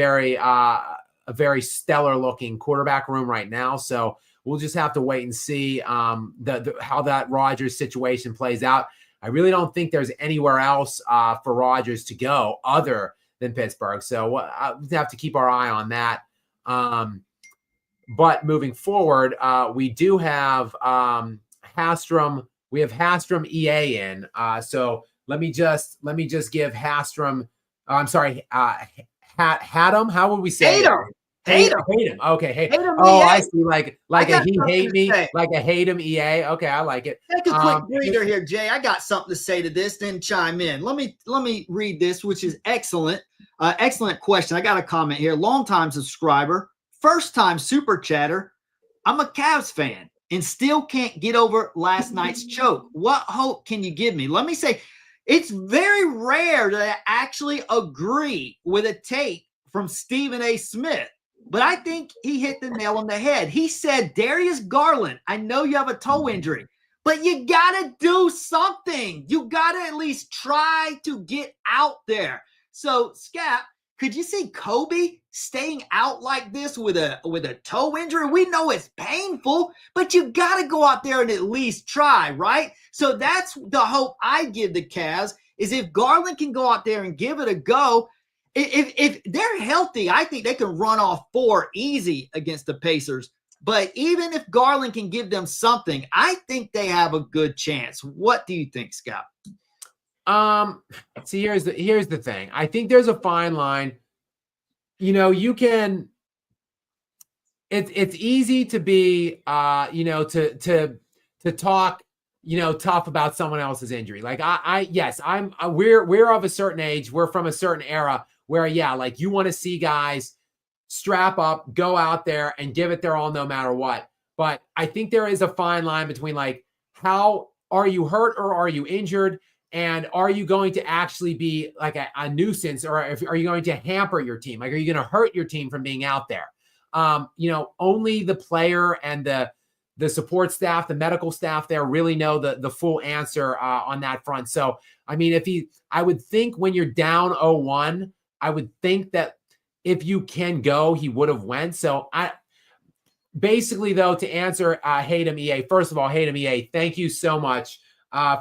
very stellar looking quarterback room right now. So we'll just have to wait and see how that Rodgers situation plays out. I really don't think there's anywhere else for Rodgers to go other than Pittsburgh. So we'll have to keep our eye on that. But moving forward, we do have Hastrom. We have Hastrom EA in. So let me just give Hastrom. I'm sorry, Hatem. How would we say Hate him. Hate him. Okay. Hate him. Oh, I see. Like a he hate me. Like a hate him EA. Okay, I like it. Take a quick breather here, Jay. I got something to say to this. Then chime in. Let me read this, which is excellent. Excellent question. I got a comment here. Longtime subscriber. First time super chatter. I'm a Cavs fan and still can't get over last night's choke. What hope can you give me? Let me say, it's very rare that I actually agree with a take from Stephen A. Smith, but I think he hit the nail on the head. He said, Darius Garland, I know you have a toe injury, but you got to do something. You got to at least try to get out there. So, Skap, could you see Kobe staying out like this with a toe injury? We know it's painful, but you got to go out there and at least try, right? So that's the hope I give the Cavs, is if Garland can go out there and give it a go. If they're healthy, I think they can run off 4 easy against the Pacers. But even if Garland can give them something, I think they have a good chance. What do you think, Scott? See, here's the thing. I think there's a fine line. You can. It's easy to be, to talk, tough about someone else's injury. Like we're of a certain age. We're from a certain era where, like you want to see guys strap up, go out there and give it their all no matter what. But I think there is a fine line between like, how are you hurt or are you injured? And are you going to actually be like a nuisance, or are you going to hamper your team? Like, are you going to hurt your team from being out there? Only the player and the support staff, the medical staff there really know the full answer on that front. So, I mean, I would think when you're down 0-1, I would think that if you can go, he would have went. So basically, though, to answer Hatem EA, first of all, Hatem EA, thank you so much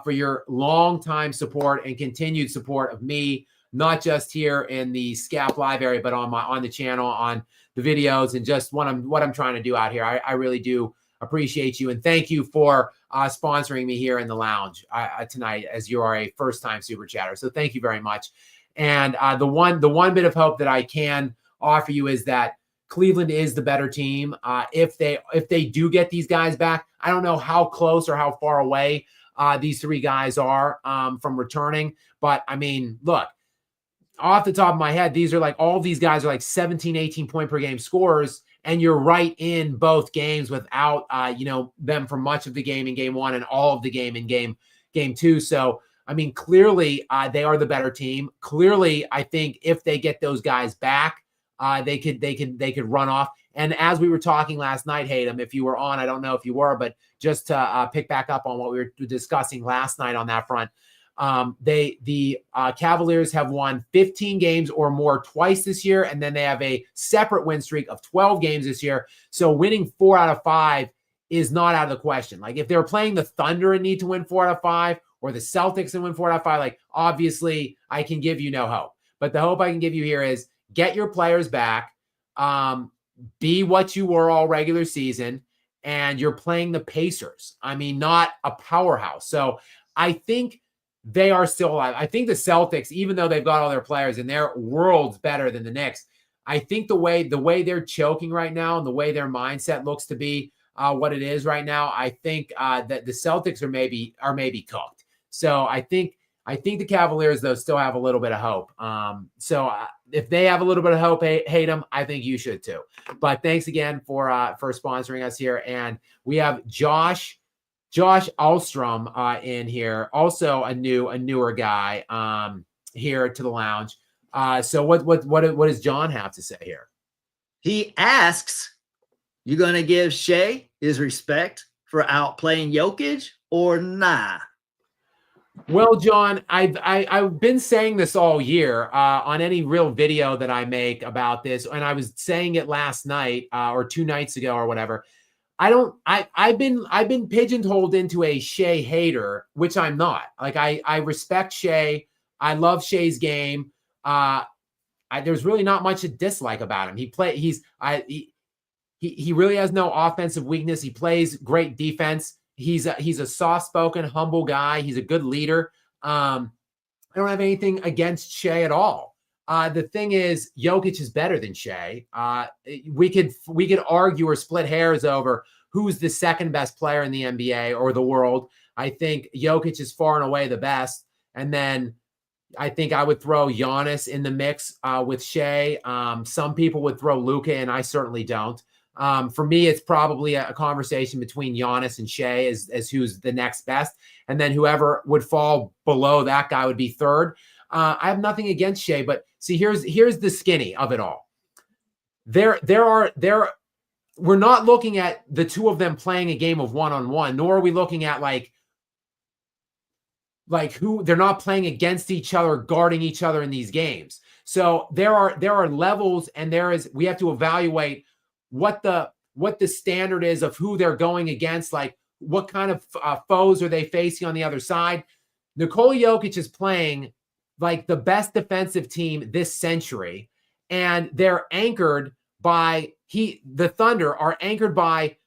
for your long-time support and continued support of me, not just here in the Skap Live area, but on the channel, on the videos, and just what I'm trying to do out here. I really do appreciate you, and thank you for sponsoring me here in the lounge tonight, as you are a first-time super chatter. So thank you very much. And the one bit of hope that I can offer you is that Cleveland is the better team. If they do get these guys back, I don't know how close or how far away these three guys are from returning. But I mean, look, off the top of my head, these are like, all of these guys are like 17, 18 point per game scorers. And you're right in both games without, them for much of the game in game one and all of the game in game two. So, I mean, clearly they are the better team. Clearly, I think if they get those guys back, they could run off. And as we were talking last night, Hatem, if you were on, I don't know if you were, but just to pick back up on what we were discussing last night on that front, the Cavaliers have won 15 games or more twice this year, and then they have a separate win streak of 12 games this year. So winning 4 out of 5 is not out of the question. Like if they're playing the Thunder and need to win 4 out of 5, or the Celtics and win 4 out of 5, like obviously I can give you no hope. But the hope I can give you here is get your players back, be what you were all regular season, and you're playing the Pacers. I mean, not a powerhouse. So I think they are still alive. I think the Celtics, even though they've got all their players and they're worlds better than the Knicks, I think the way they're choking right now and the way their mindset looks to be what it is right now, I think that the Celtics are maybe cooked. So I think the Cavaliers, though, still have a little bit of hope. So if they have a little bit of hope, hate them, I think you should too. But thanks again for sponsoring us here. And we have Josh Alstrom in here, also a newer guy here to the lounge. So what does John have to say here? He asks, you going to give Shea his respect for outplaying Jokic or nah? Well, John, I've been saying this all year on any real video that I make about this, and I was saying it last night or 2 nights ago or whatever. I've been pigeonholed into a Shea hater, which I'm not. Like I respect Shea. I love Shea's game. There's really not much to dislike about him. He really has no offensive weakness. He plays great defense. He's a soft-spoken, humble guy. He's a good leader. I don't have anything against Shea at all. The thing is, Jokic is better than Shea. We could argue or split hairs over who's the second best player in the NBA or the world. I think Jokic is far and away the best. And then I think I would throw Giannis in the mix with Shea. Some people would throw Luka, and I certainly don't. For me, it's probably a conversation between Giannis and Shea as who's the next best. And then whoever would fall below that guy would be third. I have nothing against Shea, but see, here's the skinny of it all. We're not looking at the two of them playing a game of one-on-one, nor are we looking at like who they're not playing against each other, guarding each other in these games. So there are levels, and we have to evaluate what the standard is of who they're going against, like what kind of foes are they facing on the other side. Nikola Jokic is playing like the best defensive team this century, and they're anchored by the Thunder are anchored by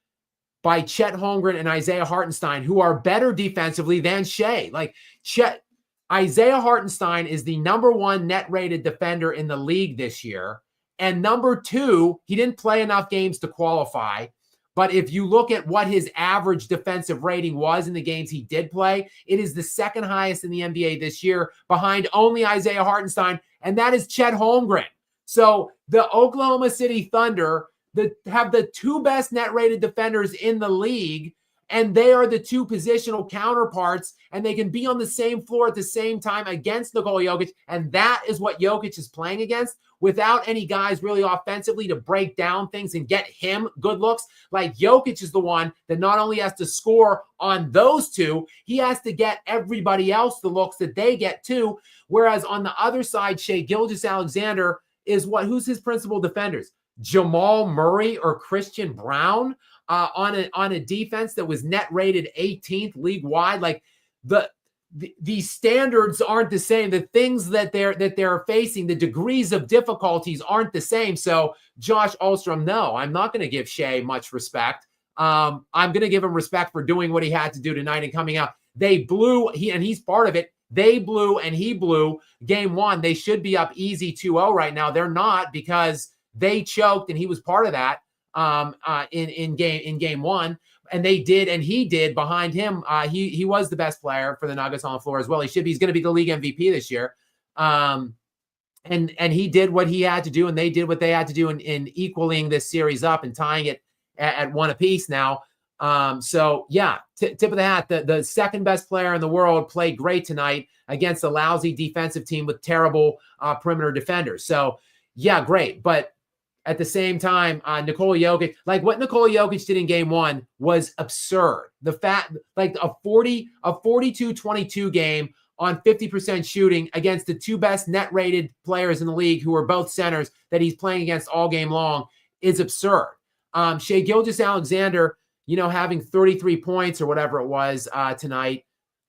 Chet Holmgren and Isaiah Hartenstein, who are better defensively than Shea. Like Isaiah Hartenstein is the #1 net rated defender in the league this year. And #2, he didn't play enough games to qualify. But if you look at what his average defensive rating was in the games he did play, it is the second highest in the NBA this year, behind only Isaiah Hartenstein, and that is Chet Holmgren. So the Oklahoma City Thunder have the 2 best net rated defenders in the league, and they are the 2 positional counterparts, and they can be on the same floor at the same time against Nikola Jokic, and that is what Jokic is playing against, without any guys really offensively to break down things and get him good looks. Like Jokic is the one that not only has to score on those 2, he has to get everybody else the looks that they get too. Whereas on the other side, Shai Gilgeous-Alexander is who's his principal defenders? Jamal Murray or Christian Brown on a defense that was net rated 18th league wide. Like the standards aren't the same. The things that they're facing, the degrees of difficulties aren't the same. So Josh Alstrom, no, I'm not going to give Shea much respect. I'm going to give him respect for doing what he had to do tonight and coming out. They blew, he's part of it. They blew and he blew game one. They should be up easy 2-0 right now. They're not, because they choked and he was part of that in game one. And they did, and he did behind him. He was the best player for the Nuggets on the floor as well. He should be. He's going to be the league MVP this year. And he did what he had to do, and they did what they had to do in equaling this series up and tying it at one apiece now. So yeah, tip of the hat. The second best player in the world played great tonight against a lousy defensive team with terrible perimeter defenders. So yeah, great. But at the same time, Nikola Jokic, like what Nikola Jokic did in game one was absurd. The fact, like a 42-22 game on 50% shooting against the two best net rated players in the league, who are both centers, that he's playing against all game long, is absurd. Shai Gilgeous-Alexander, having 33 points or whatever it was tonight.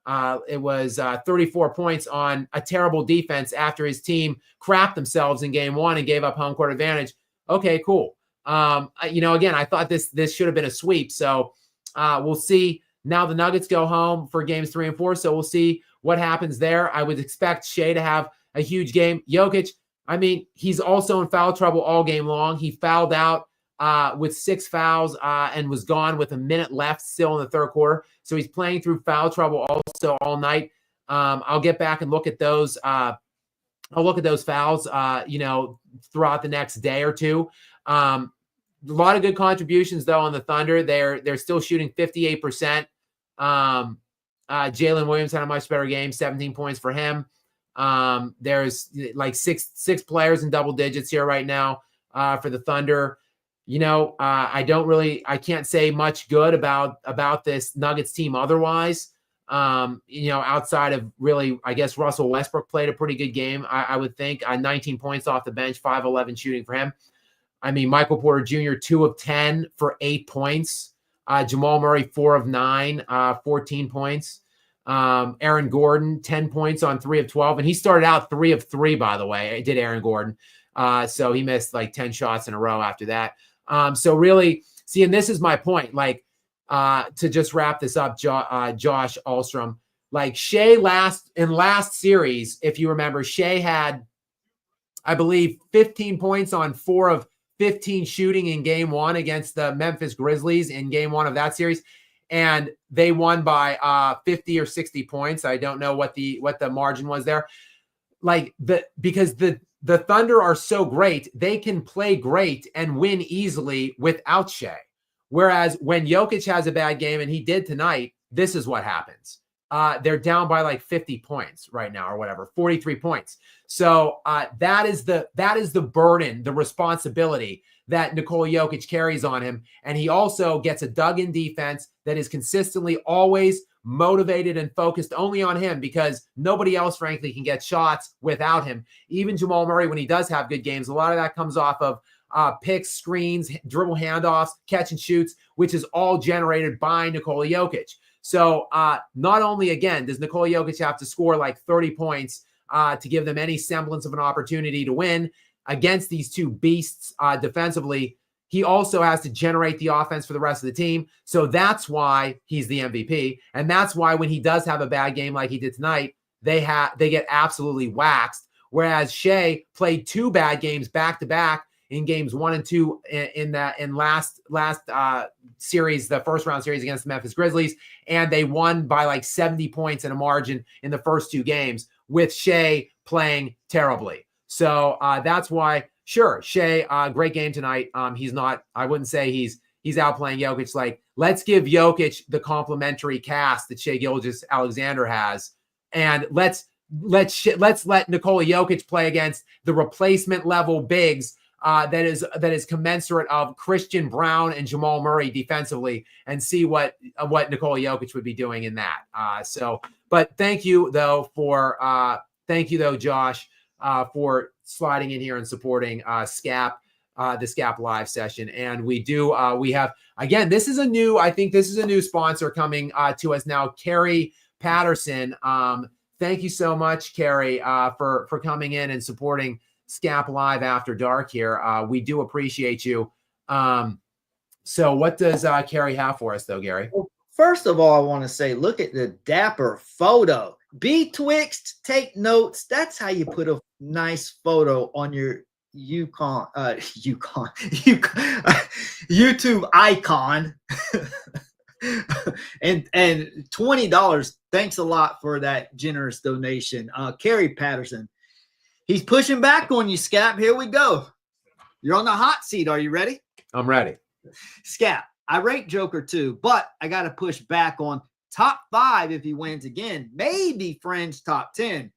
It was 34 points on a terrible defense after his team crapped themselves in game one and gave up home court advantage. Okay, cool. Again, I thought this should have been a sweep. So we'll see. Now the Nuggets go home for games 3 and 4. So we'll see what happens there. I would expect Shea to have a huge game. Jokic, he's also in foul trouble all game long. He fouled out with 6 fouls and was gone with a minute left still in the third quarter. So he's playing through foul trouble also all night. I'll get back and look at those. I'll look at those fouls, throughout the next day or two. A lot of good contributions though on the Thunder. They're still shooting 58%. Jalen Williams had a much better game, 17 points for him. There's like six players in double digits here right now for the Thunder. I can't say much good about this Nuggets team otherwise. Outside of really, I guess Russell Westbrook played a pretty good game. I would think 19 points off the bench, 5-11 shooting for him. Michael Porter Jr., 2 of 10 for 8 points. Jamal Murray, 4 of 9, 14 points. Aaron Gordon, 10 points on 3 of 12. And he started out 3 of 3, by the way. Did Aaron Gordon. So he missed like 10 shots in a row after that. So really, see, and this is my point, to just wrap this up, Josh Alstrom, like Shea last series, if you remember, Shea had, I believe, 15 points on 4 of 15 shooting in game one against the Memphis Grizzlies in game one of that series. And they won by 50 or 60 points. I don't know what the margin was there. Because the Thunder are so great, they can play great and win easily without Shea. Whereas when Jokic has a bad game, and he did tonight, this is what happens. They're down by like 50 points right now or whatever, 43 points. So that is the burden, the responsibility that Nikola Jokic carries on him. And he also gets a dug-in defense that is consistently always motivated and focused only on him, because nobody else, frankly, can get shots without him. Even Jamal Murray, when he does have good games, a lot of that comes off of picks, screens, dribble handoffs, catch and shoots, which is all generated by Nikola Jokic. So not only, again, does Nikola Jokic have to score like 30 points to give them any semblance of an opportunity to win against these two beasts defensively, he also has to generate the offense for the rest of the team. So that's why he's the MVP. And that's why when he does have a bad game like he did tonight, they get absolutely waxed. Whereas Shea played 2 bad games back to back in games 1 and 2 in last series, the first round series against the Memphis Grizzlies, and they won by like 70 points in a margin in the first 2 games with Shea playing terribly. So that's why, sure, Shea, great game tonight. He's not, I wouldn't say he's outplaying Jokic. Like, let's give Jokic the complimentary cast that Shai Gilgeous-Alexander has, and let's let Nikola Jokic play against the replacement level bigs that is commensurate of Christian Brown and Jamal Murray defensively, and see what Nikola Jokic would be doing in that. But thank you though, Josh, for sliding in here and supporting Skap. the Skap Live session. And we do, we have, again, I think this is a new sponsor coming to us now, Carrie Patterson. Thank you so much, Carrie, for coming in and supporting Skap Live After Dark here. We do appreciate you. So what does Carrie have for us though, Gary? Well, first of all, I want to say, look at the dapper photo. Betwixt, take notes. That's how you put a nice photo on your YouTube icon. and $20. Thanks a lot for that generous donation. Kerry Patterson. He's pushing back on you, Skap. Here we go. You're on the hot seat. Are you ready? I'm ready. Skap, I rate Joker too, but I got to push back on top 5 if he wins again. Maybe Fringe top 10.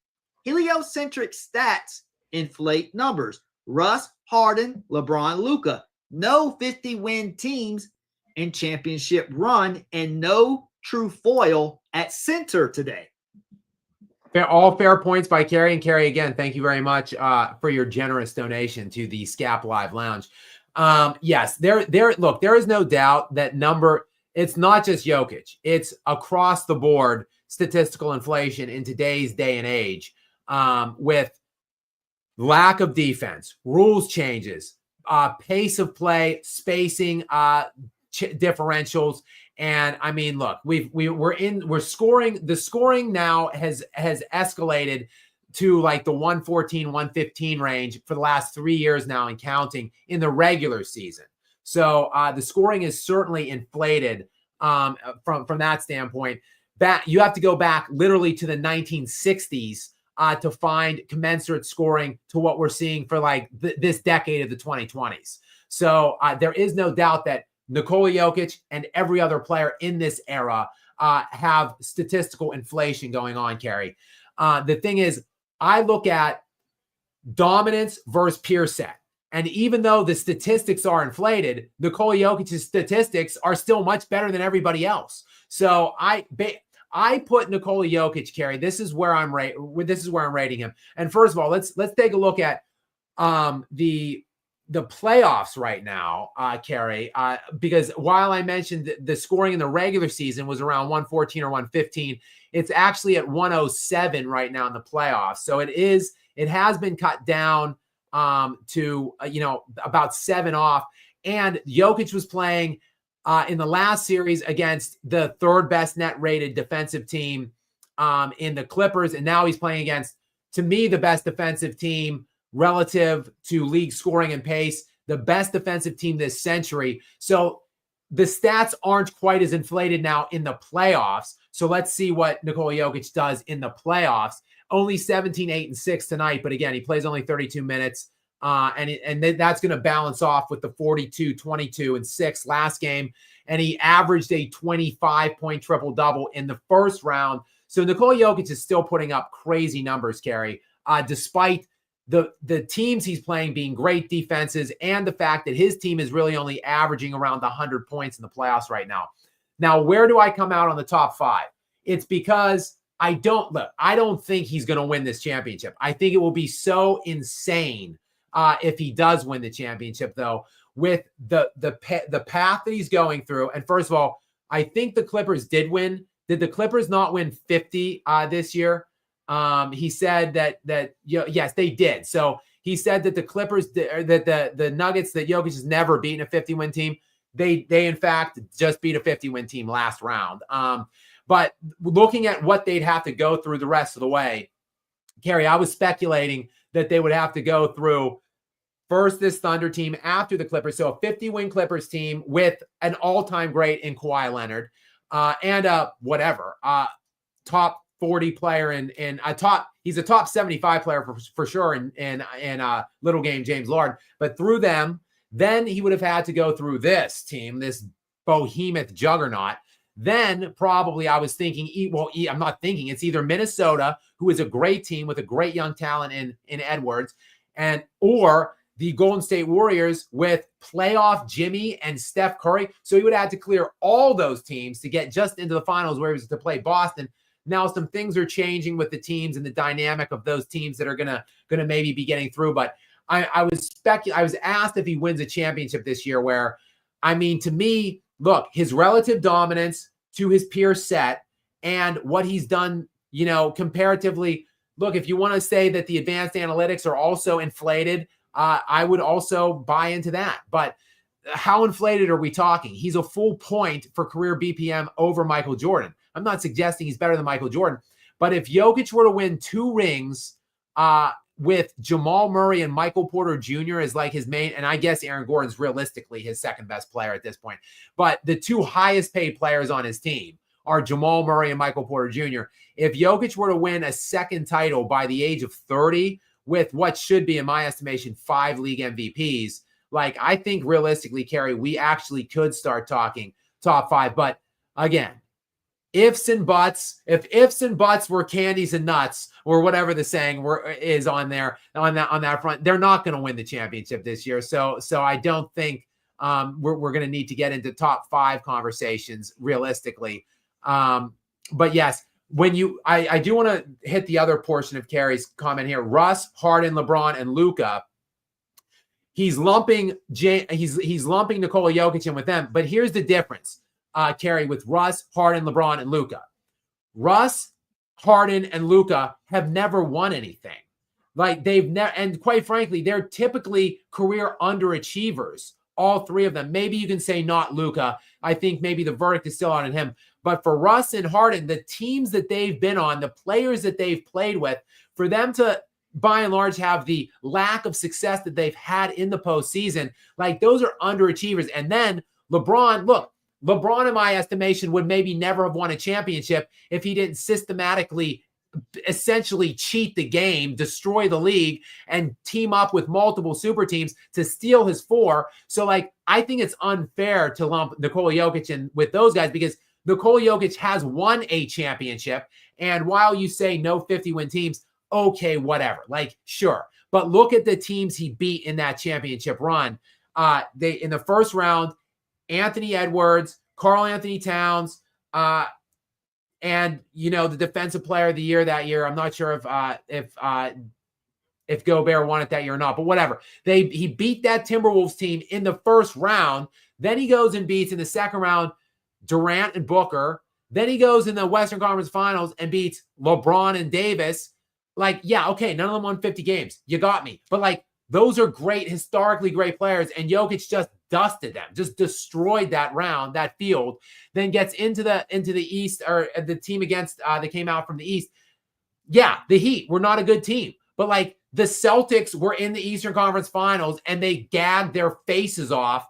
Heliocentric stats inflate numbers. Russ, Harden, LeBron, Luka. No 50-win teams in championship run, and no true foil at center today. All fair points by Carrie. And Carrie, again, thank you very much for your generous donation to the Skap Live Lounge. Yes, look, there is no doubt that it's not just Jokic. It's across the board statistical inflation in today's day and age, with lack of defense, rules changes, pace of play, spacing, differentials. And I mean, look, we're scoring. The scoring now has escalated to like the 114, 115 range for the last 3 years now and counting in the regular season. So the scoring is certainly inflated from that standpoint. You have to go back literally to the 1960s to find commensurate scoring to what we're seeing for like this decade of the 2020s. So there is no doubt that Nikola Jokic and every other player in this era have statistical inflation going on, Kerry. The thing is, I look at dominance versus peer set. And even though the statistics are inflated, Nikola Jokic's statistics are still much better than everybody else. So I put Nikola Jokic, Kerry. This is where I'm rating him. And first of all, let's take a look at the playoffs right now, Kerry, because while I mentioned the scoring in the regular season was around 114 or 115, it's actually at 107 right now in the playoffs. So it has been cut down to about 7 off. And Jokic was playing in the last series against the 3rd best net rated defensive team in the Clippers, and now he's playing against, to me, the best defensive team relative to league scoring and pace, the best defensive team this century. So the stats aren't quite as inflated now in the playoffs. So let's see what Nikola Jokic does in the playoffs. Only 17, 8, and 6 tonight. But again, he plays only 32 minutes. And that's going to balance off with the 42, 22, and 6 last game. And he averaged a 25-point triple-double in the first round. So Nikola Jokic is still putting up crazy numbers, Kerry, despite the teams he's playing being great defenses and the fact that his team is really only averaging around 100 points in the playoffs right now. Now, where do I come out on the top 5? It's because I don't think he's going to win this championship. I think it will be so insane if he does win the championship, though, with the path that he's going through. And first of all, I think the Clippers did win. Did the Clippers not win 50 this year? He said that yes, they did. So he said that the Clippers, that the Nuggets, that Jokic has never beaten a 50-win team. They in fact just beat a 50-win team last round. But looking at what they'd have to go through the rest of the way, Kerry, I was speculating that they would have to go through first this Thunder team, after the Clippers. So a 50-win Clippers team with an all-time great in Kawhi Leonard, and top 40 player and he's a top 75 player for sure in little game James Lord. But through them, then he would have had to go through this team, this behemoth juggernaut. Then probably I was thinking, I'm not thinking, it's either Minnesota, who is a great team with a great young talent in Edwards, or the Golden State Warriors with playoff Jimmy and Steph Curry. So he would have had to clear all those teams to get just into the finals where he was to play Boston. Now some things are changing with the teams and the dynamic of those teams that are gonna maybe be getting through. But I was asked if he wins a championship this year, where, I mean, to me, look, his relative dominance to his peer set and what he's done, comparatively. Look, if you want to say that the advanced analytics are also inflated, I would also buy into that. But how inflated are we talking? He's a full point for career BPM over Michael Jordan. I'm not suggesting he's better than Michael Jordan, but if Jokic were to win 2 rings with Jamal Murray and Michael Porter Jr. as like his main, and I guess Aaron Gordon's realistically his second best player at this point, but the 2 highest paid players on his team are Jamal Murray and Michael Porter Jr. If Jokic were to win a second title by the age of 30 with what should be, in my estimation, 5 league MVPs, like, I think realistically, Kerry, we actually could start talking top 5. But again, ifs and buts, if ifs and buts were candies and nuts, or whatever the saying is on there, on that front, they're not going to win the championship this year. So I don't think we're going to need to get into top 5 conversations realistically. But yes, I do want to hit the other portion of Kerry's comment here. Russ, Harden, LeBron, and Luka. He's lumping Nikola Jokic in with them. But here's the difference, Kerry, with Russ, Harden, LeBron, and Luka. Russ, Harden, and Luka have never won anything. Like, they've never, and quite frankly, they're typically career underachievers. All 3 of them. Maybe you can say not Luka. I think maybe the verdict is still on him. But for Russ and Harden, the teams that they've been on, the players that they've played with, for them to by and large have the lack of success that they've had in the postseason, like, those are underachievers. And then LeBron, in my estimation, would maybe never have won a championship if he didn't systematically essentially cheat the game, destroy the league, and team up with multiple super teams to steal his 4. So, like, I think it's unfair to lump Nikola Jokic in with those guys, because Nikola Jokic has won a championship. And while you say no 50-win teams, okay, whatever. Like, sure. But look at the teams he beat in that championship run. They, in the first round, Anthony Edwards, Karl Anthony Towns, and the defensive player of the year that year. I'm not sure if Gobert won it that year or not, but whatever. He beat that Timberwolves team in the first round. Then he goes and beats in the second round Durant and Booker. Then he goes in the Western Conference Finals and beats LeBron and Davis. Like, yeah, okay, none of them won 50 games. You got me. But, like, those are great, historically great players, and Jokic just dusted them, just destroyed that round, that field, then gets into the East, or the team against that came out from the East. Yeah, the Heat were not a good team, but, like, the Celtics were in the Eastern Conference Finals, and they gagged their faces off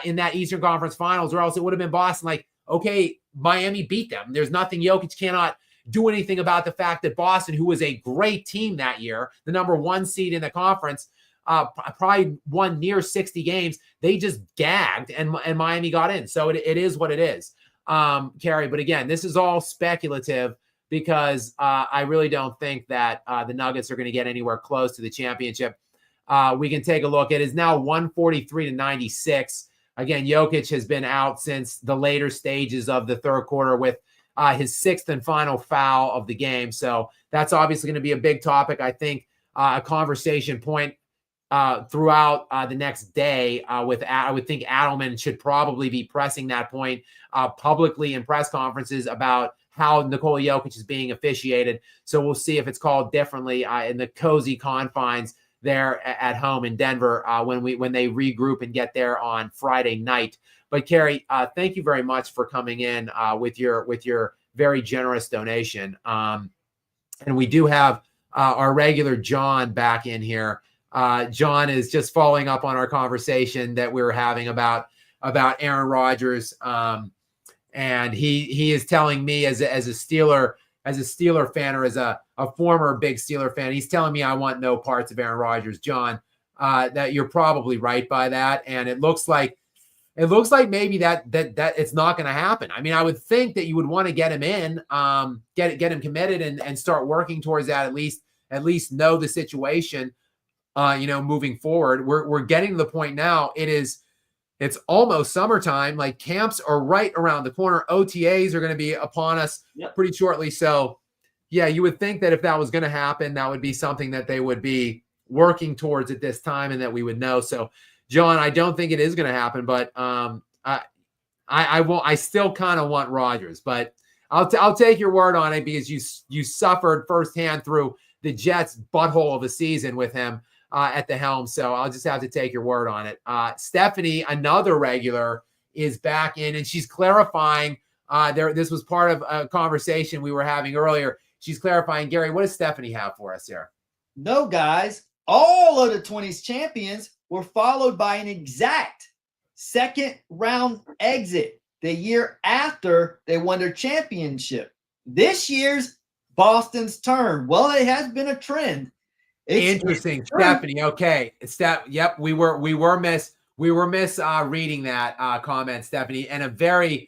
in that Eastern Conference Finals, or else it would have been Boston. Like, okay, Miami beat them. There's nothing Jokic cannot do anything about the fact that Boston, who was a great team that year, the number 1 seed in the conference, probably won near 60 games. They just gagged, and Miami got in. So it is what it is, Kerry. But again, this is all speculative, because I really don't think that the Nuggets are going to get anywhere close to the championship. We can take a look. It is now 143-96. Again, Jokic has been out since the later stages of the third quarter with his 6th and final foul of the game. So that's obviously going to be a big topic. I think a conversation point throughout the next day I would think Adelman should probably be pressing that point publicly in press conferences about how Nikola Jokic is being officiated. So we'll see if it's called differently in the cozy confines there at home in Denver when they regroup and get there on Friday night. But Kerry, thank you very much for coming in with your very generous donation. And we do have our regular John back in here. John is just following up on our conversation that we were having about Aaron Rodgers. And he is telling me as a Steeler fan, or as a former big Steeler fan, he's telling me I want no parts of Aaron Rodgers. John, that you're probably right by that. And it looks like maybe that it's not going to happen. I mean, I would think that you would want to get him in, get him committed and start working towards that, at least know the situation, moving forward. We're getting to the point now. It's almost summertime. Like, camps are right around the corner. OTAs are going to be upon us pretty shortly. So yeah, you would think that if that was going to happen, that would be something that they would be working towards at this time and that we would know. So, John, I don't think it is going to happen, but I won't. I still kind of want Rodgers, but I'll take your word on it because you suffered firsthand through the Jets' butthole of a season with him at the helm. So I'll just have to take your word on it. Stephanie, another regular, is back in, and she's clarifying. This was part of a conversation we were having earlier. She's clarifying, Gary, what does Stephanie have for us here? No, guys, all of the 20s champions were followed by an exact second round exit the year after they won their championship. This year's Boston's turn. Well, it has been a trend. Interesting, Stephanie. Okay, yep, we were reading that comment, Stephanie, and a very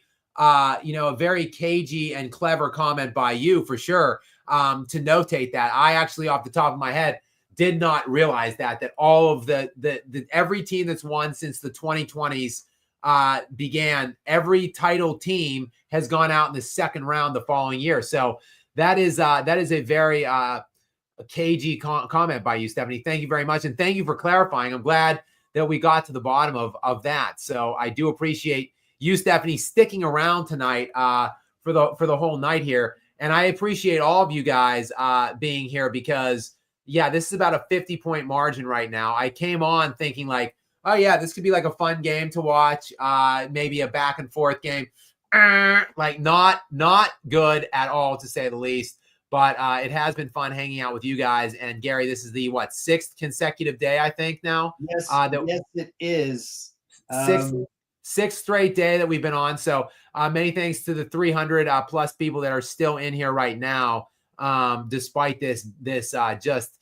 cagey and clever comment by you for sure. To notate that, I actually, off the top of my head, did not realize that all of the every team that's won since the 2020s began, every title team has gone out in the second round the following year. So that is a very cagey comment by you, Stephanie. Thank you very much, and thank you for clarifying. I'm glad that we got to the bottom of that. So I do appreciate you, Stephanie, sticking around tonight for the whole night here, and I appreciate all of you guys being here because. Yeah, this is about a 50-point margin right now. I came on thinking like, oh yeah, this could be like a fun game to watch, maybe a back and forth game. Like not good at all, to say the least. But it has been fun hanging out with you guys. And Gary, this is the sixth consecutive day, I think now. Yes, yes, it is. Sixth straight day that we've been on. So many thanks to the 300 plus people that are still in here right now. Despite this just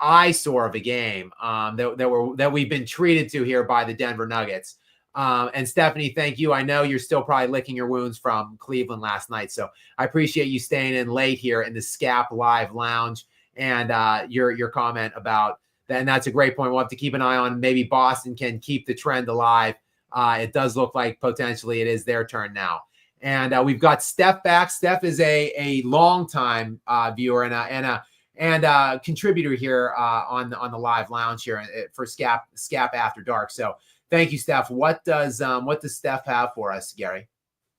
eyesore of a game that we've been treated to here by the Denver Nuggets. And Stephanie, thank you. I know you're still probably licking your wounds from Cleveland last night, so I appreciate you staying in late here in the Skap Live Lounge and your comment about that. And that's a great point. We'll have to keep an eye on. Maybe Boston can keep the trend alive. It does look like potentially it is their turn now. And we've got Steph back. Steph is a longtime viewer and a contributor here on the live lounge here for Skap After Dark. So thank you, Steph. What does Steph have for us, Gary?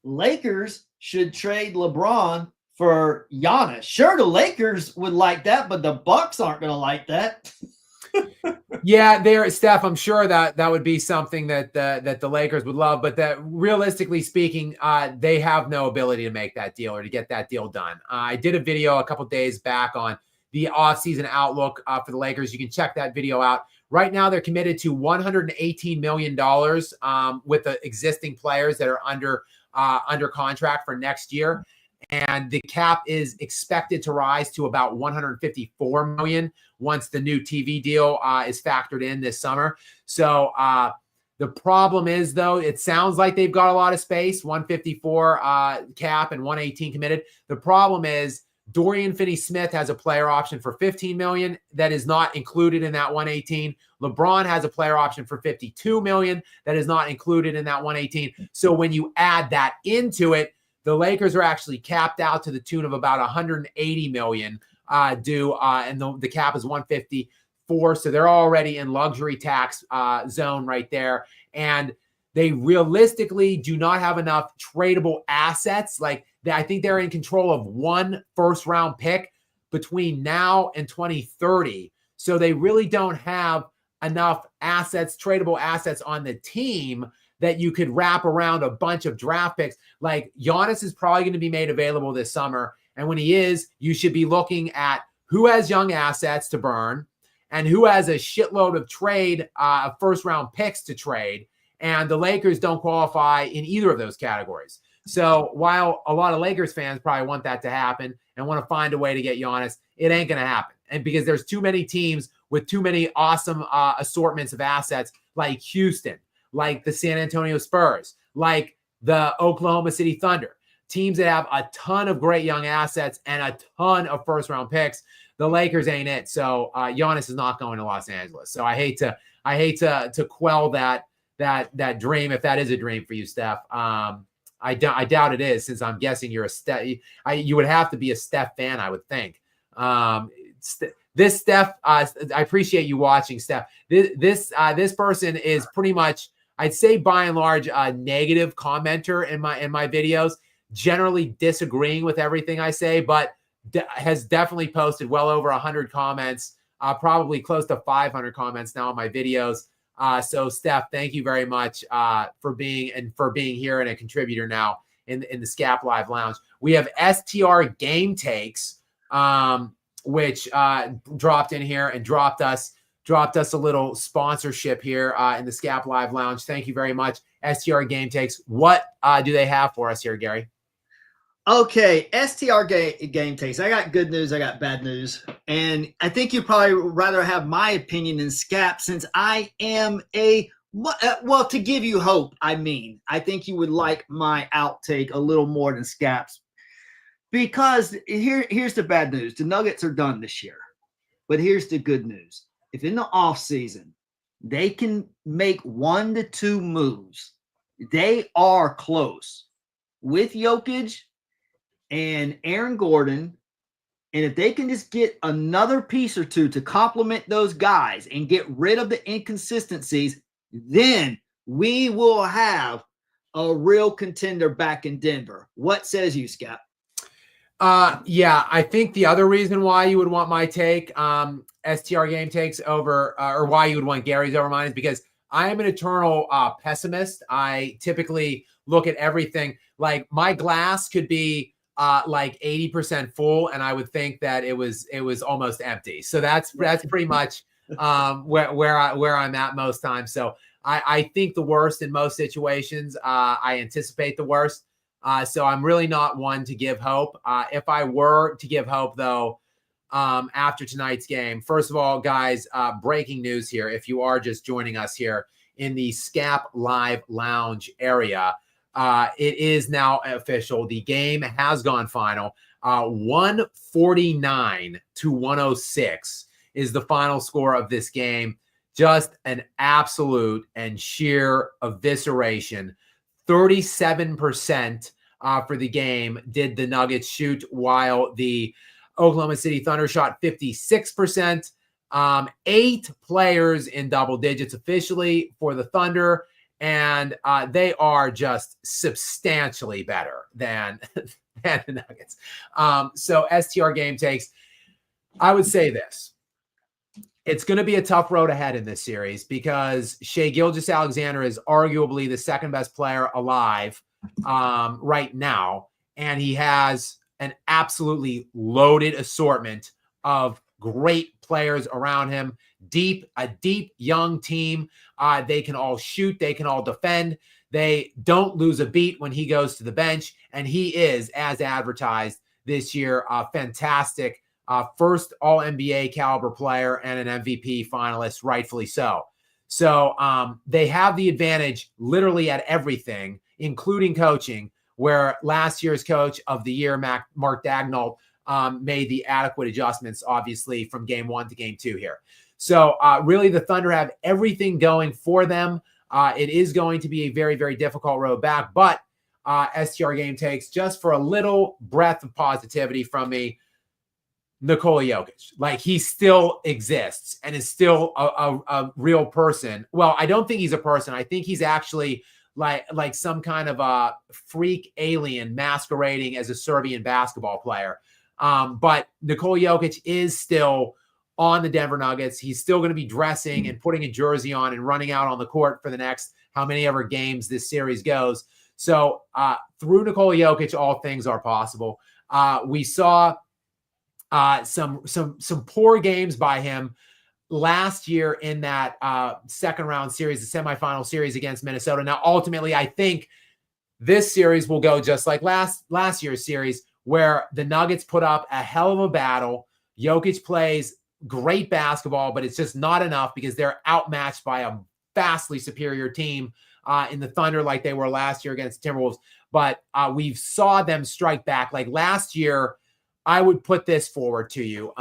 Lakers should trade LeBron for Giannis. Sure, the Lakers would like that, but the Bucks aren't going to like that. Yeah, Steph, I'm sure that would be something that the Lakers would love, but that realistically speaking, they have no ability to make that deal or to get that deal done. I did a video a couple days back on the offseason outlook for the Lakers. You can check that video out. Right now, they're committed to $118 million with the existing players that are under contract for next year. And the cap is expected to rise to about $154 million once the new TV deal is factored in this summer. So the problem is, though, it sounds like they've got a lot of space, 154 cap and 118 committed. The problem is Dorian Finney-Smith has a player option for $15 million that is not included in that 118. LeBron has a player option for $52 million that is not included in that 118. So when you add that into it, the Lakers are actually capped out to the tune of about $180 million due, and the cap is $154. So they're already in luxury tax zone right there. And they realistically do not have enough tradable assets. I think they're in control of one first-round pick between now and 2030. So they really don't have enough assets, tradable assets on the team that you could wrap around a bunch of draft picks. Like Giannis is probably going to be made available this summer. And when he is, you should be looking at who has young assets to burn and who has a shitload of first-round picks to trade. And the Lakers don't qualify in either of those categories. So while a lot of Lakers fans probably want that to happen and want to find a way to get Giannis, it ain't going to happen. And because there's too many teams with too many awesome assortments of assets like Houston, like the San Antonio Spurs, like the Oklahoma City Thunder, teams that have a ton of great young assets and a ton of first-round picks. The Lakers ain't it. So Giannis is not going to Los Angeles. So I hate to quell that dream, if that is a dream for you, Steph. I doubt it is, since I'm guessing you're you would have to be a Steph fan, I would think. this Steph, I appreciate you watching, Steph. This person is pretty much, I'd say by and large, a negative commenter in my videos, generally disagreeing with everything I say, but has definitely posted well over 100 comments, probably close to 500 comments now on my videos. So Steph, thank you very much for being here and a contributor now in the Skap Live Lounge. We have STR Game Takes, which dropped in here and dropped us a little sponsorship here in the Skap Live Lounge. Thank you very much, STR Game Takes. What do they have for us here, Gary? Okay, STR game Takes. I got good news. I got bad news. And I think you'd probably rather have my opinion than Skap, since I am well, to give you hope, I think you would like my outtake a little more than Skap's. Because here's the bad news. The Nuggets are done this year. But here's the good news. If in the offseason they can make 1 to 2 moves, they are close with Jokic and Aaron Gordon. And if they can just get another piece or two to complement those guys and get rid of the inconsistencies, then we will have a real contender back in Denver. What says you, Skap? Yeah, I think the other reason why you would want my take, STR Game Takes over, or why you would want Gary's over mine, is because I am an eternal pessimist. I typically look at everything like my glass could be like 80% full, and I would think that it was almost empty. So that's pretty much where I'm at most times. So I think the worst in most situations. I anticipate the worst. So I'm really not one to give hope. If I were to give hope, though, after tonight's game, first of all, guys, breaking news here. If you are just joining us here in the Skap Live Lounge area, it is now official. The game has gone final. 149 to 106 is the final score of this game. Just an absolute and sheer evisceration. 37% for the game did the Nuggets shoot, while the Oklahoma City Thunder shot 56%. 8 players in double digits officially for the Thunder, and they are just substantially better than the Nuggets. So STR Game Takes, I would say this. It's going to be a tough road ahead in this series because Shai Gilgeous-Alexander is arguably the second best player alive right now. And he has an absolutely loaded assortment of great players around him. A deep young team. They can all shoot. They can all defend. They don't lose a beat when he goes to the bench. And he is, as advertised this year, a fantastic first All-NBA caliber player and an MVP finalist, rightfully so. So they have the advantage literally at everything, including coaching, where last year's coach of the year, Mark Daigneault, made the adequate adjustments, obviously, from game 1 to game 2 here. So really the Thunder have everything going for them. It is going to be a very, very difficult road back, but STR Game Takes, just for a little breath of positivity from me, Nikola Jokic, like he still exists and is still a real person. Well, I don't think he's a person. I think he's actually like some kind of a freak alien masquerading as a Serbian basketball player. But Nikola Jokic is still on the Denver Nuggets. He's still going to be dressing and putting a jersey on and running out on the court for the next how many ever games this series goes. So through Nikola Jokic, all things are possible. We saw some poor games by him last year in that second round series, the semifinal series against Minnesota. Now, ultimately, I think this series will go just like last year's series, where the Nuggets put up a hell of a battle. Jokic plays great basketball, but it's just not enough because they're outmatched by a vastly superior team in the Thunder, like they were last year against Timberwolves. But we saw them strike back. Like last year, I would put this forward to you.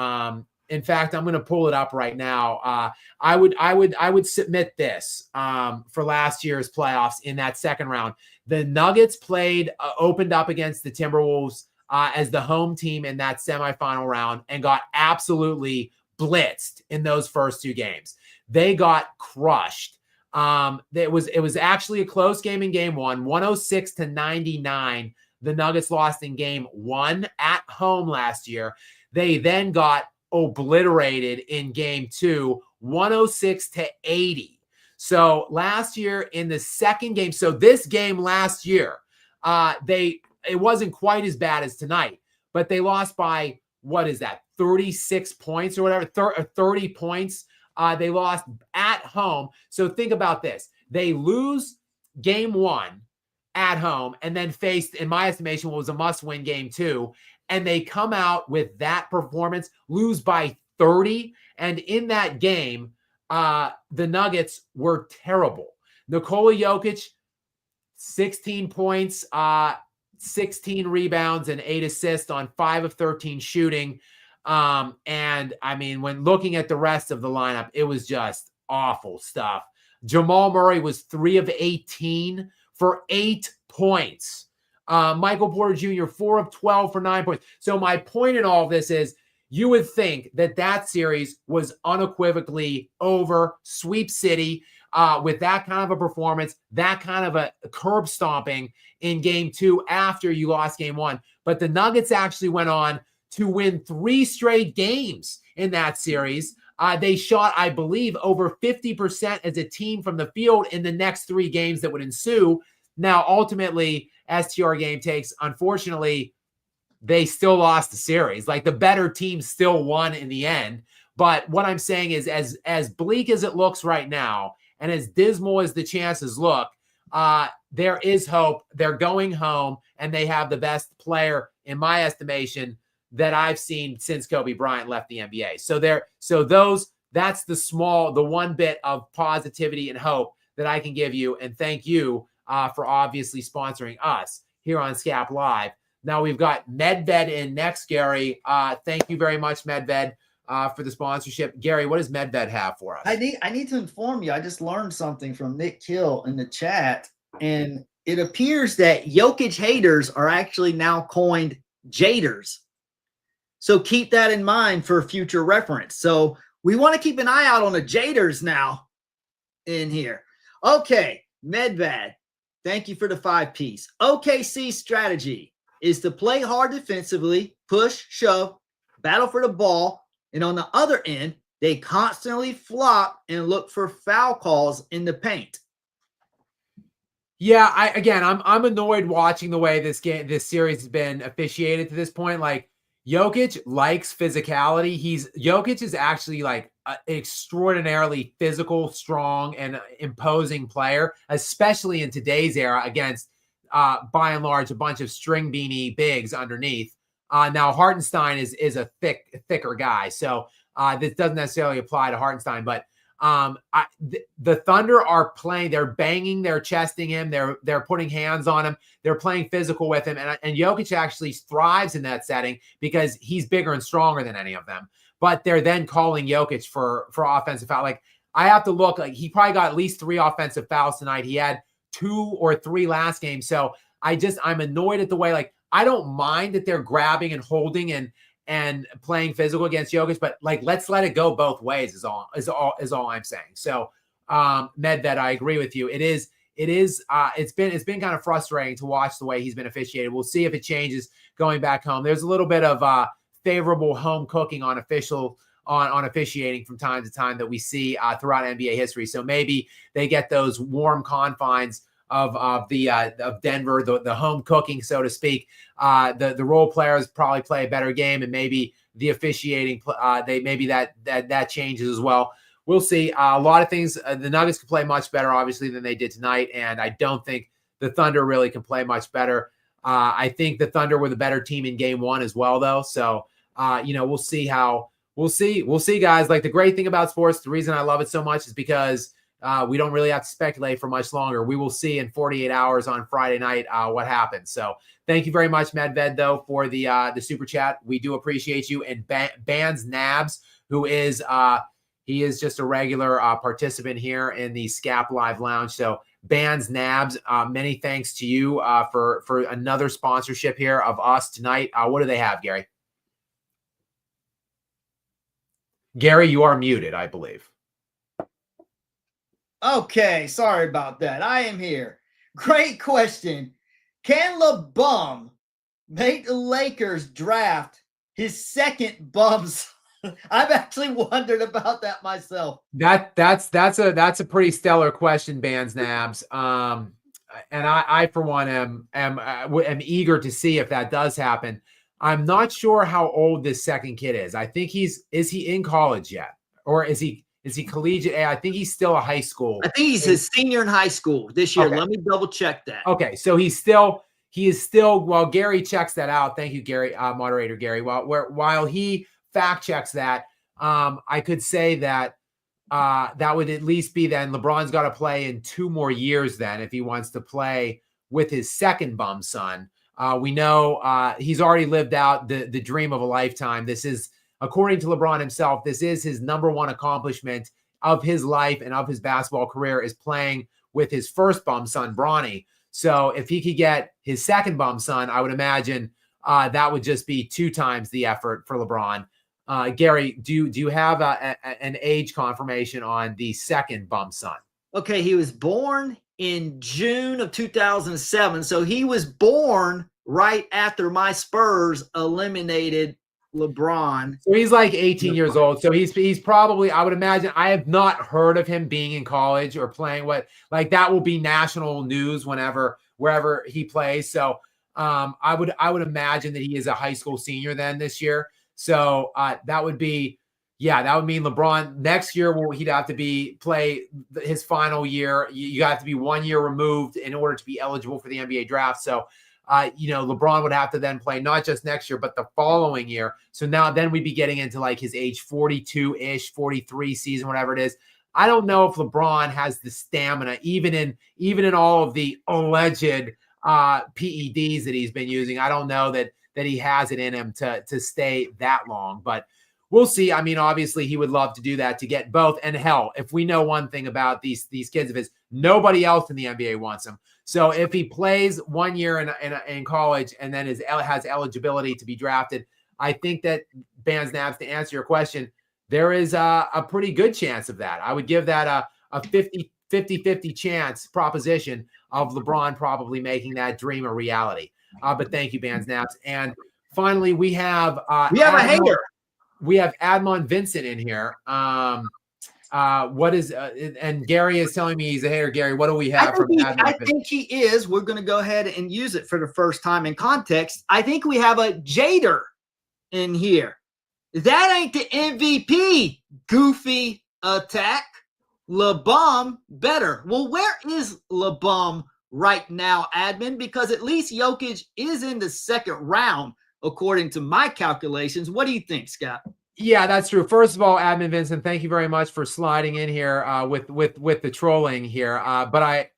In fact, I'm going to pull it up right now. I would submit this for last year's playoffs in that second round. The Nuggets opened up against the Timberwolves as the home team in that semifinal round and got absolutely blitzed in those first two games. They got crushed. It was actually a close game in game one, 106-99. The Nuggets lost in game one at home last year. They then got obliterated in game two, 106-80. So last year in the second game, so this game last year, it wasn't quite as bad as tonight, but they lost by, what is that, 36 points or whatever, 30 points. They lost at home. So think about this. They lose game one at home and then faced, in my estimation, what was a must-win game two. And they come out with that performance, lose by 30. And in that game, the Nuggets were terrible. Nikola Jokic, 16 points, 16 rebounds, and 8 assists on 5 of 13 shooting. And I mean, when looking at the rest of the lineup, it was just awful stuff. Jamal Murray was 3 of 18 for 8 points. Michael Porter Jr., 4 of 12 for 9 points. So my point in all of this is, you would think that series was unequivocally over, sweep city, with that kind of a performance, that kind of a curb stomping in game two after you lost game one. But the Nuggets actually went on to win 3 straight games in that series. They shot, I believe, over 50% as a team from the field in the next 3 games that would ensue. Now, ultimately, STR game takes, unfortunately, they still lost the series. Like, the better team still won in the end. But what I'm saying is, as bleak as it looks right now, and as dismal as the chances look, there is hope. They're going home, and they have the best player, in my estimation, that I've seen since Kobe Bryant left the NBA. That's the one bit of positivity and hope that I can give you. And thank you for obviously sponsoring us here on Skap Live. Now we've got Medved in next, Gary. Thank you very much, Medved, for the sponsorship. Gary, what does Medved have for us? I need to inform you. I just learned something from Nick Hill in the chat, and it appears that Jokic haters are actually now coined Jaders. So keep that in mind for future reference. So we want to keep an eye out on the Jaders now in here. Okay, Medved, thank you for the 5-piece. OKC strategy is to play hard defensively, push, shove, battle for the ball, and on the other end, they constantly flop and look for foul calls in the paint. Yeah, I'm annoyed watching the way this series has been officiated to this point. Like, Jokic likes physicality. Jokic is actually like an extraordinarily physical, strong, and imposing player, especially in today's era against, by and large, a bunch of string beanie bigs underneath. Now Hartenstein is a thicker guy, so this doesn't necessarily apply to Hartenstein, but the Thunder are playing. They're banging, they're chesting him, they're putting hands on him, they're playing physical with him, and Jokic actually thrives in that setting because he's bigger and stronger than any of them. But they're then calling Jokic for offensive foul. Like, I have to look. Like, he probably got at least 3 offensive fouls tonight. He had 2 or 3 last game. So I'm annoyed at the way, like, I don't mind that they're grabbing and holding and playing physical against Jokic, but like, let's let it go both ways is all I'm saying. So, Medved, I agree with you. It's been kind of frustrating to watch the way he's been officiated. We'll see if it changes going back home. There's a little bit of favorable home cooking on officiating from time to time that we see throughout NBA history. So maybe they get those warm confines of Denver, the home cooking, so to speak. The role players probably play a better game, and maybe the officiating that changes as well. We'll see. A lot of things. The Nuggets can play much better, obviously, than they did tonight, and I don't think the Thunder really can play much better. I think the Thunder were the better team in game one as well, though. So we'll see how. We'll see, guys. Like, the great thing about sports, the reason I love it so much is because we don't really have to speculate for much longer. We will see in 48 hours on Friday night what happens. So thank you very much, Medved, though, for the super chat. We do appreciate you. And Bands Nabs, who is he is just a regular participant here in the Skap Live Lounge. So Bands Nabs, many thanks to you for another sponsorship here of us tonight. What do they have, Gary? Gary, you are muted, I believe. Okay, sorry about that. I am here. Great question. Can LeBum make the Lakers draft his second bums? I've actually wondered about that myself. That's a pretty stellar question, Bands Nabs. And I for one am eager to see if that does happen. I'm not sure how old this second kid is. I think is he in college yet, or is he collegiate? I think he's still a high school. I think he's his senior in high school this year. Okay. Let me double check that. Okay, so he is still while Gary checks that out. Thank you, Gary, moderator Gary. While he fact checks that, I could say that that would at least be then LeBron's got to play in 2 more years then if he wants to play with his second bum son. We know he's already lived out the dream of a lifetime. This is, according to LeBron himself, this is his number one accomplishment of his life and of his basketball career, is playing with his first bum son, Bronny. So if he could get his second bum son, I would imagine that would just be 2 times the effort for LeBron. Gary, do you have an age confirmation on the second bum son? Okay, he was born in June of 2007. So he was born right after my Spurs eliminated LeBron. So he's like 18 years old. So he's probably, I would imagine, I have not heard of him being in college or playing that will be national news wherever he plays. So I would imagine that he is a high school senior then this year. So that would mean LeBron next year he'd have to play his final year. You have to be 1 year removed in order to be eligible for the NBA draft. So LeBron would have to then play not just next year, but the following year. So then we'd be getting into like his age 42-ish, 43 season, whatever it is. I don't know if LeBron has the stamina, even in all of the alleged PEDs that he's been using. I don't know that he has it in him to stay that long, but we'll see. I mean, obviously he would love to do that to get both. And hell, if we know one thing about these kids of his, nobody else in the NBA wants him. So if he plays 1 year in college and then has eligibility to be drafted, I think that, Bands Nabs, to answer your question, there is a pretty good chance of that. I would give that a 50-50 chance proposition of LeBron probably making that dream a reality. But thank you, Bands Nabs. And finally, we have a hater. We have Admon Vincent in here. What is and Gary is telling me he's a hater. Gary, what do we have from Admon? I think he is. We're going to go ahead and use it for the first time in context. I think we have a Jader in here. That ain't the MVP. Goofy attack. LeBum better. Well, where is LeBum right now, admin? Because at least Jokic is in the second round, according to my calculations. What do you think, Scott? Yeah, that's true. First of all, Admin Vincent, thank you very much for sliding in here with the trolling here. But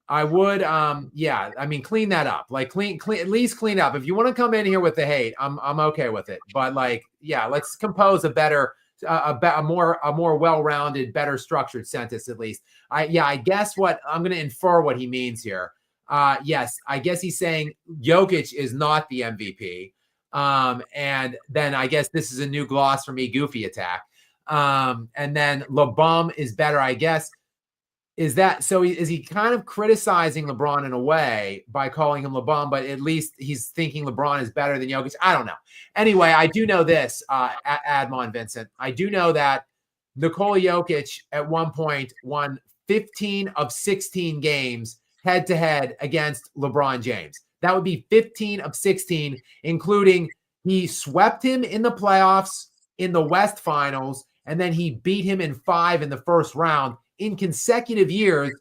I would clean that up. Like clean at least clean up. If you want to come in here with the hate, I'm okay with it. But let's compose a more well-rounded, better structured sentence at least. I guess what I'm going to infer what he means here. Yes, I guess he's saying Jokic is not the MVP. And then I guess this is a new gloss for me, goofy attack. And then LeBum is better, I guess. Is he kind of criticizing LeBron in a way by calling him LeBum, but at least he's thinking LeBron is better than Jokic? I don't know. Anyway, I do know this, Admon Vincent. I do know that Nikola Jokic at one point won 15 of 16 games head-to-head against LeBron James. That would be 15 of 16, including he swept him in the playoffs in the West Finals, and then he beat him in 5 in the first round in consecutive years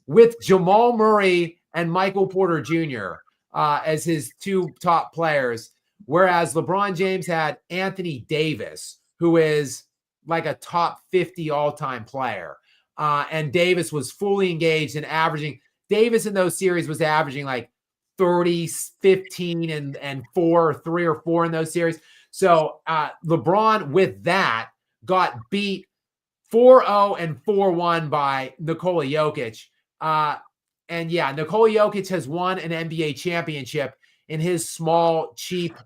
with Jamal Murray and Michael Porter Jr. As his 2 top players, whereas LeBron James had Anthony Davis, who is like a top 50 all-time player. And Davis was fully engaged and averaging. Davis in those series was averaging like 30, 15, and 4 or 3 or 4 in those series. So LeBron with that got beat 4-0 and 4-1 by Nikola Jokic. Nikola Jokic has won an NBA championship in his small, cheap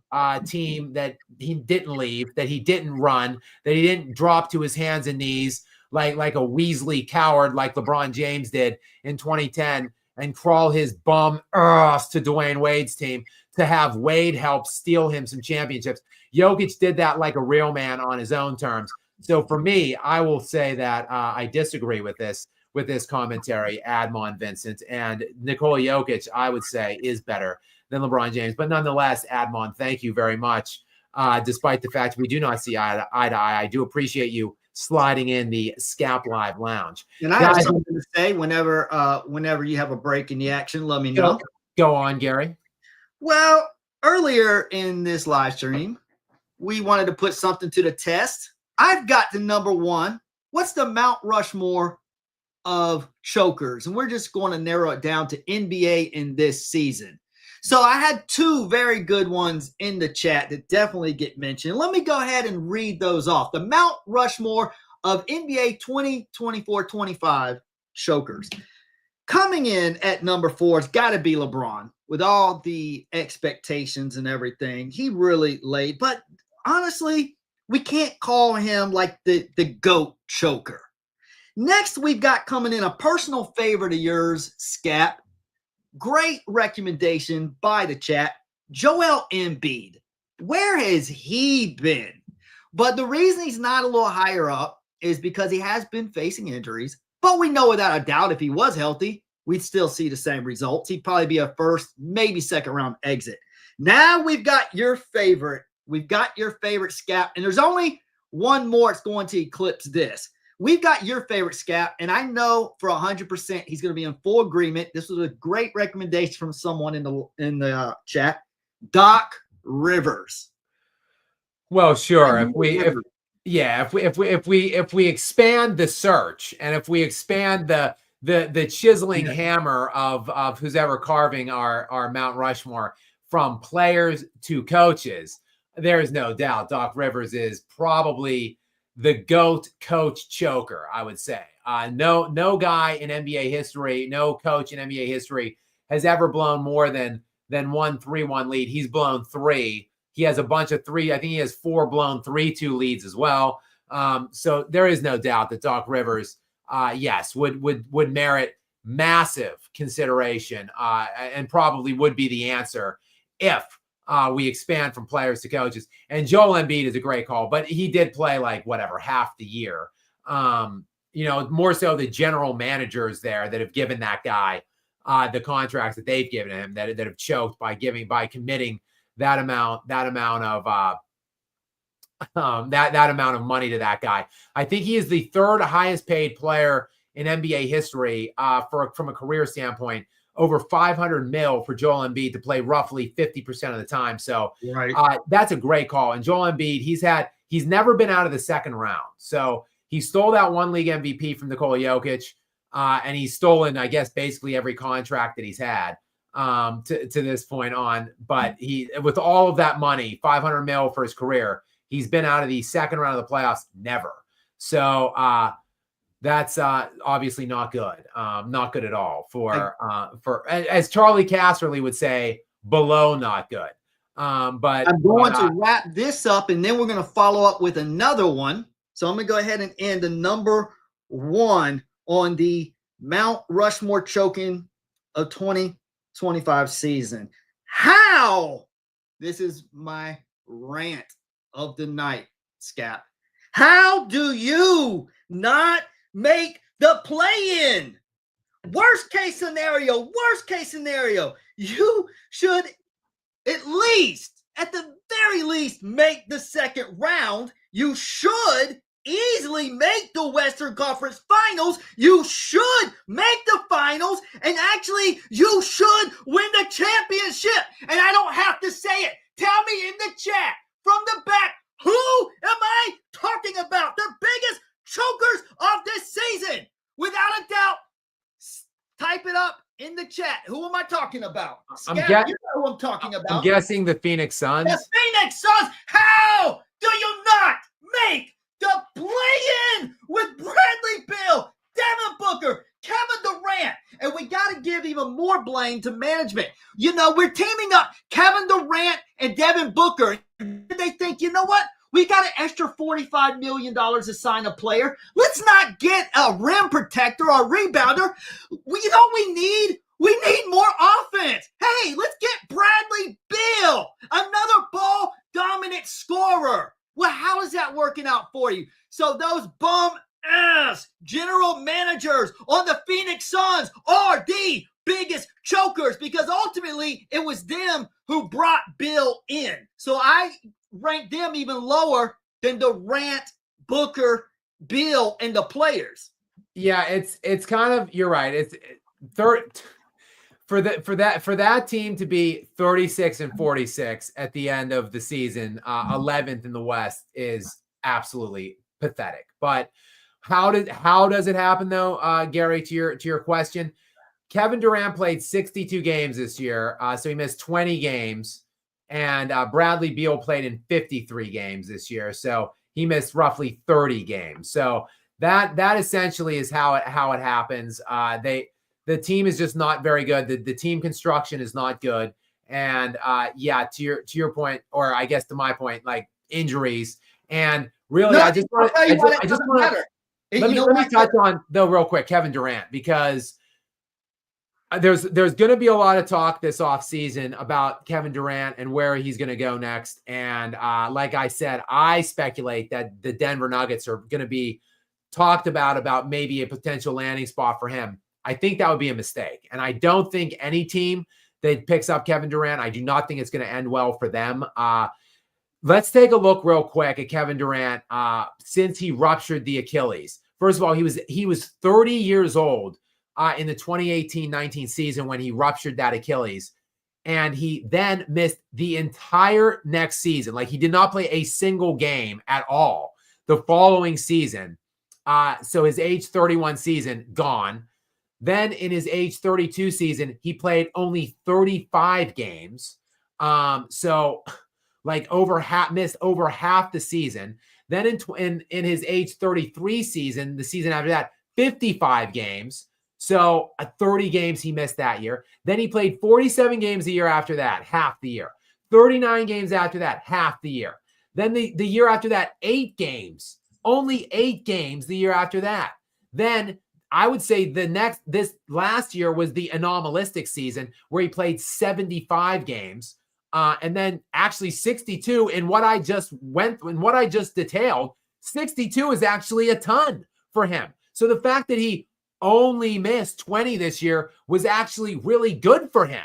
team that he didn't leave, that he didn't run, that he didn't drop to his hands and knees like a Weasley coward like LeBron James did in 2010 and crawl his bum ass to Dwayne Wade's team to have Wade help steal him some championships. Jokic did that like a real man on his own terms. So for me, I will say that I disagree with this commentary, Admon Vincent, and Nikola Jokic, I would say, is better than LeBron James. But nonetheless, Admon, thank you very much. Despite the fact we do not see eye to eye, I do appreciate you sliding in the Skap Live Lounge. And I have something to say whenever you have a break in the action, let me know. Go on, Gary. Well, earlier in this live stream, we wanted to put something to the test. I've got the number one. What's the Mount Rushmore of chokers? And we're just going to narrow it down to NBA in this season. So I had two very good ones in the chat that definitely get mentioned. Let me go ahead and read those off. The Mount Rushmore of NBA 2024-25 chokers. Coming in at number 4, it's got to be LeBron. With all the expectations and everything, he really laid. But honestly, we can't call him like the GOAT choker. Next, we've got coming in a personal favorite of yours, Skap. Great recommendation by the chat. Joel Embiid. Where has he been? But the reason he's not a little higher up is because he has been facing injuries. But we know without a doubt if he was healthy, we'd still see the same results. He'd probably be a first, maybe second round exit. Now we've got your favorite. We've got your favorite Skap. And there's only one more that's going to eclipse this. We've got your favorite Skap, and I know for 100% he's going to be in full agreement. This was a great recommendation from someone in the chat. Doc Rivers. Well, sure. If we expand the search and if we expand the chiseling hammer of who's ever carving our Mount Rushmore from players to coaches, there's no doubt Doc Rivers is probably the GOAT coach choker, I would say. No guy in NBA history, no coach in NBA history has ever blown more than 1 3-1 lead. He's blown 3. He has a bunch of 3. I think he has 4 blown 3-2 leads as well. So there is no doubt that Doc Rivers, yes, would merit massive consideration and probably would be the answer if we expand from players to coaches. And Joel Embiid is a great call, but he did play like half the year. More so the general managers there that have given that guy the contracts that they've given him that have choked by committing that amount of that amount of money to that guy. I think he is the 3rd highest paid player in NBA history from a career standpoint. Over $500 million for Joel Embiid to play roughly 50% of the time. So that's a great call. And Joel Embiid, he's never been out of the second round. So he stole that 1 league MVP from Nikola Jokic, and he's stolen, I guess, basically every contract that he's had to this point on. But he, with all of that money, $500 million for his career, he's been out of the second round of the playoffs never. So that's obviously not good. Not good at all for as Charlie Casserly would say, below not good. But I'm going to wrap this up, and then we're going to follow up with another one. So I'm going to go ahead and end the number 1 on the Mount Rushmore choking of 2025 season. How? This is my rant of the night, Skap. How do you not make the play-in? Worst case scenario, you should at the very least, make the second round. You should easily make the Western Conference Finals. You should make the finals, and actually, you should win the championship. And I don't have to say it. Tell me in the chat from the back, who am I talking about? The biggest chokers of this season. Without a doubt, type it up in the chat. Who am I talking about? You know who I'm talking about. I'm guessing the Phoenix Suns. The Phoenix Suns. How do you not make the play-in with Bradley Beal, Devin Booker, Kevin Durant. And we got to give even more blame to management. You know, we're teaming up Kevin Durant and Devin Booker. They think, you know what? We got an extra $45 million to sign a player. Let's not get a rim protector or a rebounder. You know what we need? We need more offense. Hey, let's get Bradley Beal, another ball dominant scorer. Well, how is that working out for you? So those bum ass general managers on the Phoenix Suns are the biggest chokers because ultimately it was them who brought Bill in. So I rank them even lower than Durant, Booker, Bill, and the players. Yeah, it's kind of, you're right. It's third for that team to be 36-46 at the end of the season, 11th in the West is absolutely pathetic. But how does it happen though, Gary? To your question, Kevin Durant played 62 games this year, so he missed 20 games, and Bradley Beal played in 53 games this year, so he missed roughly 30 games. So that essentially is how it happens. The team is just not very good. The team construction is not good, and to your point, or I guess to my point, like injuries and really, No, I just want to. Let me touch on though real quick Kevin Durant, because there's going to be a lot of talk this offseason about Kevin Durant and where he's going to go next. And like I said, I speculate that the Denver Nuggets are going to be talked about maybe a potential landing spot for him. I think that would be a mistake. And I don't think any team that picks up Kevin Durant, I do not think it's going to end well for them. Let's take a look real quick at Kevin Durant since he ruptured the Achilles. First of all, he was 30 years old in the 2018-19 season when he ruptured that Achilles. And he then missed the entire next season. Like, he did not play a single game at all the following season. So his age 31 season, gone. Then in his age 32 season, he played only 35 games. So like missed over half the season. Then in his age 33 season, the season after that, 55 games. So 30 games he missed that year. Then he played 47 games a year after that, half the year. 39 games after that, half the year. Then the year after that, 8 games. Only 8 games the year after that. Then I would say this last year was the anomalistic season where he played 75 games. And then actually 62 in what I just detailed, 62 is actually a ton for him. So the fact that he only missed 20 this year was actually really good for him,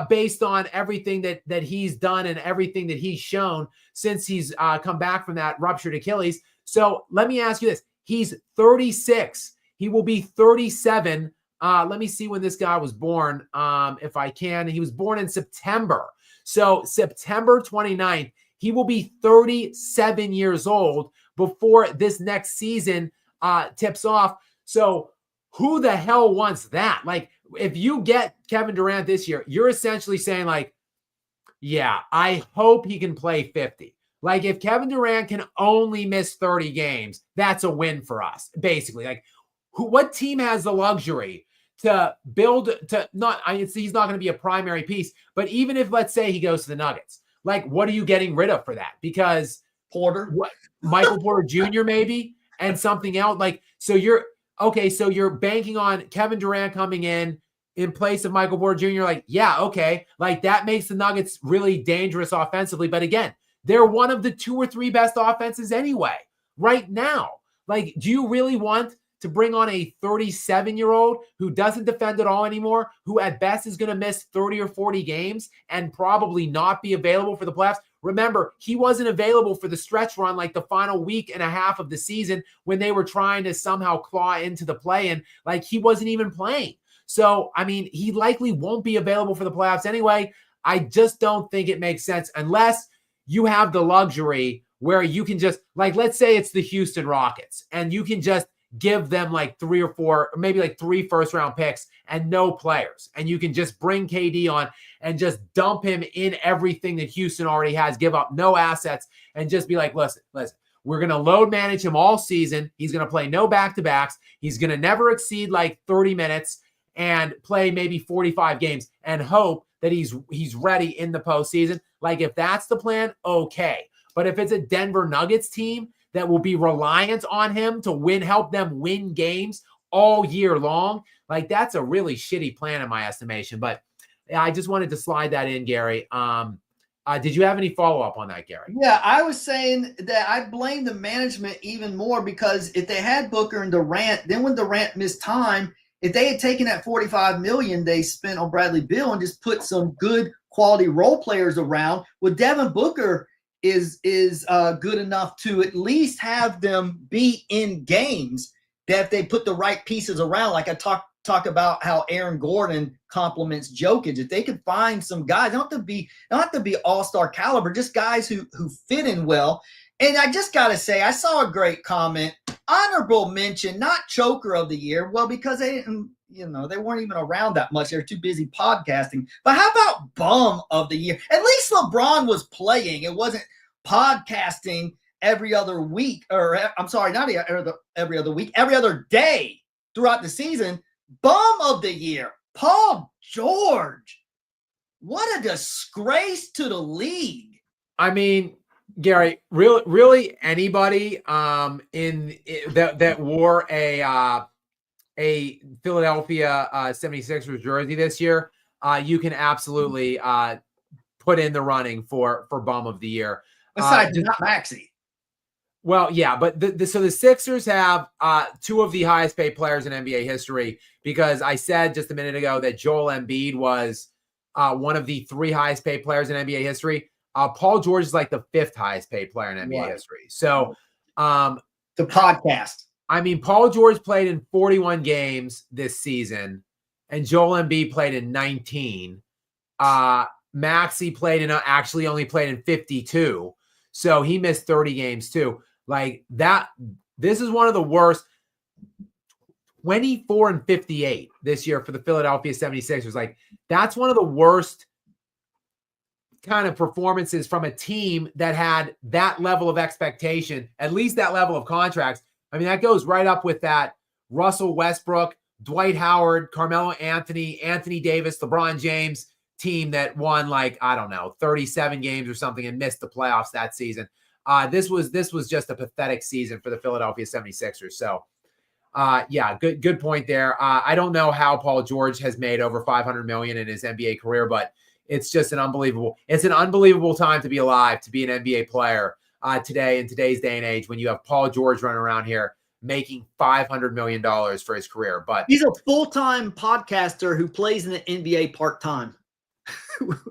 based on everything that he's done and everything that he's shown since he's come back from that ruptured Achilles. So let me ask you this. He's 36. He will be 37. Let me see when this guy was born, if I can. He was born in September. So September 29th, he will be 37 years old before this next season tips off. So who the hell wants that? Like, if you get Kevin Durant this year, you're essentially saying like, yeah, I hope he can play 50. Like, if Kevin Durant can only miss 30 games, that's a win for us, basically. Like, what team has the luxury to build to not, he's not going to be a primary piece, but even if, let's say, he goes to the Nuggets, like, what are you getting rid of for that? Because Michael Porter Jr. maybe, and something else. Like, so you're banking on Kevin Durant coming in place of Michael Porter Jr. Like, yeah, okay. Like, that makes the Nuggets really dangerous offensively. But again, they're one of the 2 or 3 best offenses anyway, right now. Like, do you really want to bring on a 37-year-old who doesn't defend at all anymore, who at best is going to miss 30 or 40 games and probably not be available for the playoffs? Remember, he wasn't available for the stretch run, like the final week and a half of the season when they were trying to somehow claw into the play-in. Like, he wasn't even playing. So, I mean, he likely won't be available for the playoffs anyway. I just don't think it makes sense unless you have the luxury where you can just, like, let's say it's the Houston Rockets, and you can just give them like 3 or 4, or maybe like 3 first-round picks and no players. And you can just bring KD on and just dump him in everything that Houston already has, give up no assets, and just be like, listen, We're going to load manage him all season. He's going to play no back-to-backs. He's going to never exceed like 30 minutes and play maybe 45 games and hope that he's ready in the postseason. Like if that's the plan, okay. But if it's a Denver Nuggets team that will be reliant on him to help them win games all year long, like that's a really shitty plan in my estimation. But I just wanted to slide that in, Gary. Did you have any follow-up on that, Gary? Yeah, I was saying that I blame the management even more because if they had Booker and Durant, then when Durant missed time, if they had taken that $45 million they spent on Bradley Beal and just put some good quality role players around, well, Devin Booker is good enough to at least have them be in games that if they put the right pieces around, like I talk about how Aaron Gordon complements Jokic. If they could find some guys, don't have to be all-star caliber, just guys who fit in well. And I just got to say, I saw a great comment, honorable mention, not choker of the year. Well, because they didn't, they weren't even around that much. They were too busy podcasting. But how about bum of the year? At least LeBron was playing. It wasn't podcasting every other week, or I'm sorry, not every other week, every other day throughout the season. Bum of the year, Paul George. What a disgrace to the league. I mean, Gary, really anybody that wore a Philadelphia 76ers jersey this year, you can absolutely put in the running for bum of the year. Besides not Maxey. Well, yeah, but so the Sixers have two of the highest paid players in NBA history, because I said just a minute ago that Joel Embiid was one of the three highest paid players in NBA history. Paul George is like the fifth highest paid player in NBA history. So the podcast. I mean, Paul George played in 41 games this season, and Joel Embiid played in 19. Maxey actually only played in 52. So he missed 30 games too. Like that, this is one of the worst. 24-58 this year for the Philadelphia 76ers. Like that's one of the worst kind of performances from a team that had that level of expectation, at least that level of contracts. I mean, that goes right up with that Russell Westbrook, Dwight Howard, Carmelo Anthony, Anthony Davis, LeBron James team that won like, I don't know, 37 games or something and missed the playoffs that season. This was just a pathetic season for the Philadelphia 76ers. So yeah, good point there. I don't know how Paul George has made over $500 million in his NBA career, but it's just an unbelievable time to be alive, to be an NBA player today, in today's day and age, when you have Paul George running around here making $500 million for his career. But he's a full-time podcaster who plays in the NBA part-time.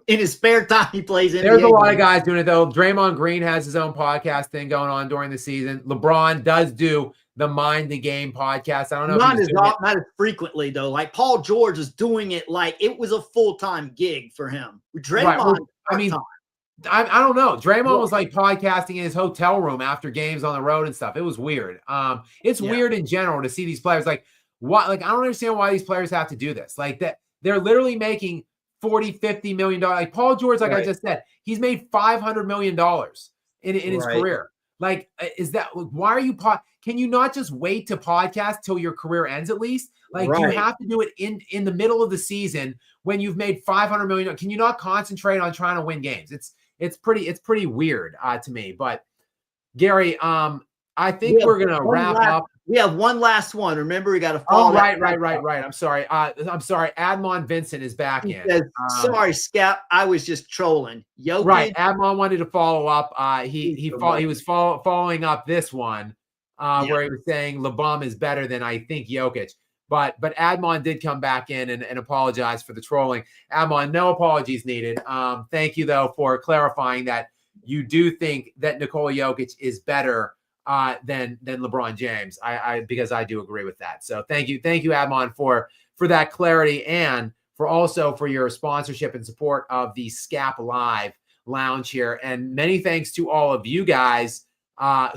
In his spare time, he plays NBA. There's a lot of guys doing it, though. Draymond Green has his own podcast thing going on during the season. LeBron does do the Mind the Game podcast. I don't know. Not as frequently, though. Like Paul George is doing it like it was a full-time gig for him. Draymond, right. Well, I mean, I don't know. Draymond was like podcasting in his hotel room after games on the road and stuff. It was weird. It's weird in general to see these players like what. Like I don't understand why these players have to do this. Like that, they're literally making $40-50 million. Like Paul George, like I just said, he's made $500 million in his career. Like, is that, why are you, can you not just wait to podcast till your career ends at least? Like, you have to do it in the middle of the season when you've made $500 million. Can you not concentrate on trying to win games? It's pretty weird to me. But Gary, I think we're gonna wrap up. We have one last one. Remember, we got to follow. Oh, right. I'm sorry. Admon Vincent is back in. Says, sorry, Skap. I was just trolling. Jokic. Right. Admon wanted to follow up. He was following up this one where he was saying LeBron is better than I think Jokic. But Admon did come back in and apologize for the trolling. Admon, no apologies needed. Thank you though for clarifying that you do think that Nikola Jokic is better than LeBron James. Because I do agree with that. So thank you, Admon, for that clarity, and for your sponsorship and support of the Skap Live Lounge here. And many thanks to all of you guys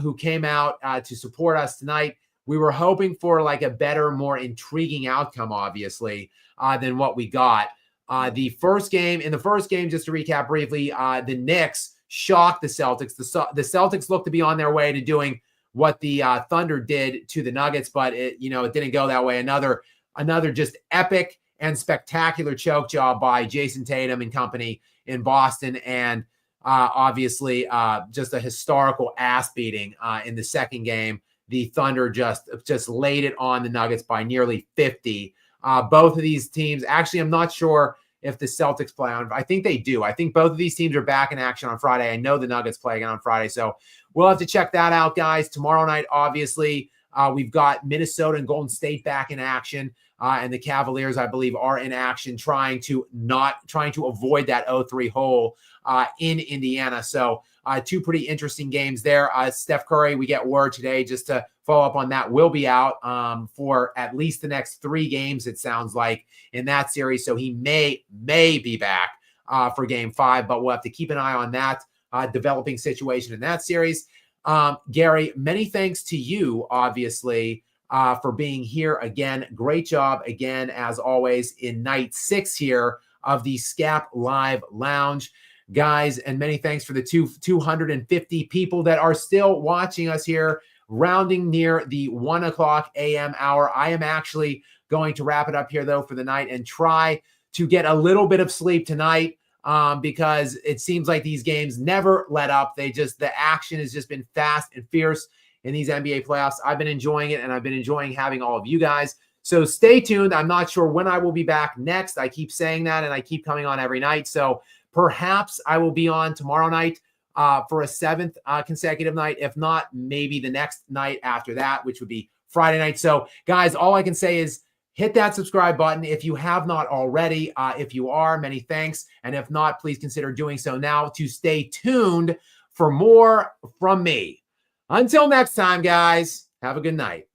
who came out to support us tonight. We were hoping for like a better, more intriguing outcome, obviously, than what we got. In the first game, just to recap briefly, the Knicks shocked the Celtics. The Celtics look to be on their way to doing what the Thunder did to the Nuggets, but it didn't go that way. Another just epic and spectacular choke job by Jason Tatum and company in Boston, and obviously just a historical ass beating in the second game. The Thunder just laid it on the Nuggets by nearly 50. Both of these teams, actually, I'm not sure if the Celtics play on. I think they do. I think both of these teams are back in action on Friday. I know the Nuggets play again on Friday, so we'll have to check that out, guys. Tomorrow night, obviously, we've got Minnesota and Golden State back in action, and the Cavaliers, I believe, are in action, trying to avoid that 0-3 hole in Indiana. So two pretty interesting games there. Steph Curry, we get word today, just to follow up on that, will be out for at least the next 3 games, it sounds like, in that series. So he may be back for game 5, but we'll have to keep an eye on that developing situation in that series. Gary, many thanks to you, obviously, for being here again. Great job again, as always, in night 6 here of the Skap Live Lounge. Guys, and many thanks for the 250 people that are still watching us here, rounding near the 1 o'clock a.m. hour. I am actually going to wrap it up here, though, for the night and try to get a little bit of sleep tonight because it seems like these games never let up. The action has just been fast and fierce in these NBA playoffs. I've been enjoying it, and I've been enjoying having all of you guys. So stay tuned. I'm not sure when I will be back next. I keep saying that, and I keep coming on every night. So perhaps I will be on tomorrow night for a 7th consecutive night. If not, maybe the next night after that, which would be Friday night. So, guys, all I can say is hit that subscribe button if you have not already. If you are, many thanks. And if not, please consider doing so now to stay tuned for more from me. Until next time, guys, have a good night.